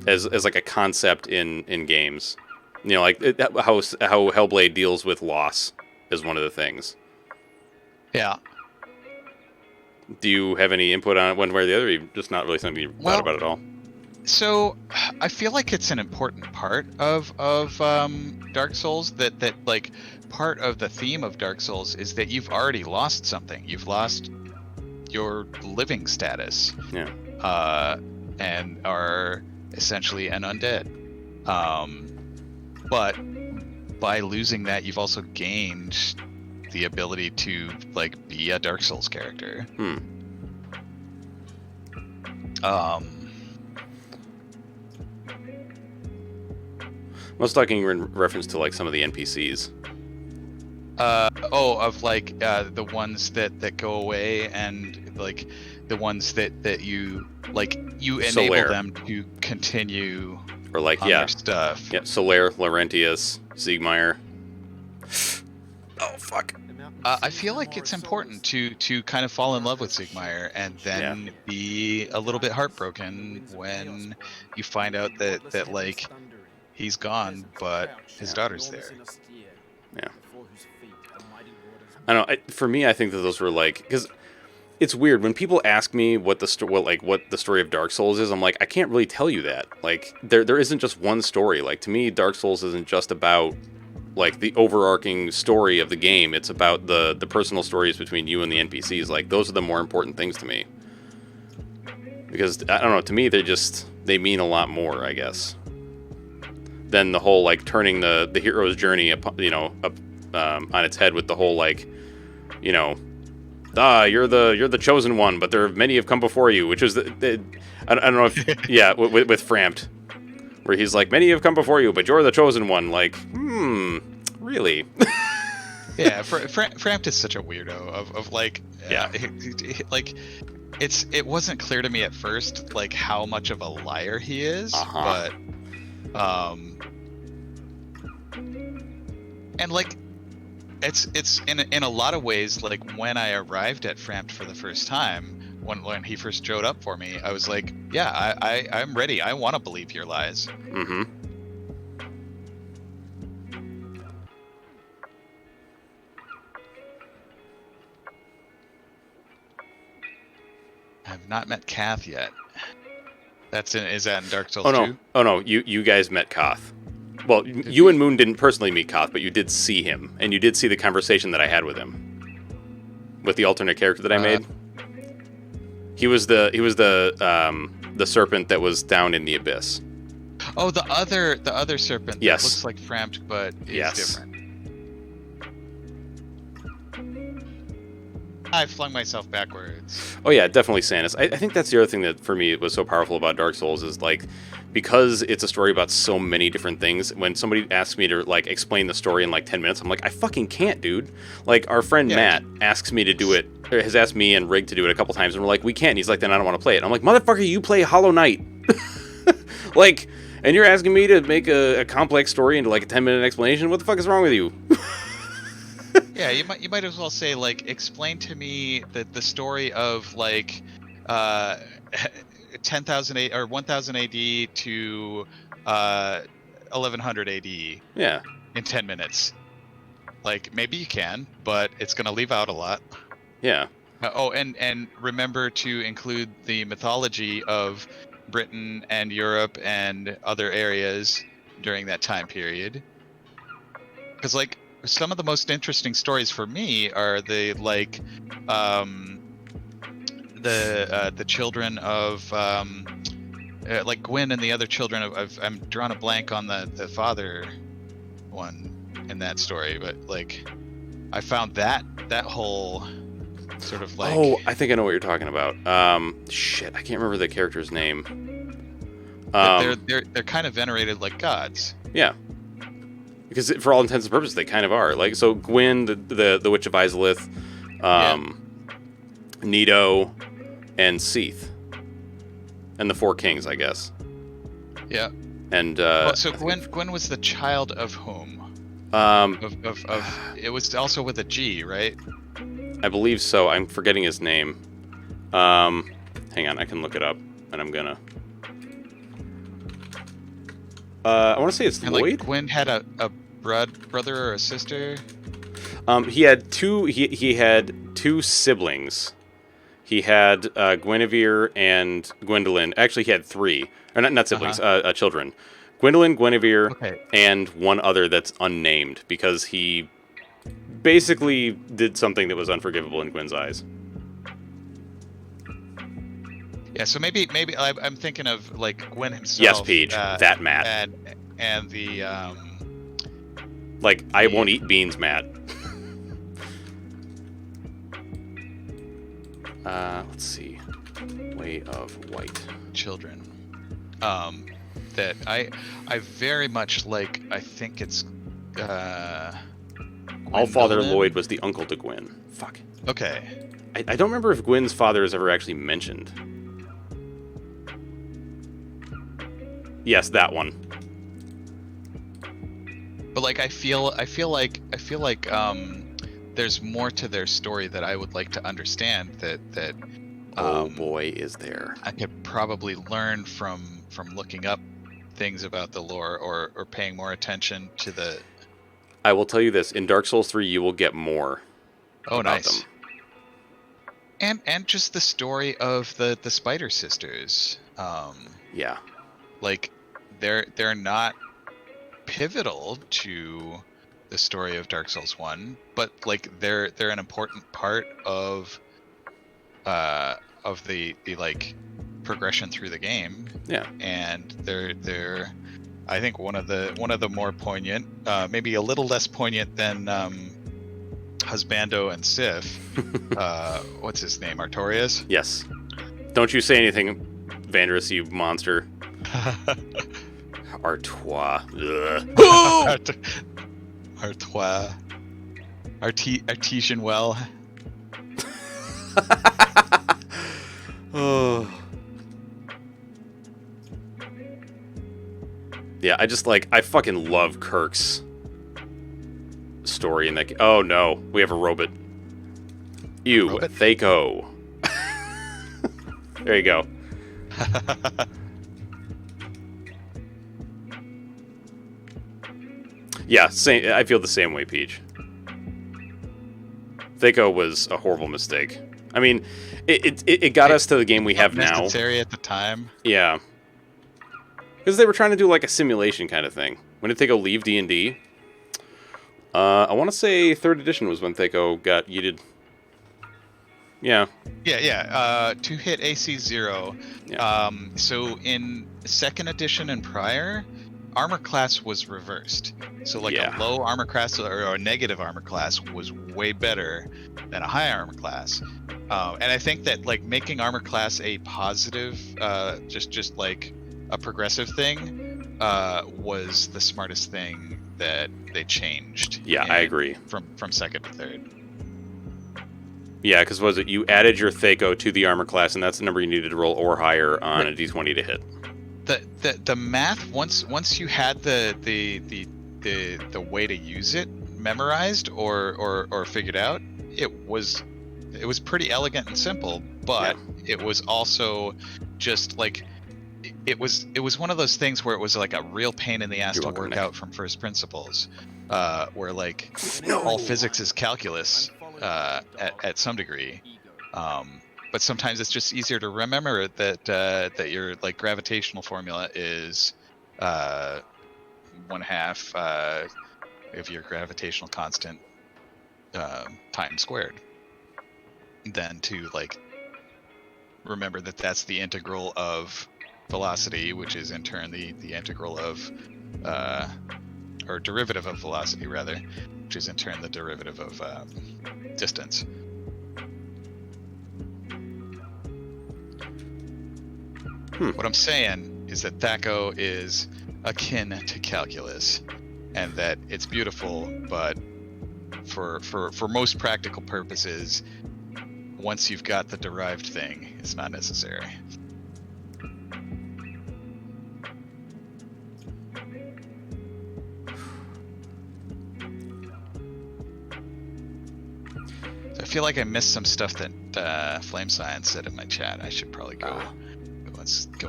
As like a concept in games. You know, like how Hellblade deals with loss is one of the things. Yeah. Do you have any input on it one way or the other? Or you just not really something you thought about at all? So I feel like it's an important part of Dark Souls that like part of the theme of Dark Souls is that you've already lost something. You've lost your living status. Yeah. And are essentially an undead. But by losing that, you've also gained the ability to like be a Dark Souls character. I was talking in reference to like some of the NPCs. Of like the ones that go away and like the ones that you like you enable Solaire. them to continue Or like, on yeah. their stuff. Yeah, Solaire, Laurentius, Siegmeyer. Oh, fuck. I feel like it's important to kind of fall in love with Siegmeyer and then be a little bit heartbroken when you find out that like he's gone, but his daughter's there. Yeah. I don't know. For me, I think that those were like, because it's weird when people ask me what the story of Dark Souls is. I'm like, I can't really tell you that. Like, there isn't just one story. Like, to me, Dark Souls isn't just about like the overarching story of the game. It's about the personal stories between you and the NPCs. Like, those are the more important things to me. Because I don't know. To me, they mean a lot more, I guess, than the whole like turning the hero's journey, on its head with the whole like, you know, you're the chosen one, but many have come before you, which is I don't know if yeah, with Frampt, where he's like, many have come before you, but you're the chosen one. Like, really? Yeah, Frampt is such a weirdo of like, Yeah. Like, it wasn't clear to me at first like how much of a liar he is, Uh-huh. but and like it's in a lot of ways like when I arrived at Frampt for the first time, when he first showed up for me, I was like, yeah, I'm ready. I want to believe your lies. Mm-hmm. I've not met Kath yet. Is that in Dark Souls Oh no, 2? oh no, you guys met Koth. Well, you and Moon didn't personally meet Koth, but you did see him, and you did see the conversation that I had with him, with the alternate character that I made. He was the serpent that was down in the abyss. Oh, the other serpent Yes. that looks like Frampt but is Yes. different. I flung myself backwards. Oh yeah, definitely Sanus. I think that's the other thing that for me was so powerful about Dark Souls is like, because it's a story about so many different things. When somebody asks me to like explain the story in like 10 minutes, I'm like, I fucking can't, dude. Like our friend Yeah. Matt asks me to do it, or has asked me and Rig to do it a couple times, and we're like, we can't. And he's like, then I don't want to play it. I'm like, motherfucker, you play Hollow Knight. Like, and you're asking me to make a complex story into like a 10-minute explanation? What the fuck is wrong with you? Yeah, you might as well say like, explain to me the story of like 10,000 or 1,000 AD to 1100 AD Yeah. in 10 minutes. Like, maybe you can, but it's gonna leave out a lot. Yeah. And remember to include the mythology of Britain and Europe and other areas during that time period. Because like some of the most interesting stories for me are the children of like Gwyn and the other children of I'm drawing a blank on the father one in that story, but like I found that whole sort of like Oh, I think I know what you're talking about. Shit, I can't remember the character's name. they're kind of venerated like gods. Yeah, because for all intents and purposes, they kind of are. Like, so Gwyn, the Witch of Izalith, Nito, and Seath, and the Four Kings, I guess. Yeah. And So Gwyn was the child of whom? Of it was also with a G, right? I believe so. I'm forgetting his name. Hang on, I can look it up, and I'm gonna. I want to say it's And Lloyd. like Gwyn had a brother or a sister. He had two. He had two siblings. He had Guinevere and Gwendolyn. Actually, he had three. Or not siblings. Children. Gwendolyn, Guinevere, Okay. and one other that's unnamed because he basically did something that was unforgivable in Gwyn's eyes. Yeah, so maybe I'm thinking of like Gwyn himself. Yes, Peach. That Matt. And the Like, I won't eat beans, Matt. Let's see. Way of White. children. That I very much like. I think it's Allfather Gwendolyn? Lloyd was the uncle to Gwyn. Fuck. Okay. I don't remember if Gwyn's father is ever actually mentioned. Yes, that one. But like I feel like there's more to their story that I would like to understand that Oh boy, is there. I could probably learn from looking up things about the lore or paying more attention to the. I will tell you this, in Dark Souls 3 you will get more Oh, about nice. them. And just the story of the Spider Sisters. Yeah. Like they're not pivotal to the story of Dark Souls 1, but like they're an important part of the like progression through the game. Yeah. And they're I think one of the more poignant, maybe a little less poignant than Husbando and Sif. What's his name? Artorias? Yes. Don't you say anything, Vandrus, you monster. Artois. Ugh. Artois. Artesian well. Oh. Yeah, I fucking love Kirk's story in that. Oh no, we have a robot. Ew, Robot? Thaco. There you go. Yeah, same. I feel the same way, Peach. Thaco was a horrible mistake. I mean, it got us to the game we have now. Necessary at the time. Yeah. Because they were trying to do like a simulation kind of thing. When did Thaco leave D&D? I want to say 3rd edition was when Thaco got yeeted. Yeah. Yeah. To hit AC 0. Yeah. So in 2nd edition and prior, armor class was reversed. So like Yeah. a low armor class or a negative armor class was way better than a high armor class. And I think that like making armor class a positive, just like a progressive thing, was the smartest thing that they changed. Yeah, I agree. From 2nd to 3rd. Yeah, because was it you added your Thaco to the armor class, and that's the number you needed to roll or higher on a D20 to hit. The math once you had the way to use it memorized or figured out, it was pretty elegant and simple, but it was also just like it was one of those things where it was like a real pain in the ass to work out from first principles, where like all physics is calculus at some degree. But sometimes it's just easier to remember that your like gravitational formula is 1/2 of your gravitational constant times squared, than to like remember that that's the integral of velocity, which is in turn the integral of or derivative of velocity rather, which is in turn the derivative of distance. What I'm saying is that Thaco is akin to calculus, and that it's beautiful, but for most practical purposes, once you've got the derived thing, it's not necessary. So I feel like I missed some stuff that Flame Science said in my chat. I should probably go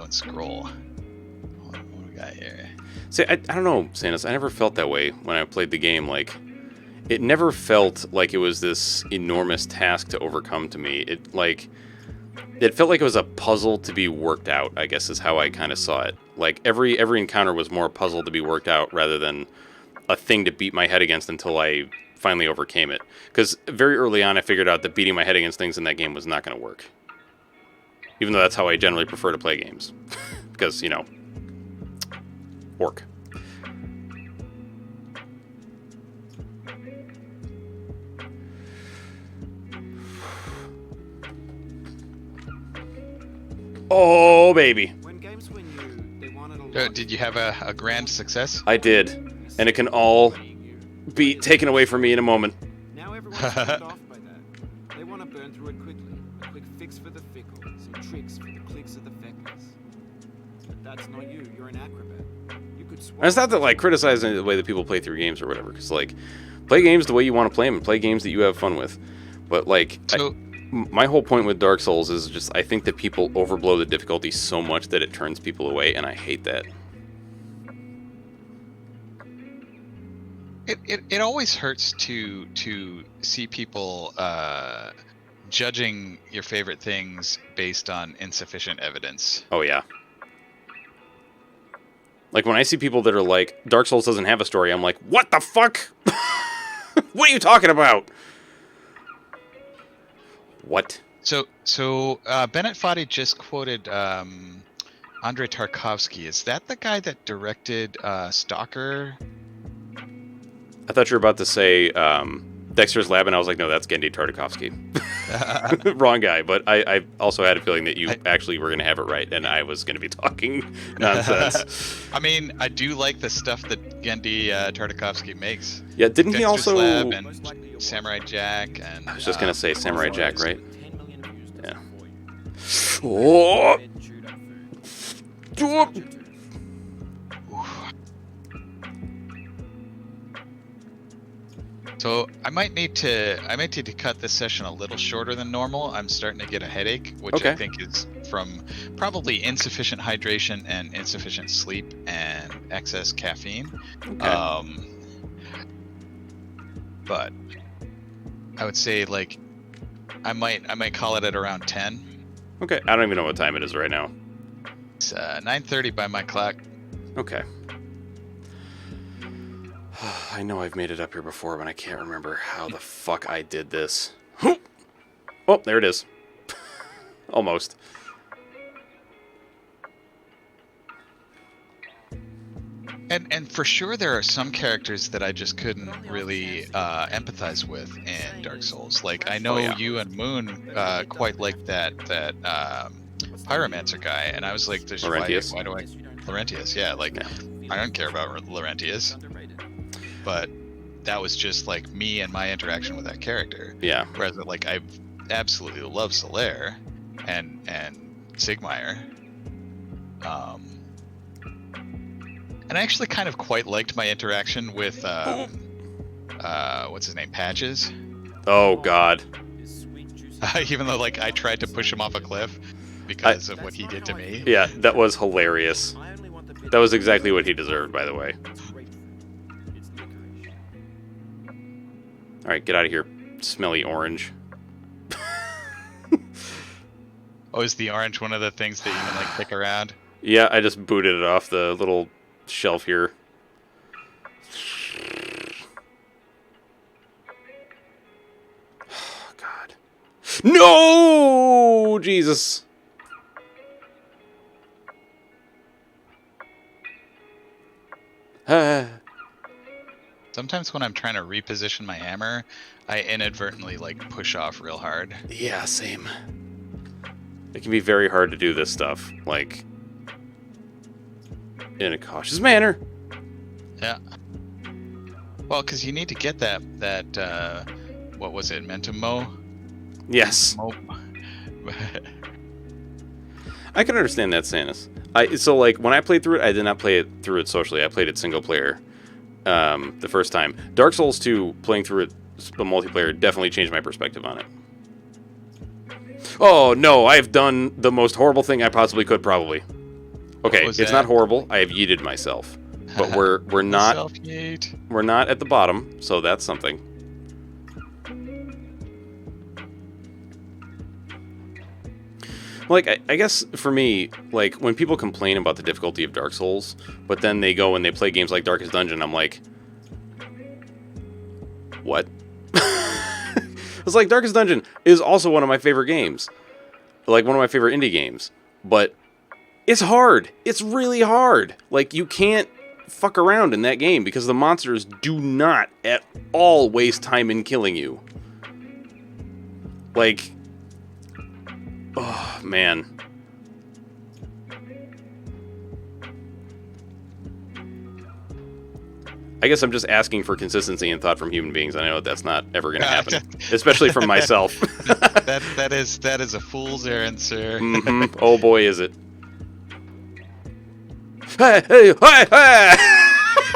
and scroll. What do we got here? See, I don't know, Sanus. I never felt that way when I played the game. Like, it never felt like it was this enormous task to overcome to me. It felt like it was a puzzle to be worked out, I guess is how I kind of saw it. Like, every encounter was more a puzzle to be worked out rather than a thing to beat my head against until I finally overcame it. Because very early on, I figured out that beating my head against things in that game was not going to work. Even though that's how I generally prefer to play games. Because, you know, orc. Oh, baby. When games were new, they wanted a lot. Did you have a grand success? I did. And it can all be taken away from me in a moment. Now everyone's turned off by that. They want to burn through it quickly. A quick fix for the fickle, some tricks for the clicks of the feckless. But that's not you. You're an acrobat. You could swap. And it's not that, like, criticizing the way that people play through games or whatever. Because, like, play games the way you want to play them and play games that you have fun with. But, like, So, my whole point with Dark Souls is just I think that people overblow the difficulty so much that it turns people away, and I hate that. it always hurts to see people judging your favorite things based on insufficient evidence. Oh, yeah. Like, when I see people that are like, Dark Souls doesn't have a story, I'm like, what the fuck? What are you talking about? What? So Bennett Foddy just quoted Andrei Tarkovsky. Is that the guy that directed Stalker? I thought you were about to say Dexter's Lab, and I was like, no, that's Gendy Tartakovsky. Wrong guy, but I also had a feeling that you actually were going to have it right, and I was going to be talking nonsense. I mean, I do like the stuff that Gendy Tartakovsky makes. Yeah, didn't he Dexter's also... Lab and Samurai Jack and... I was just going to say Samurai Jack, right? 10 million views does Yeah. it for you. Oh! Fed, chewed up food. Oh! Touch your tooth. So I might need to cut this session a little shorter than normal. I'm starting to get a headache, which Okay. I think is from probably insufficient hydration and insufficient sleep and excess caffeine. Okay. But I would say like I might call it at around 10. Okay, I don't even know what time it is right now. It's 9:30 by my clock. Okay. I know I've made it up here before, but I can't remember how the fuck I did this. Oh, there it is. Almost. And for sure there are some characters that I just couldn't really empathize with in Dark Souls. Like I know Oh, yeah. you and Moon quite like that Pyromancer guy, and I was like, why Laurentius. do I Laurentius? Yeah, like Yeah. I don't care about Laurentius, but that was just like me and my interaction with that character. Yeah. Whereas like I absolutely love Solaire and Sigmire. And I actually kind of quite liked my interaction with what's his name, Patches. Oh, God. Is sweet, juicy Even though like I tried to push him off a cliff because of what he did to me. Yeah, that was hilarious. I only want the bit That was exactly what he deserved, by the way. It's grapefruit. It's licorice. Alright, get out of here, smelly orange. Oh, is the orange one of the things that you can like pick around? Yeah, I just booted it off the little shelf here. Oh, God. No! Jesus. Ah. Sometimes when I'm trying to reposition my hammer, I inadvertently like push off real hard. Yeah, same. It can be very hard to do this stuff, like, in a cautious manner. Yeah. Well, because you need to get that what was it, Mentum Yes. Mo? I can understand that, Sanus. So like when I played through it, I did not play it through it socially. I played it single player the first time. Dark Souls 2, playing through it the multiplayer, definitely changed my perspective on it. Oh no, I have done the most horrible thing I possibly could, probably. Okay, was it's that? not horrible. I have yeeted myself, but we're not Self-yeet. we're not at the bottom, so that's something. Like, I guess for me, like, when people complain about the difficulty of Dark Souls, but then they go and they play games like Darkest Dungeon, I'm like, what? It's like, Darkest Dungeon is also one of my favorite games. Like, one of my favorite indie games. But it's hard. It's really hard. Like, you can't fuck around in that game because the monsters do not at all waste time in killing you. Like... Oh, man. I guess I'm just asking for consistency and thought from human beings. I know that's not ever going to happen, especially from myself. that is a fool's errand, sir. Mm-hmm. Oh boy, is it. Hey, hey, hey, hey!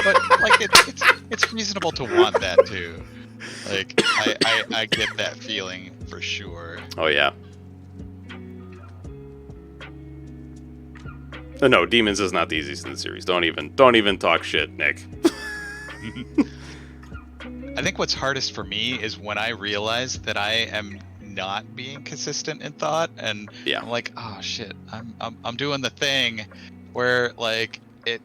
But like it's reasonable to want that too. Like I get that feeling for sure. Oh yeah. No, Demons is not the easiest in the series. Don't even talk shit, Nick. I think what's hardest for me is when I realize that I am not being consistent in thought, and Yeah. I'm like, oh shit, I'm doing the thing where like it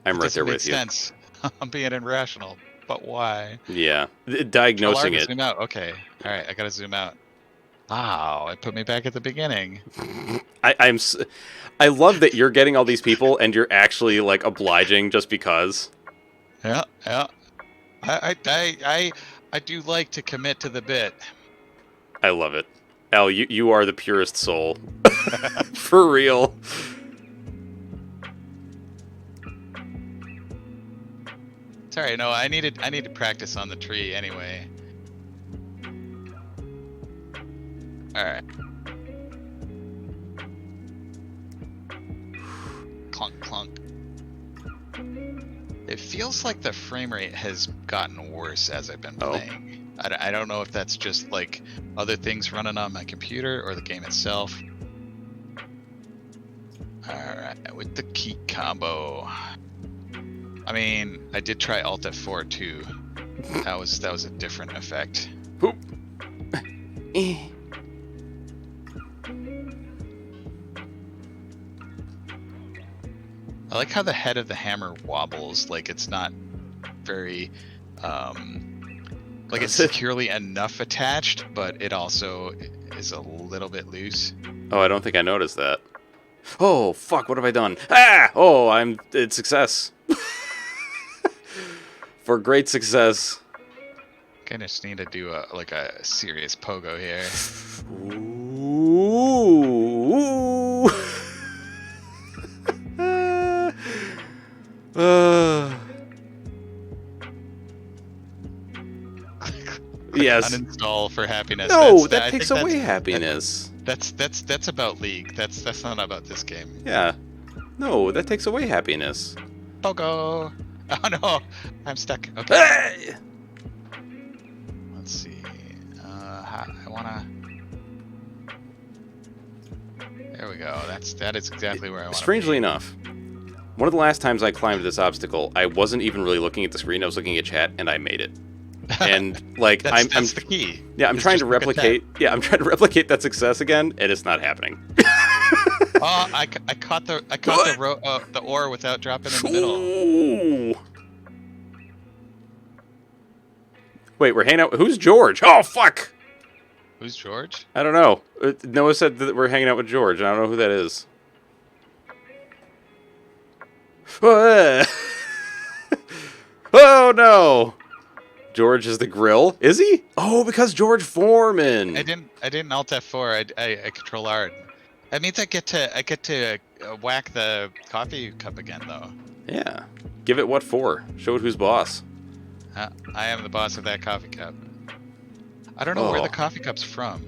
I'm right doesn't there make with you. sense. I'm being irrational, but why? Yeah, diagnosing Oh, it. zoom out. Okay, all right, I gotta zoom out. Wow, it put me back at the beginning. I love that you're getting all these people and you're actually like obliging just because. Yeah, yeah. I do like to commit to the bit. I love it. Al, you are the purest soul. For real. Sorry, no, I needed to practice on the tree anyway. All right. Clunk clunk. It feels like the frame rate has gotten worse as I've been playing. I don't know if that's just like other things running on my computer or the game itself. Alright, with the key combo. I mean, I did try Alt F4 too. That was a different effect. Poop. I like how the head of the hammer wobbles, like it's not very like it's securely enough attached, but it also is a little bit loose. Oh, I don't think I noticed that. Oh, fuck, what have I done? Ah! Oh, it's success. For great success. Kinda just need to do a serious pogo here. Ooh. Yes. Uninstall for happiness. No, That's- that I takes think away that's- happiness. That's about League. That's not about this game. Yeah. No, that takes away happiness. Pogo. Oh no, I'm stuck. Okay. Hey! Let's see. I wanna. There we go. That is exactly where I want. Strangely enough, one of the last times I climbed this obstacle, I wasn't even really looking at the screen. I was looking at chat, and I made it. And like that's the key. Yeah, I'm trying to replicate. Yeah, I'm trying to replicate that success again, and it's not happening. Oh, I caught the ore without dropping in the middle. Ooh. Wait, we're hanging out. Who's George? Oh fuck! Who's George? I don't know. Noah said that we're hanging out with George, and I don't know who that is. Oh no! George is the grill. Is he? Oh, because George Foreman. I didn't Alt F4. I Control R. That means I get to whack the coffee cup again though. Yeah. Give it what for? Show it who's boss. I am the boss of that coffee cup. I don't know where Oh. the coffee cup's from.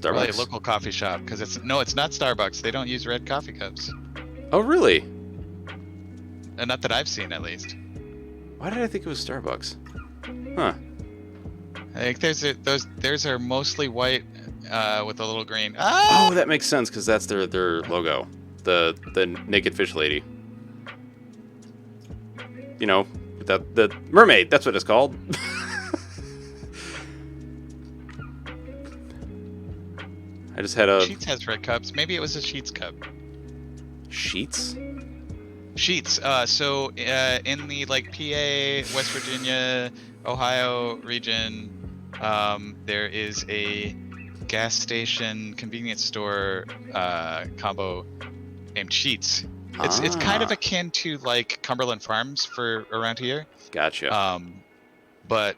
Probably a Starbucks. local coffee shop because it's not Starbucks. They don't use red coffee cups. Oh, really? Not that I've seen, at least. Why did I think it was Starbucks? Huh. I think theirs are mostly white with a little green. Ah! Oh, that makes sense because that's their logo. The naked fish lady. You know, the mermaid. That's what it's called. I just had a Sheets has red cups. Maybe it was a Sheets cup. Sheets. Sheets. So in the like PA, West Virginia, Ohio region, there is a gas station convenience store combo named Sheets. It's kind of akin to like Cumberland Farms for around here. Gotcha. But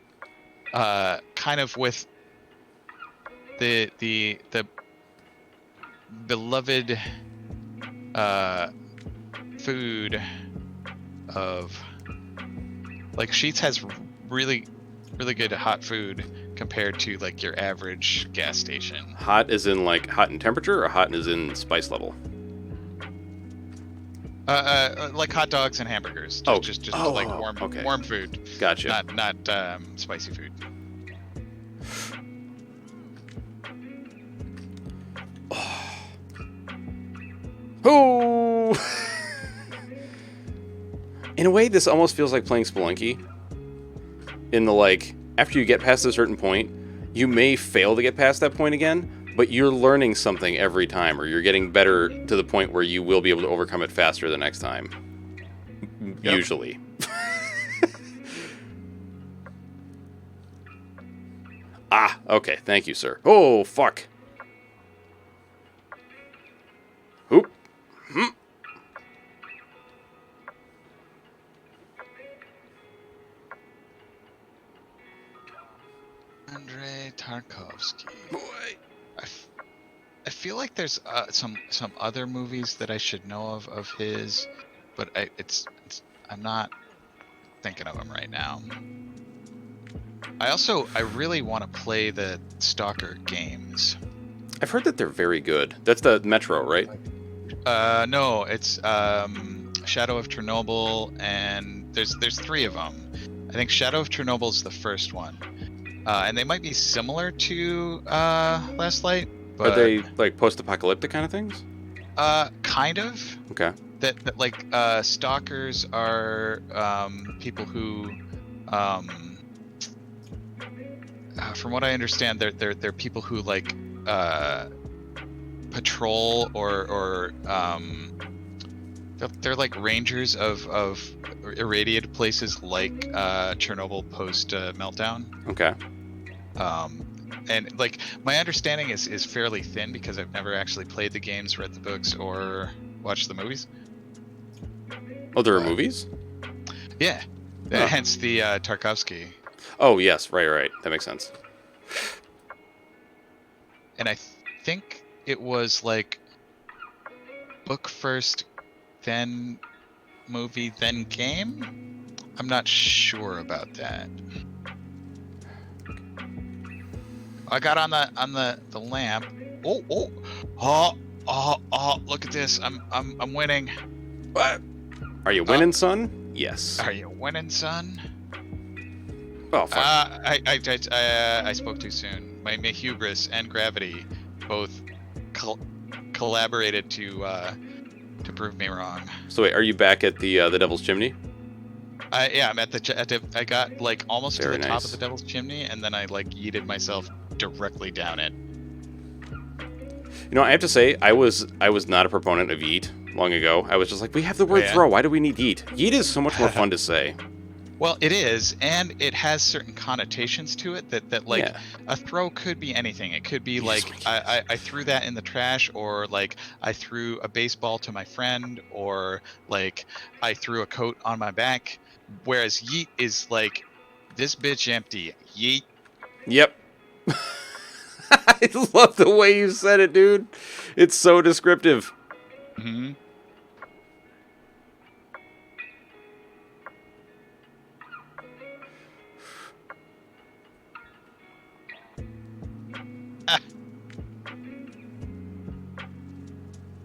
kind of with the beloved food of like Sheets has really good hot food compared to like your average gas station. Hot is in like hot in temperature, or hot is in spice level. Like hot dogs and hamburgers. Just like warm food. Gotcha. Not spicy food. Oh! In a way, this almost feels like playing Spelunky. In the like, after you get past a certain point, you may fail to get past that point again, but you're learning something every time, or you're getting better to the point where you will be able to overcome it faster the next time. Yep. Usually. Ah, okay, thank you, sir. Oh, fuck. Andrei Tarkovsky. Boy. I feel like there's some other movies that I should know of his, but I'm not thinking of them right now. I really want to play the Stalker games. I've heard that they're very good. That's the Metro, right? No, it's Shadow of Chernobyl, and there's 3 of them. I think Shadow of Chernobyl is the first one, and they might be similar to Last Light, but Are they like post-apocalyptic kind of things? kind of. Okay. That like stalkers are people who from what I understand, they're people who like patrol or they're like rangers of irradiated places like Chernobyl post meltdown. Okay. And like my understanding is fairly thin because I've never actually played the games, read the books, or watched the movies. Oh, there are movies? Yeah, Huh. hence the Tarkovsky. Oh, yes. Right. That makes sense. And I think it was like book first, then movie, then game. I'm not sure about that. I got on the lamp. Oh! Look at this! I'm winning. What? Are you winning, son? Yes. Are you winning, son? Oh, fuck. I spoke too soon. My hubris and gravity both collaborated to prove me wrong. So wait, are you back at the Devil's Chimney? Yeah, I'm at the I got like almost Very to the top nice. of the Devil's Chimney, and then I like yeeted myself directly down it. You know, I have to say, I was not a proponent of yeet long ago. I was just like, we have the word Yeah. throw. Why do we need yeet? Yeet is so much more fun to say. Well, it is, and it has certain connotations to it that like Yeah. a throw could be anything. It could be Yes, like we can. I threw that in the trash, or like I threw a baseball to my friend, or like I threw a coat on my back. Whereas yeet is like this bitch empty. Yeet. Yep. I love the way you said it, dude. It's so descriptive. Hmm.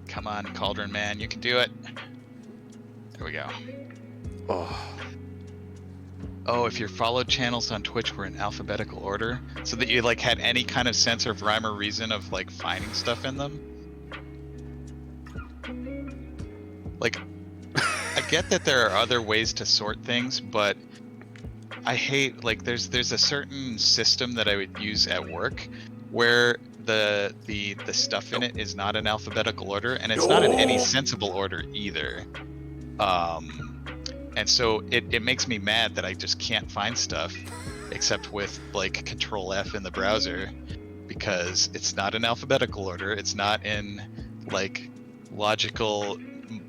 Come on, Cauldron Man, you can do it. There we go. Oh, Oh, if your followed channels on Twitch were in alphabetical order, so that you like had any kind of sense of rhyme or reason of like finding stuff in them. Like, I get that there are other ways to sort things, but I hate like there's a certain system that I would use at work where the stuff in it is not in alphabetical order, and it's not in any sensible order either. And so it makes me mad that I just can't find stuff except with like Control F in the browser, because it's not in alphabetical order. It's not in like logical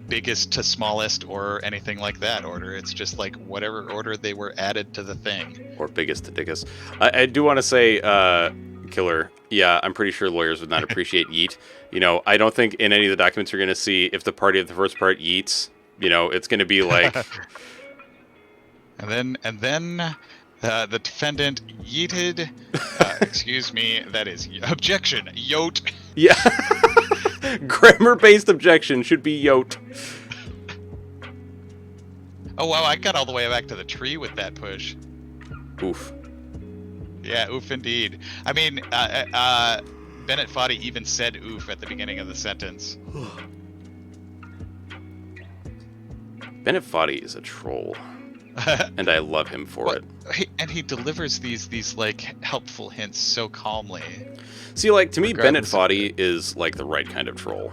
biggest to smallest or anything like that order. It's just like whatever order they were added to the thing. or biggest to dickest. I do want to say, Killer, yeah, I'm pretty sure lawyers would not appreciate yeet. You know, I don't think in any of the documents you're going to see if the party of the first part yeets, you know, it's going to be like... And then the defendant yeeted. Excuse me. That is objection. Yote. Yeah. Grammar-based objection should be yote. Oh wow! I got all the way back to the tree with that push. Oof. Yeah, oof indeed. I mean, Bennett Foddy even said oof at the beginning of the sentence. Bennett Foddy is a troll, and I love him for it. And he delivers these like helpful hints so calmly. See, like, to me, Bennett Regardless of Foddy is, like, the right kind of troll.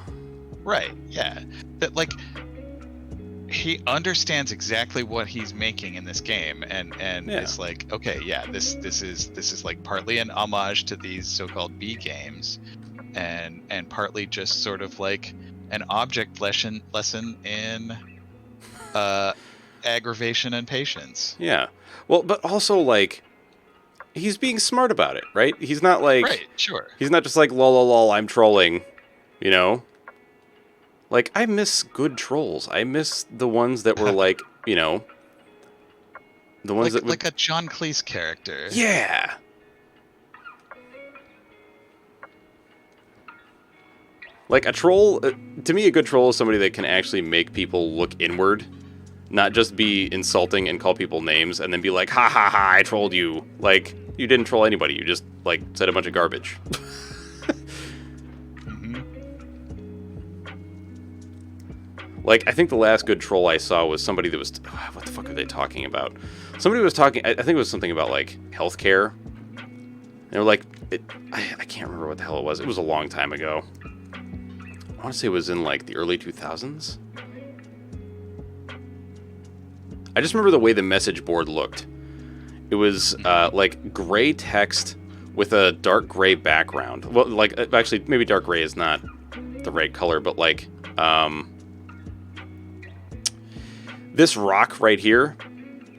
Right, yeah. That like he understands exactly what he's making in this game, and Yeah. it's like, okay, yeah, this is like partly an homage to these so-called B games, and partly just sort of like an object lesson in aggravation and patience. Yeah. Well, but also, like, he's being smart about it, right? He's not like Right, sure. he's not just like lol lol lol, I'm trolling, you know? Like I miss good trolls. I miss the ones that were like, you know, the ones that would like a John Cleese character. yeah. Like a troll, to me, a good troll is somebody that can actually make people look inward, not just be insulting and call people names and then be like, ha ha ha, I trolled you. Like, you didn't troll anybody. You just, like, said a bunch of garbage. Hmm. Like, I think the last good troll I saw was somebody that was, what the fuck are they talking about? Somebody was talking, I think it was something about, like, healthcare. They were like, I can't remember what the hell it was. It was a long time ago. I want to say it was in, like, the early 2000s. I just remember the way the message board looked. It was, like, gray text with a dark gray background. Well, like, actually, maybe dark gray is not the right color, but, like, this rock right here,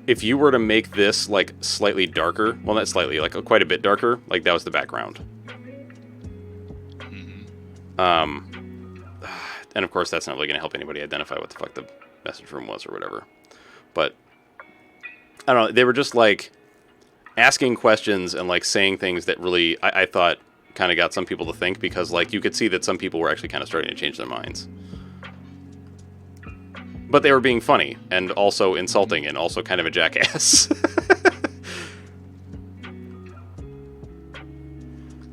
if you were to make this, like, slightly darker, well, not slightly, like, quite a bit darker, like, that was the background. And, of course, that's not really going to help anybody identify what the fuck the message room was or whatever. But, I don't know, they were just, like, asking questions and, like, saying things that really, I thought, kind of got some people to think, because, like, you could see that some people were actually kind of starting to change their minds. But they were being funny, and also insulting, and also kind of a jackass.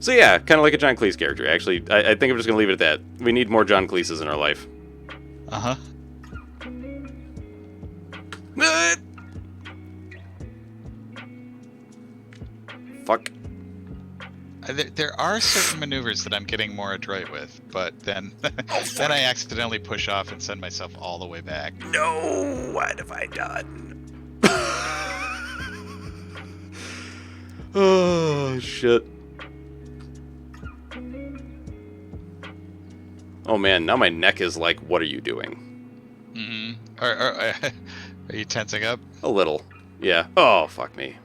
So yeah, kind of like a John Cleese character. Actually, I think I'm just going to leave it at that. We need more John Cleeses in our life. Uh-huh. Fuck. There are certain maneuvers that I'm getting more adroit with, but then then I accidentally push off and send myself all the way back. No, what have I done? Oh, shit. Oh man, now my neck is like, what are you doing? Mm-hmm. Are you tensing up? A little. Yeah. Oh, fuck me.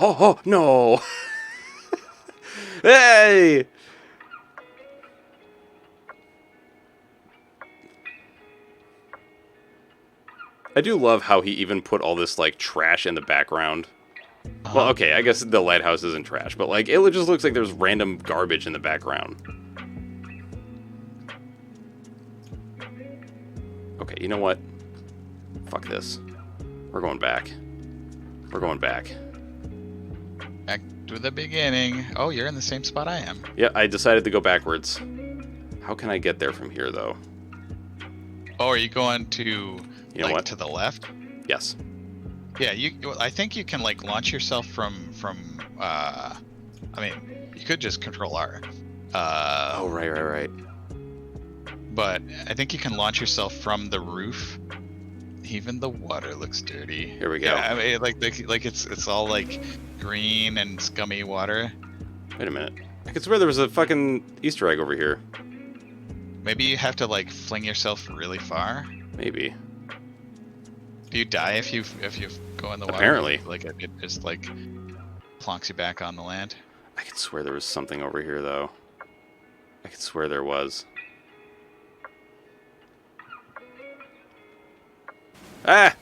Oh, no. Hey! I do love how he even put all this, like, trash in the background. Well, okay, I guess the lighthouse isn't trash, but, like, it just looks like there's random garbage in the background. Okay, you know what? Fuck this. We're going back. We're going back. Back to the beginning. Oh, you're in the same spot I am. Yeah, I decided to go backwards. How can I get there from here, though? Oh, are you going to You know like what? to the left? Yes. Yeah, I think you can like launch yourself from I mean, you could just control R. Oh, right. But I think you can launch yourself from the roof. Even the water looks dirty. Here we go. Yeah, I mean, like it's all like green and scummy water. Wait a minute. I could swear there was a fucking Easter egg over here. Maybe you have to like fling yourself really far. Maybe. Do you die if you go in the water? Apparently. Like it just like plonks you back on the land. I could swear there was something over here, though. I could swear there was. Ah!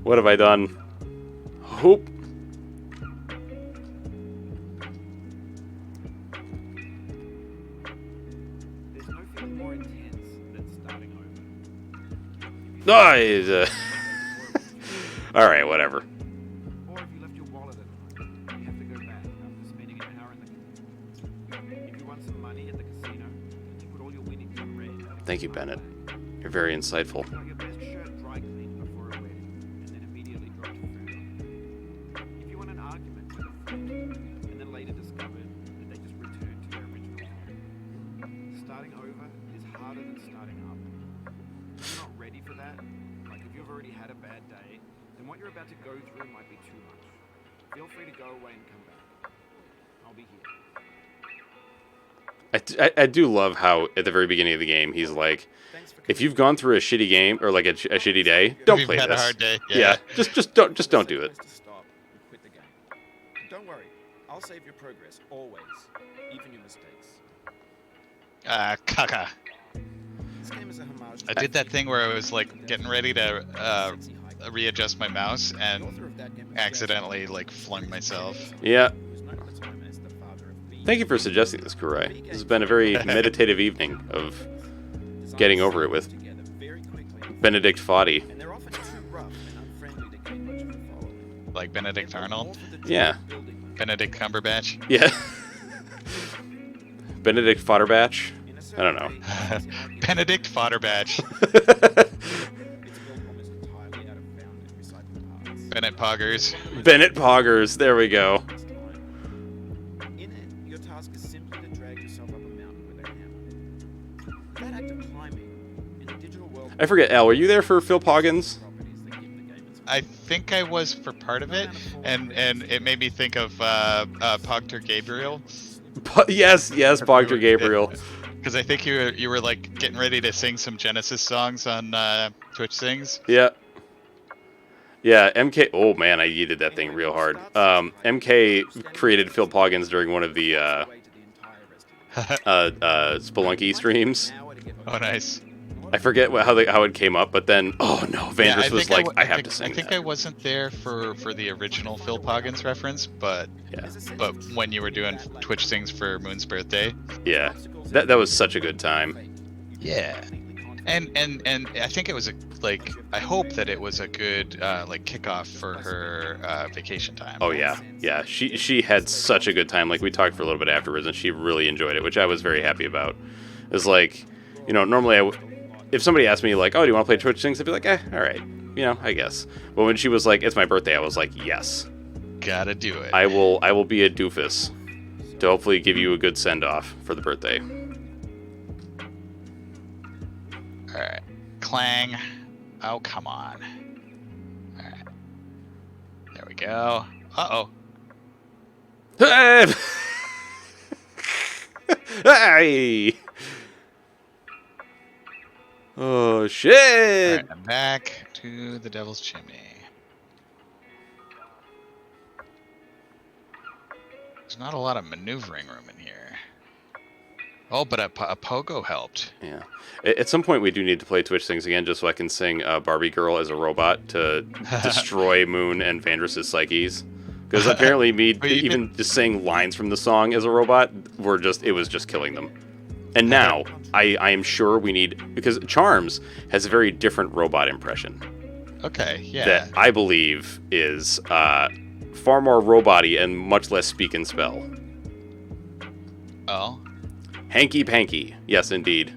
What have I done? Hoop. There's no feeling more intense than starting over. Ah, Alright, whatever. Or if you left your wallet at home, you have to go back after spending an hour in the casino. If you won some money at the casino, you put all your winnings on red. Thank you, Bennett. You're very insightful. You got your best shirt dry cleaned before a wedding, and then immediately dropped food on it. If you won an argument with a friend, and then later discovered that they just returned to their original home. Starting over is harder than starting up. If you're not ready for that, like if you've already had a bad day, then what you're about to go through might be too much. Feel free to go away and come back. I'll be here. I do love how at the very beginning of the game he's like, Thanks for if you've gone through a shitty game or like a shitty day, If don't you've play had this. a hard day, Yeah, just don't do it. Place to stop and quit the game. Don't worry, I'll save your progress always, even your mistakes. Caca. This game is a homage. I did that thing where I was like getting ready to readjust my mouse and accidentally like flung myself. Yeah. Who's known at the time as the father of being. Thank you for suggesting this, Kurai. This has been a very meditative evening of getting over it with Together very quickly, Benedict Foddy. and they're often too rough and unfriendly to gain much of a following. Like Benedict Arnold, All for the joy Yeah. of building them. Benedict Cumberbatch. Yeah. Benedict Fodderbatch. In a I don't certain know. way, it's like Benedict Fodderbatch. it's built almost entirely out of found and recycled parts. Bennett Poggers. Bennett Poggers. There we go. Next time. In it, your task is simply to drag yourself up a mountain with a hammer. That act of climbing in a digital world. I forget, Al, were you there for Phil Poggins? Properties that give the game its I think I was for part of it, and it made me think of Pogter Gabriel, Yes, Bogter Gabriel. because I think you were like getting ready to sing some Genesis songs on Twitch Sings. Yeah. Yeah, MK. Oh man, I yeeted that thing real hard. MK created Phil Poggins during one of the way to the entire rest of it. Spelunky streams. Now to get Oh, nice. I forget how it came up, but then oh no, Vandris I was think like, I have to sing I think that. I wasn't there for the original Phil Poggins reference, but Yeah, when you were doing Twitch Sings for Moon's birthday. yeah, that was such a good time. Yeah. And I think it was I hope that it was a good like kickoff for her vacation time. Oh yeah. She had such a good time. Like we talked for a little bit afterwards, and she really enjoyed it, which I was very happy about. It was like, normally if somebody asked me like, oh, do you want to play Twitch Sings? I'd be like, all right, I guess. But when she was like, it's my birthday, I was like, yes, Gotta do it. I will be a doofus to hopefully give you a good send off for the birthday. All right. Clang. Oh, come on. All right. There we go. Uh-oh. Hey! Oh All shit! right, I'm back to the Devil's Chimney. There's not a lot of maneuvering room in here. Oh, but a pogo helped. Yeah. At some point, we do need to play Twitch Things again, just so I can sing Barbie Girl as a robot to destroy Moon and Vandris' psyches. Because apparently, even just saying lines from the song as a robot, it was just killing them. And now, I am sure we need, because Charms has a very different robot impression Okay, yeah. that I believe is far more robot-y and much less speak and spell. Oh. Hanky Panky. Yes, indeed.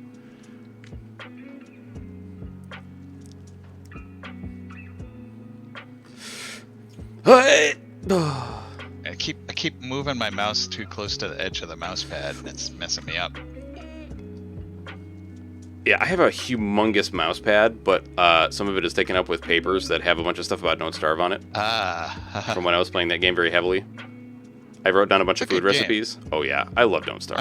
Hey! I keep moving my mouse too close to the edge of the mouse pad, and it's messing me up. Yeah, I have a humongous mouse pad, but some of it is taken up with papers that have a bunch of stuff about Don't Starve on it. From when I was playing that game very heavily. I wrote down a bunch of It's a food good game. recipes. Oh yeah, I love Don't Starve.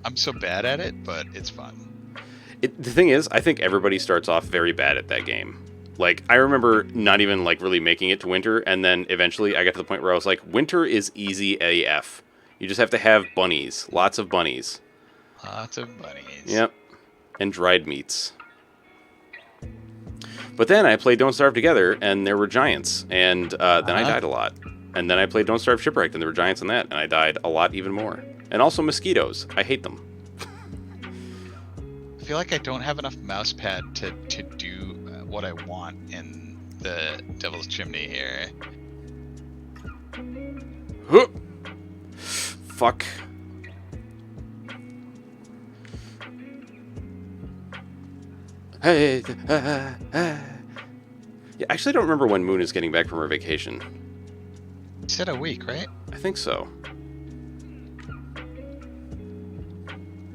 I'm so bad at it, but it's fun. The thing is, I think everybody starts off very bad at that game. Like, I remember not even, like, really making it to winter, and then eventually I got to the point where I was like, winter is easy AF. You just have to have bunnies. Lots of bunnies. Lots of bunnies. Yep. And dried meats. But then I played Don't Starve Together, and there were giants, and then I died a lot. And then I played Don't Starve Shipwrecked, and there were giants in that, and I died a lot even more. And also mosquitoes. I hate them. I feel like I don't have enough mouse pad to do what I want in the Devil's Chimney here. Huh. Fuck. Hey. Yeah, actually, I don't remember when Moon is getting back from her vacation. You said a week, right? I think so.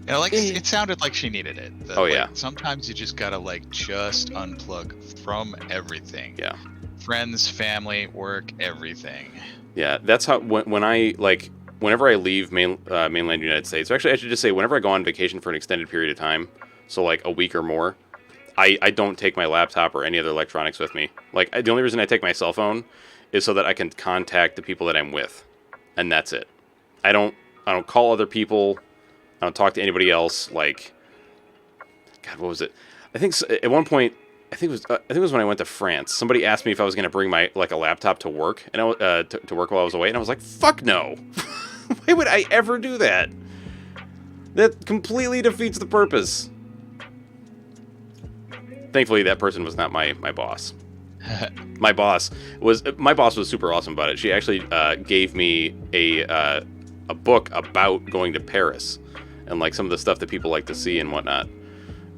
You know, like it sounded like she needed it. Oh, like, yeah. Sometimes you just gotta like just unplug from everything. Yeah. Friends, family, work, everything. Yeah, that's how when I like whenever I leave mainland United States. Or actually, I should just say whenever I go on vacation for an extended period of time, so like a week or more, I don't take my laptop or any other electronics with me. Like the only reason I take my cell phone is so that I can contact the people that I'm with, and that's it. I don't call other people. I don't talk to anybody else. Like, God, what was it? I think at one point, I think it was when I went to France. Somebody asked me if I was going to bring my like a laptop to work, and to work while I was away, and I was like, "Fuck no! Why would I ever do that? That completely defeats the purpose." Thankfully, that person was not my boss. My boss was super awesome about it. She actually gave me a book about going to Paris and like some of the stuff that people like to see and whatnot,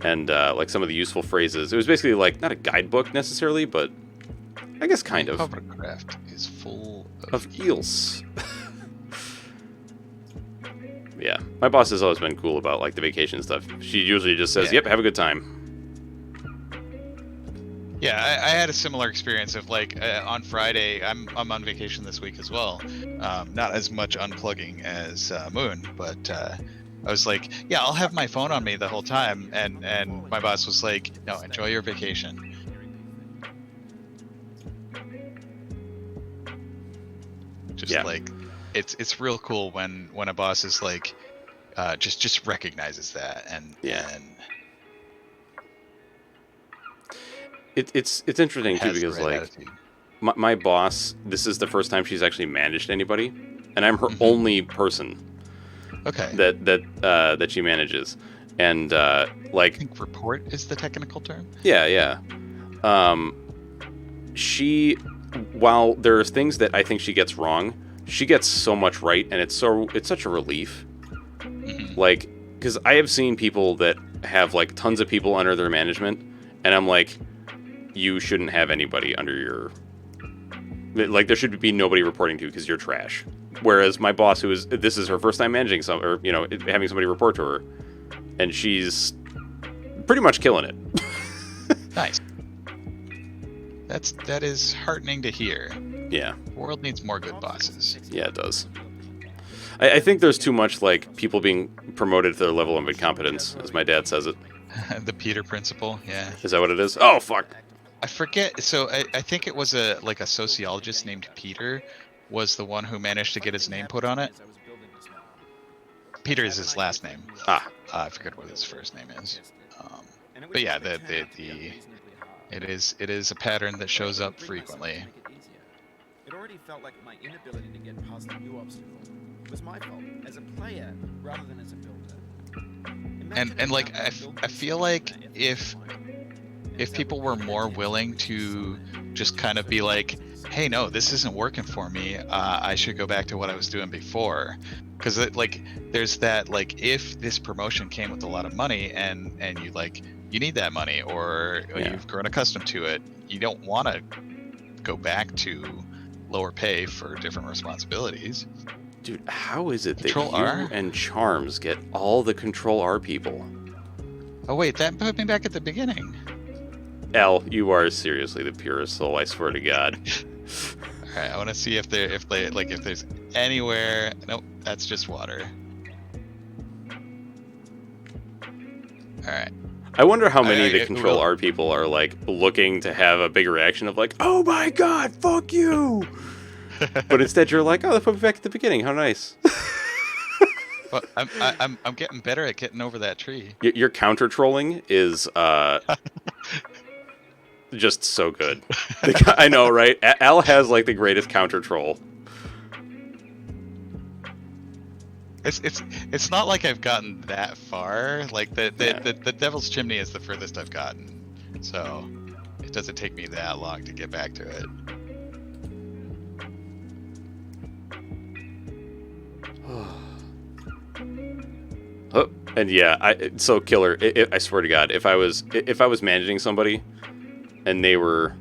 and like some of the useful phrases. It was basically like not a guidebook necessarily, but I guess kind of. Hovercraft is full of eels. Yeah, my boss has always been cool about like the vacation stuff. She usually just says, "Yep, have a good time." Yeah, I had a similar experience of like on Friday. I'm on vacation this week as well. Not as much unplugging as Moon, but I was like, yeah, I'll have my phone on me the whole time, and my boss was like, no, enjoy your vacation. Just like it's real cool when a boss is like just recognizes that and It's interesting too because like my boss, this is the first time she's actually managed anybody, and I'm her only person. Okay. That she manages, and like I think report is the technical term. Yeah. She, while there's things that I think she gets wrong, she gets so much right, and it's such a relief. Like, because I have seen people that have like tons of people under their management, and I'm like, you shouldn't have anybody under your, like, there should be nobody reporting to you because you're trash. Whereas my boss, this is her first time managing having somebody report to her, and she's pretty much killing it. Nice. That is heartening to hear. Yeah. The world needs more good bosses. Yeah, it does. I think there's too much like people being promoted to their level of incompetence, as my dad says it. The Peter principle, yeah. Is that what it is? Oh fuck. I forget. So I think it was a sociologist named Peter was the one who managed to get his name put on it. Peter is his last name. I forget what his first name is. But yeah, it is a pattern that shows up frequently. It already felt like my inability to get past the new obstacle was my fault as a player rather than as a builder. And like I feel like if people were more willing to just kind of be like, hey, no, this isn't working for me, I should go back to what I was doing before, because like there's that, like, if this promotion came with a lot of money and you need that money, or you've grown accustomed to it, you don't want to go back to lower pay for different responsibilities. Dude, how is it Control that you R? and Charms get all the Control R people? Oh wait, that put me back at the beginning. Al, you are seriously the purest soul, I swear to God. All right, I want to see if there's anywhere. Nope, that's just water. All right. I wonder how many of the Control R people are like looking to have a big reaction of like, oh my God, fuck you. But instead you're like, oh, that put me back at the beginning. How nice. Well, I'm getting better at getting over that tree. Your counter trolling is just so good. I know, right? Al has like the greatest counter troll. It's not like I've gotten that far. Like the Devil's Chimney is the furthest I've gotten, so it doesn't take me that long to get back to it. Oh, and yeah, so killer. I swear to God, if I was managing somebody, and they were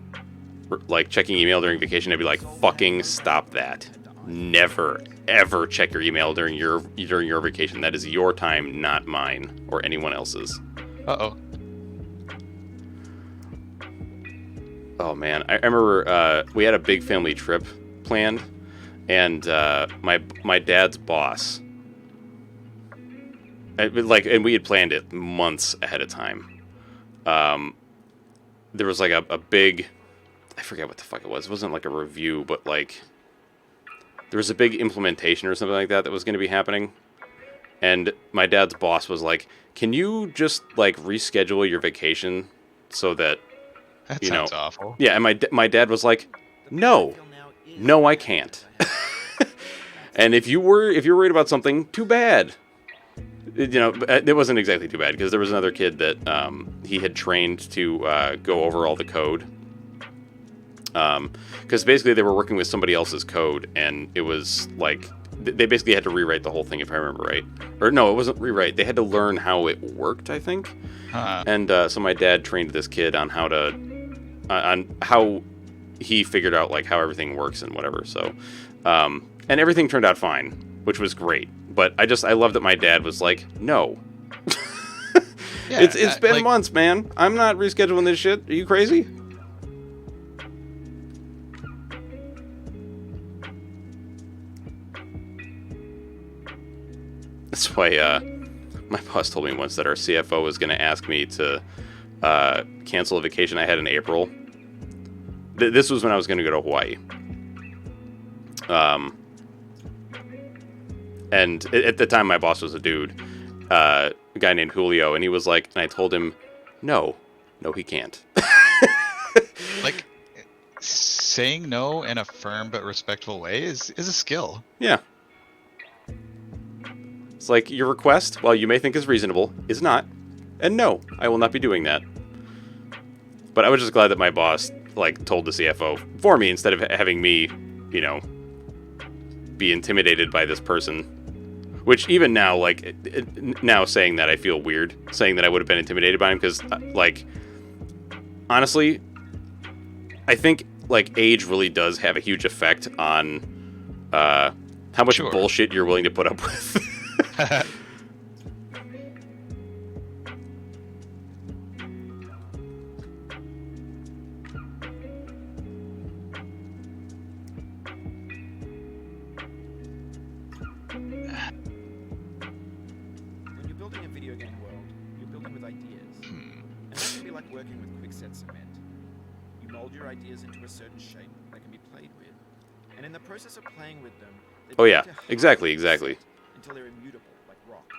like checking email during vacation, I'd be like, "Fucking stop that! never ever check your email during your vacation. That is your time, not mine or anyone else's. Uh-oh. Oh man, I remember we had a big family trip planned, and my dad's boss, and we had planned it months ahead of time. There was like a big, I forget what the fuck it was. It wasn't like a review, but like there was a big implementation or something like that was going to be happening. And my dad's boss was like, "Can you just like reschedule your vacation so that That you know?" sounds awful. Yeah, and my dad was like, "No, I can't." And if you're worried about something, too bad. It wasn't exactly too bad because there was another kid that he had trained to go over all the code. Because basically they were working with somebody else's code, and it was like they basically had to rewrite the whole thing, if I remember right. Or no, it wasn't rewrite. They had to learn how it worked, I think. Huh. And so my dad trained this kid on how he figured out like how everything works and whatever. So, and everything turned out fine, which was great. But I love that my dad was like, "No." Yeah, it's been like, months, man. I'm not rescheduling this shit. Are you crazy? That's why my boss told me once that our CFO was going to ask me to cancel a vacation I had in April. This was when I was going to go to Hawaii. And at the time, my boss was a dude, a guy named Julio, and he was like, and I told him, no, he can't. like saying no in a firm but respectful way is a skill. Yeah. It's like, your request, while you may think is reasonable, is not. And no, I will not be doing that. But I was just glad that my boss, like, told the CFO for me instead of having me, be intimidated by this person. Which even now, like, now saying that, I feel weird. Saying that I would have been intimidated by him because, like, honestly, I think, like, age really does have a huge effect on how much bullshit you're willing to put up with. When you're building a video game world, you're building with ideas. And that can be like working with quickset cement. You mold your ideas into a certain shape that can be played with. And in the process of playing with them, they Oh, yeah. begin to Exactly. until they're immutable, like rock.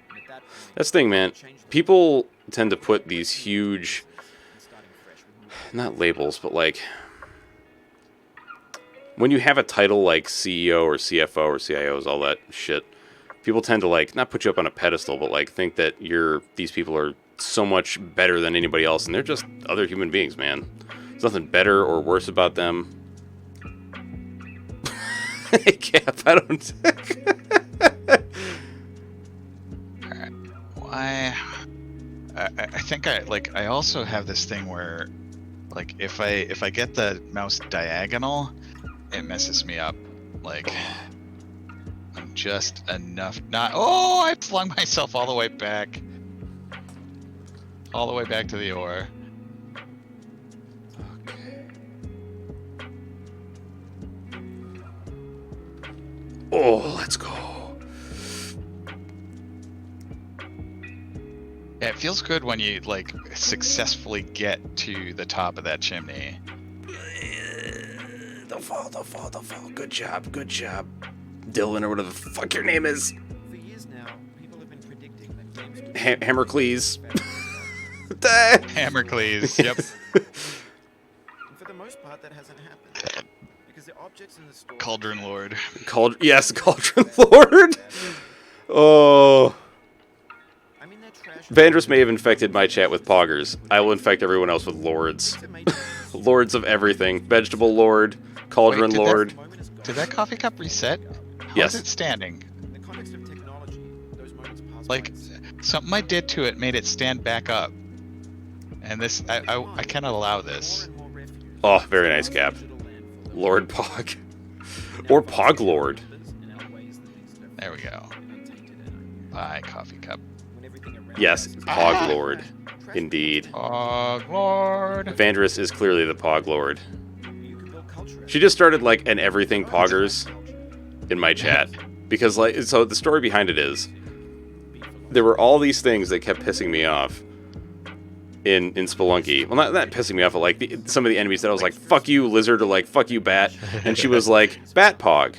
And at that point, That's the thing, man. change the People tend to put these huge, and starting fresh with new not labels, but like, when you have a title like CEO or CFO or CIOs, all that shit, people tend to like, not put you up on a pedestal, but like think that these people are so much better than anybody else, and they're just other human beings, man. There's nothing better or worse about them. Hey, Cap, I don't... Why? I think I also have this thing where, like, if I get the mouse diagonal, it messes me up. Like, I'm just enough not. Oh, I flung myself all the way back to the ore. Okay. Oh, let's go. Yeah, it feels good when you like successfully get to the top of that chimney. Don't fall. Good job. Dylan, or whatever the fuck your name is. For years now, people have been predicting that games would Hammercleese. Hammercleese, yep. And for the most part, that hasn't happened. Because the objects in the store... Cauldron Lord. Yes, Cauldron Lord. Oh. I mean, they're trash... Vandris may have infected my chat with poggers. I will infect everyone else with lords. Lords of everything. Vegetable Lord, Cauldron Wait, did Lord. Did that coffee cup reset? How Yes. is it standing? In the context of technology, those moments pass Like, by in something I did to it made it stand back up. And this, I cannot allow this. more and more refuse. Oh, very nice, Cap. Digital landfill. Lord Pog. Or Poglord. There we go. Bye, coffee cup. Yes, Poglord. Indeed. Oh, Lord. Vandris is clearly the Poglord. She just started like an everything poggers in my chat. Because like, so the story behind it is, there were all these things that kept pissing me off in Spelunky. Well, not pissing me off, but like some of the enemies that I was like, fuck you, lizard, or like, fuck you, bat. And she was like, bat pog.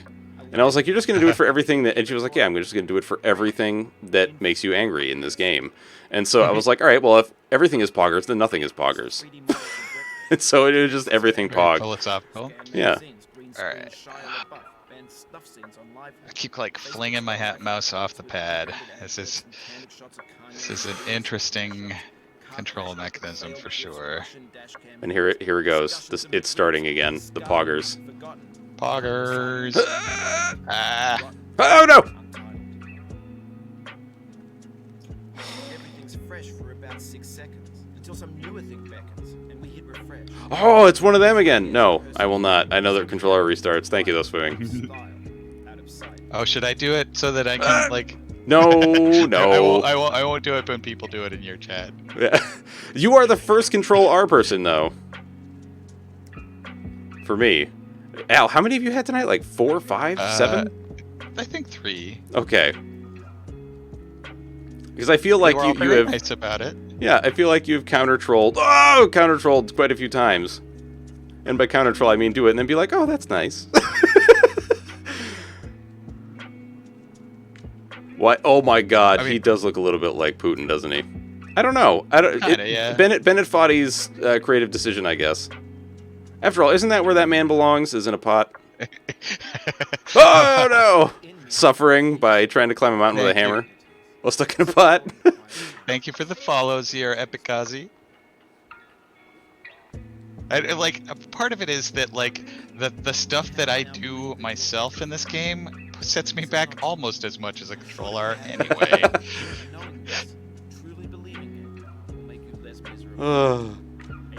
And I was like, you're just going to do it for everything that... And she was like, yeah, I'm just going to do it for everything that makes you angry in this game. And so I was like, all right, well, if everything is poggers, then nothing is poggers. And so it was just everything Very pog. philosophical. Yeah. Alright. I keep like flinging my mouse off the pad. This is an interesting control mechanism for sure. And here it goes. It's starting again. The poggers. Poggers. Ah. Oh no! Everything's fresh for about 6 seconds until some newer thing beckons and we hit refresh. Oh, it's one of them again. No, I will not. I know the controller restarts. Thank you, though, swimming. Oh, should I do it so that I can like? No, no. I won't do it when people do it in your chat. Yeah. You are the first Control R person, though. For me. Al, how many of you had tonight? Like 4, 5, 7? I think 3. Okay. Because I feel like You were all you very have... nice about it. Yeah, I feel like you've counter-trolled... Oh! Counter-trolled quite a few times. And by counter-troll, I mean do it and then be like, oh, that's nice. What? Oh my god, I mean, he does look a little bit like Putin, doesn't he? I don't know. Kinda, yeah. Bennett Foddy's creative decision, I guess. After all, isn't that where that man belongs? Is in a pot? Oh no! Suffering by trying to climb a mountain with a hammer while stuck in a pot. Thank you for the follows here, Epikazi. Like, part of it is that, like, the stuff that I do myself in this game sets me back almost as much as a controller anyway.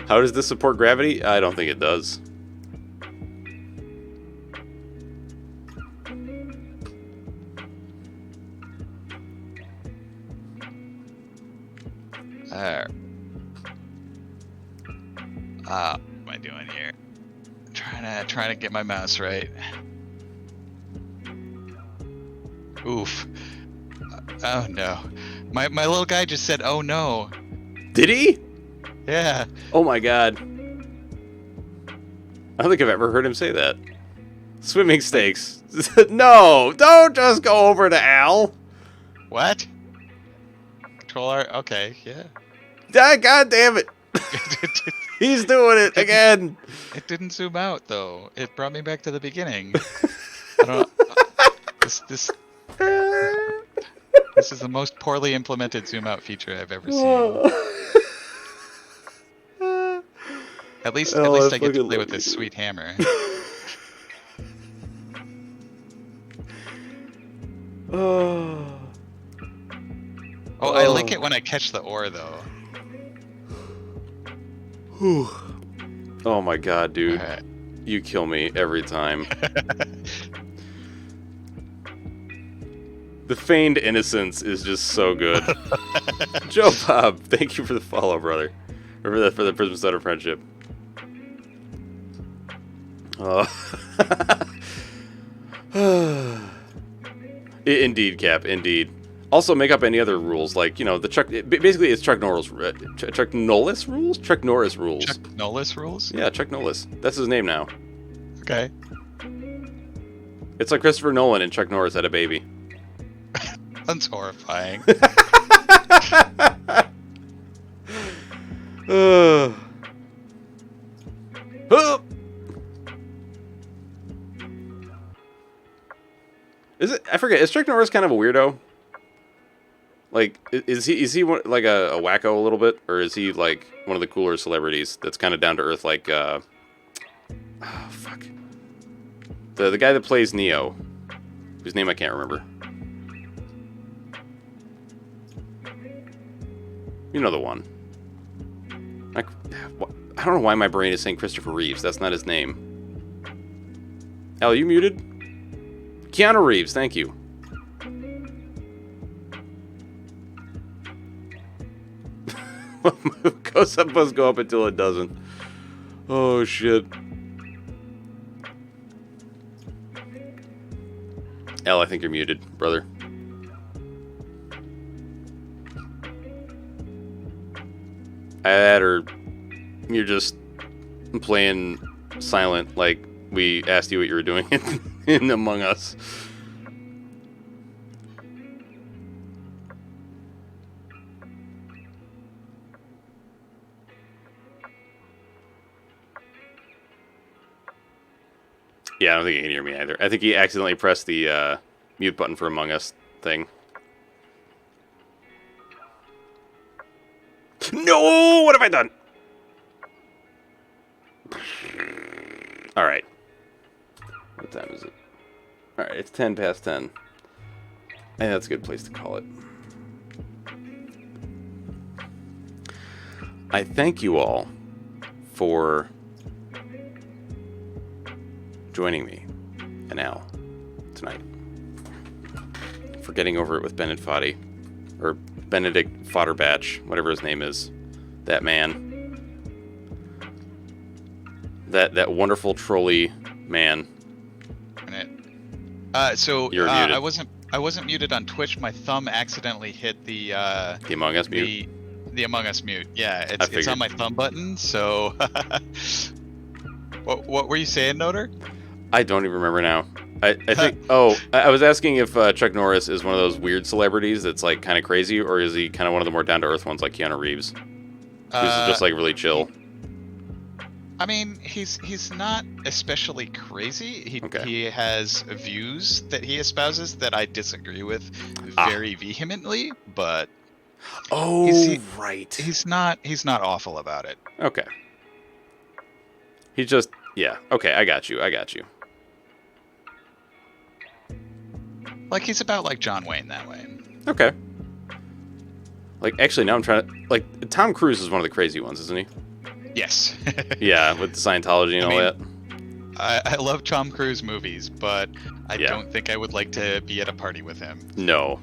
How does this support gravity? I don't think it does. What am I doing here? Trying to get my mouse right. Oof. Oh no. My little guy just said, "Oh no." Did he? Yeah. Oh my god. I don't think I've ever heard him say that. Swimming stakes. No! Don't just go over to Al! What? Controller? Okay, yeah. Ah, god damn it! He's doing it again! It didn't zoom out though. It brought me back to the beginning. I don't. This is the most poorly implemented zoom out feature I've ever seen. At least I get to play with this sweet hammer. Oh, I like it when I catch the ore though. Whew. Oh my god, dude. Right. You kill me every time. The feigned innocence is just so good. Joe Bob, thank you for the follow, brother. Or for the Prism Stutter friendship. Indeed, Cap, indeed. Also, make up any other rules, like, you know, the Chuck... Basically, it's Chuck Norris... Chuck Norris rules? Chuck Norris rules. Chuck Norris rules? Yeah, Chuck Norris. That's his name now. Okay. It's like Christopher Nolan and Chuck Norris had a baby. That's horrifying. Is it? I forget. Is Chuck Norris kind of a weirdo? Like, is he like a wacko a little bit, or is he like one of the cooler celebrities that's kind of down to earth? Like, oh fuck, the guy that plays Neo, whose name I can't remember. You know the one. I don't know why my brain is saying Christopher Reeves. That's not his name. Al, you muted? Keanu Reeves, thank you. Goes up must go up until it doesn't. Oh, shit. Al, I think you're muted, brother. That or you're just playing silent like we asked you what you were doing in Among Us. Yeah, I don't think he can hear me either. I think he accidentally pressed the mute button for Among Us thing. No! What have I done? Alright. What time is it? Alright, it's 10 past 10. I think that's a good place to call it. I thank you all for joining me and Al tonight. For getting over it with Benedict Foddy. Or Benedict Fodderbatch, whatever his name is. That man. That wonderful trolley man. So You're muted. I wasn't muted on Twitch. My thumb accidentally hit the Among Us mute? The Among Us mute. Yeah, it's on my thumb button. So what were you saying, Noter? I don't even remember now. I think. I was asking if Chuck Norris is one of those weird celebrities that's like kind of crazy, or is he kind of one of the more down to earth ones like Keanu Reeves, who's just like really chill? I mean, he's not especially crazy. He has views that he espouses that I disagree with very vehemently, but right. He's not awful about it. Okay. He's just okay. I got you. Like he's about like John Wayne that way. Okay. Like actually, now I'm trying to like Tom Cruise is one of the crazy ones, isn't he? Yes. Yeah, with the Scientology and all that. I love Tom Cruise movies, but I don't think I would like to be at a party with him. No.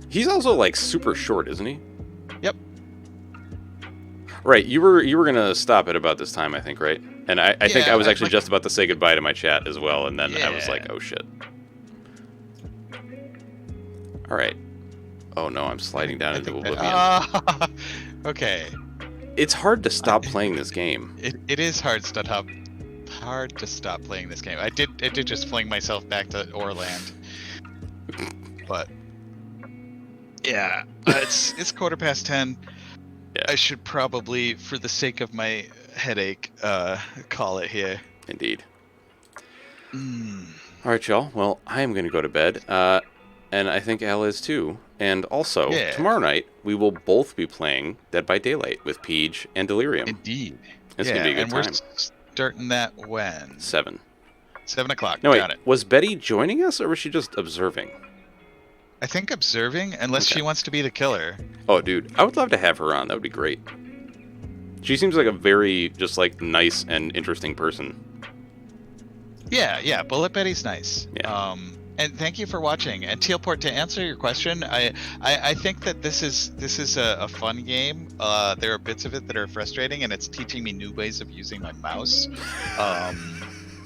He's also like super short, isn't he? Yep. Right, you were gonna stop at about this time, I think, right? And I think I was actually just about to say goodbye to my chat as well, and then I was like, oh shit. All right. Oh no, I'm sliding down into oblivion. Okay. It's hard to stop playing this game. It is hard to stop playing this game. I did just fling myself back to Orland. But yeah, it's 10:15. Yeah. I should probably, for the sake of my headache, call it here. Indeed. All right, y'all. Well, I am going to go to bed, and I think Al is too. And also, tomorrow night, we will both be playing Dead by Daylight with Peach and Delirium. Indeed. It's going to be a good time. And we're starting that when? 7. 7 o'clock. No, wait, got it. Was Betty joining us, or was she just observing? I think observing, unless she wants to be the killer. Oh, dude, I would love to have her on. That would be great. She seems like a very, just like, nice and interesting person. Yeah, Bullet Betty's nice. Yeah. And thank you for watching. And Tealport, to answer your question, I think that this is a fun game. There are bits of it that are frustrating, and it's teaching me new ways of using my mouse.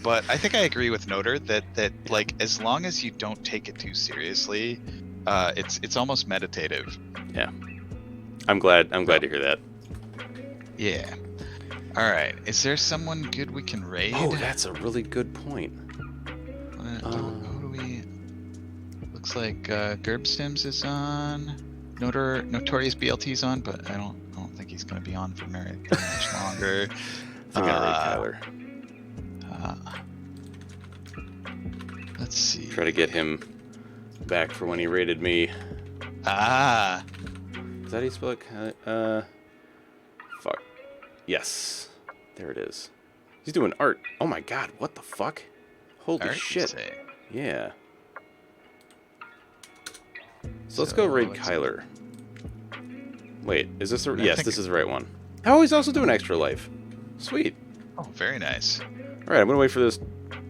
But I think I agree with Noter that like as long as you don't take it too seriously, it's almost meditative. Yeah. I'm glad to hear that. Yeah. All right. Is there someone good we can raid? Oh, that's a really good point. Who do we? Looks like Gerbstims is on. Notorious BLT's on, but I don't think he's going to be on for very much longer. I'm going to raid Kyler. Let's see. Try to get him back for when he raided me. Is that how you spell it? Fuck. Yes. There it is. He's doing art. Oh my god, what the fuck? Holy art, shit. Yeah. So let's go raid Kyler. Wait, is this the... Yes, this is the right one. Oh, he's also doing Extra Life. Sweet. Oh, very nice. All right, I'm gonna wait for this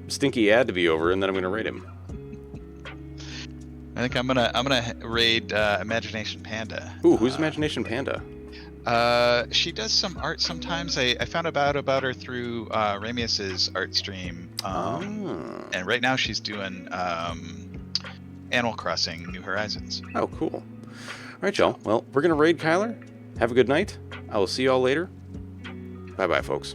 stinky ad to be over, and then I'm gonna rate him. I think I'm gonna raid Imagination Panda. Ooh, who's Imagination Panda? She does some art sometimes. I found about her through Ramius's art stream. And right now she's doing Animal Crossing New Horizons. Oh, cool. All right, y'all. Well, we're gonna raid Kyler. Have a good night. I will see y'all later. Bye-bye, folks.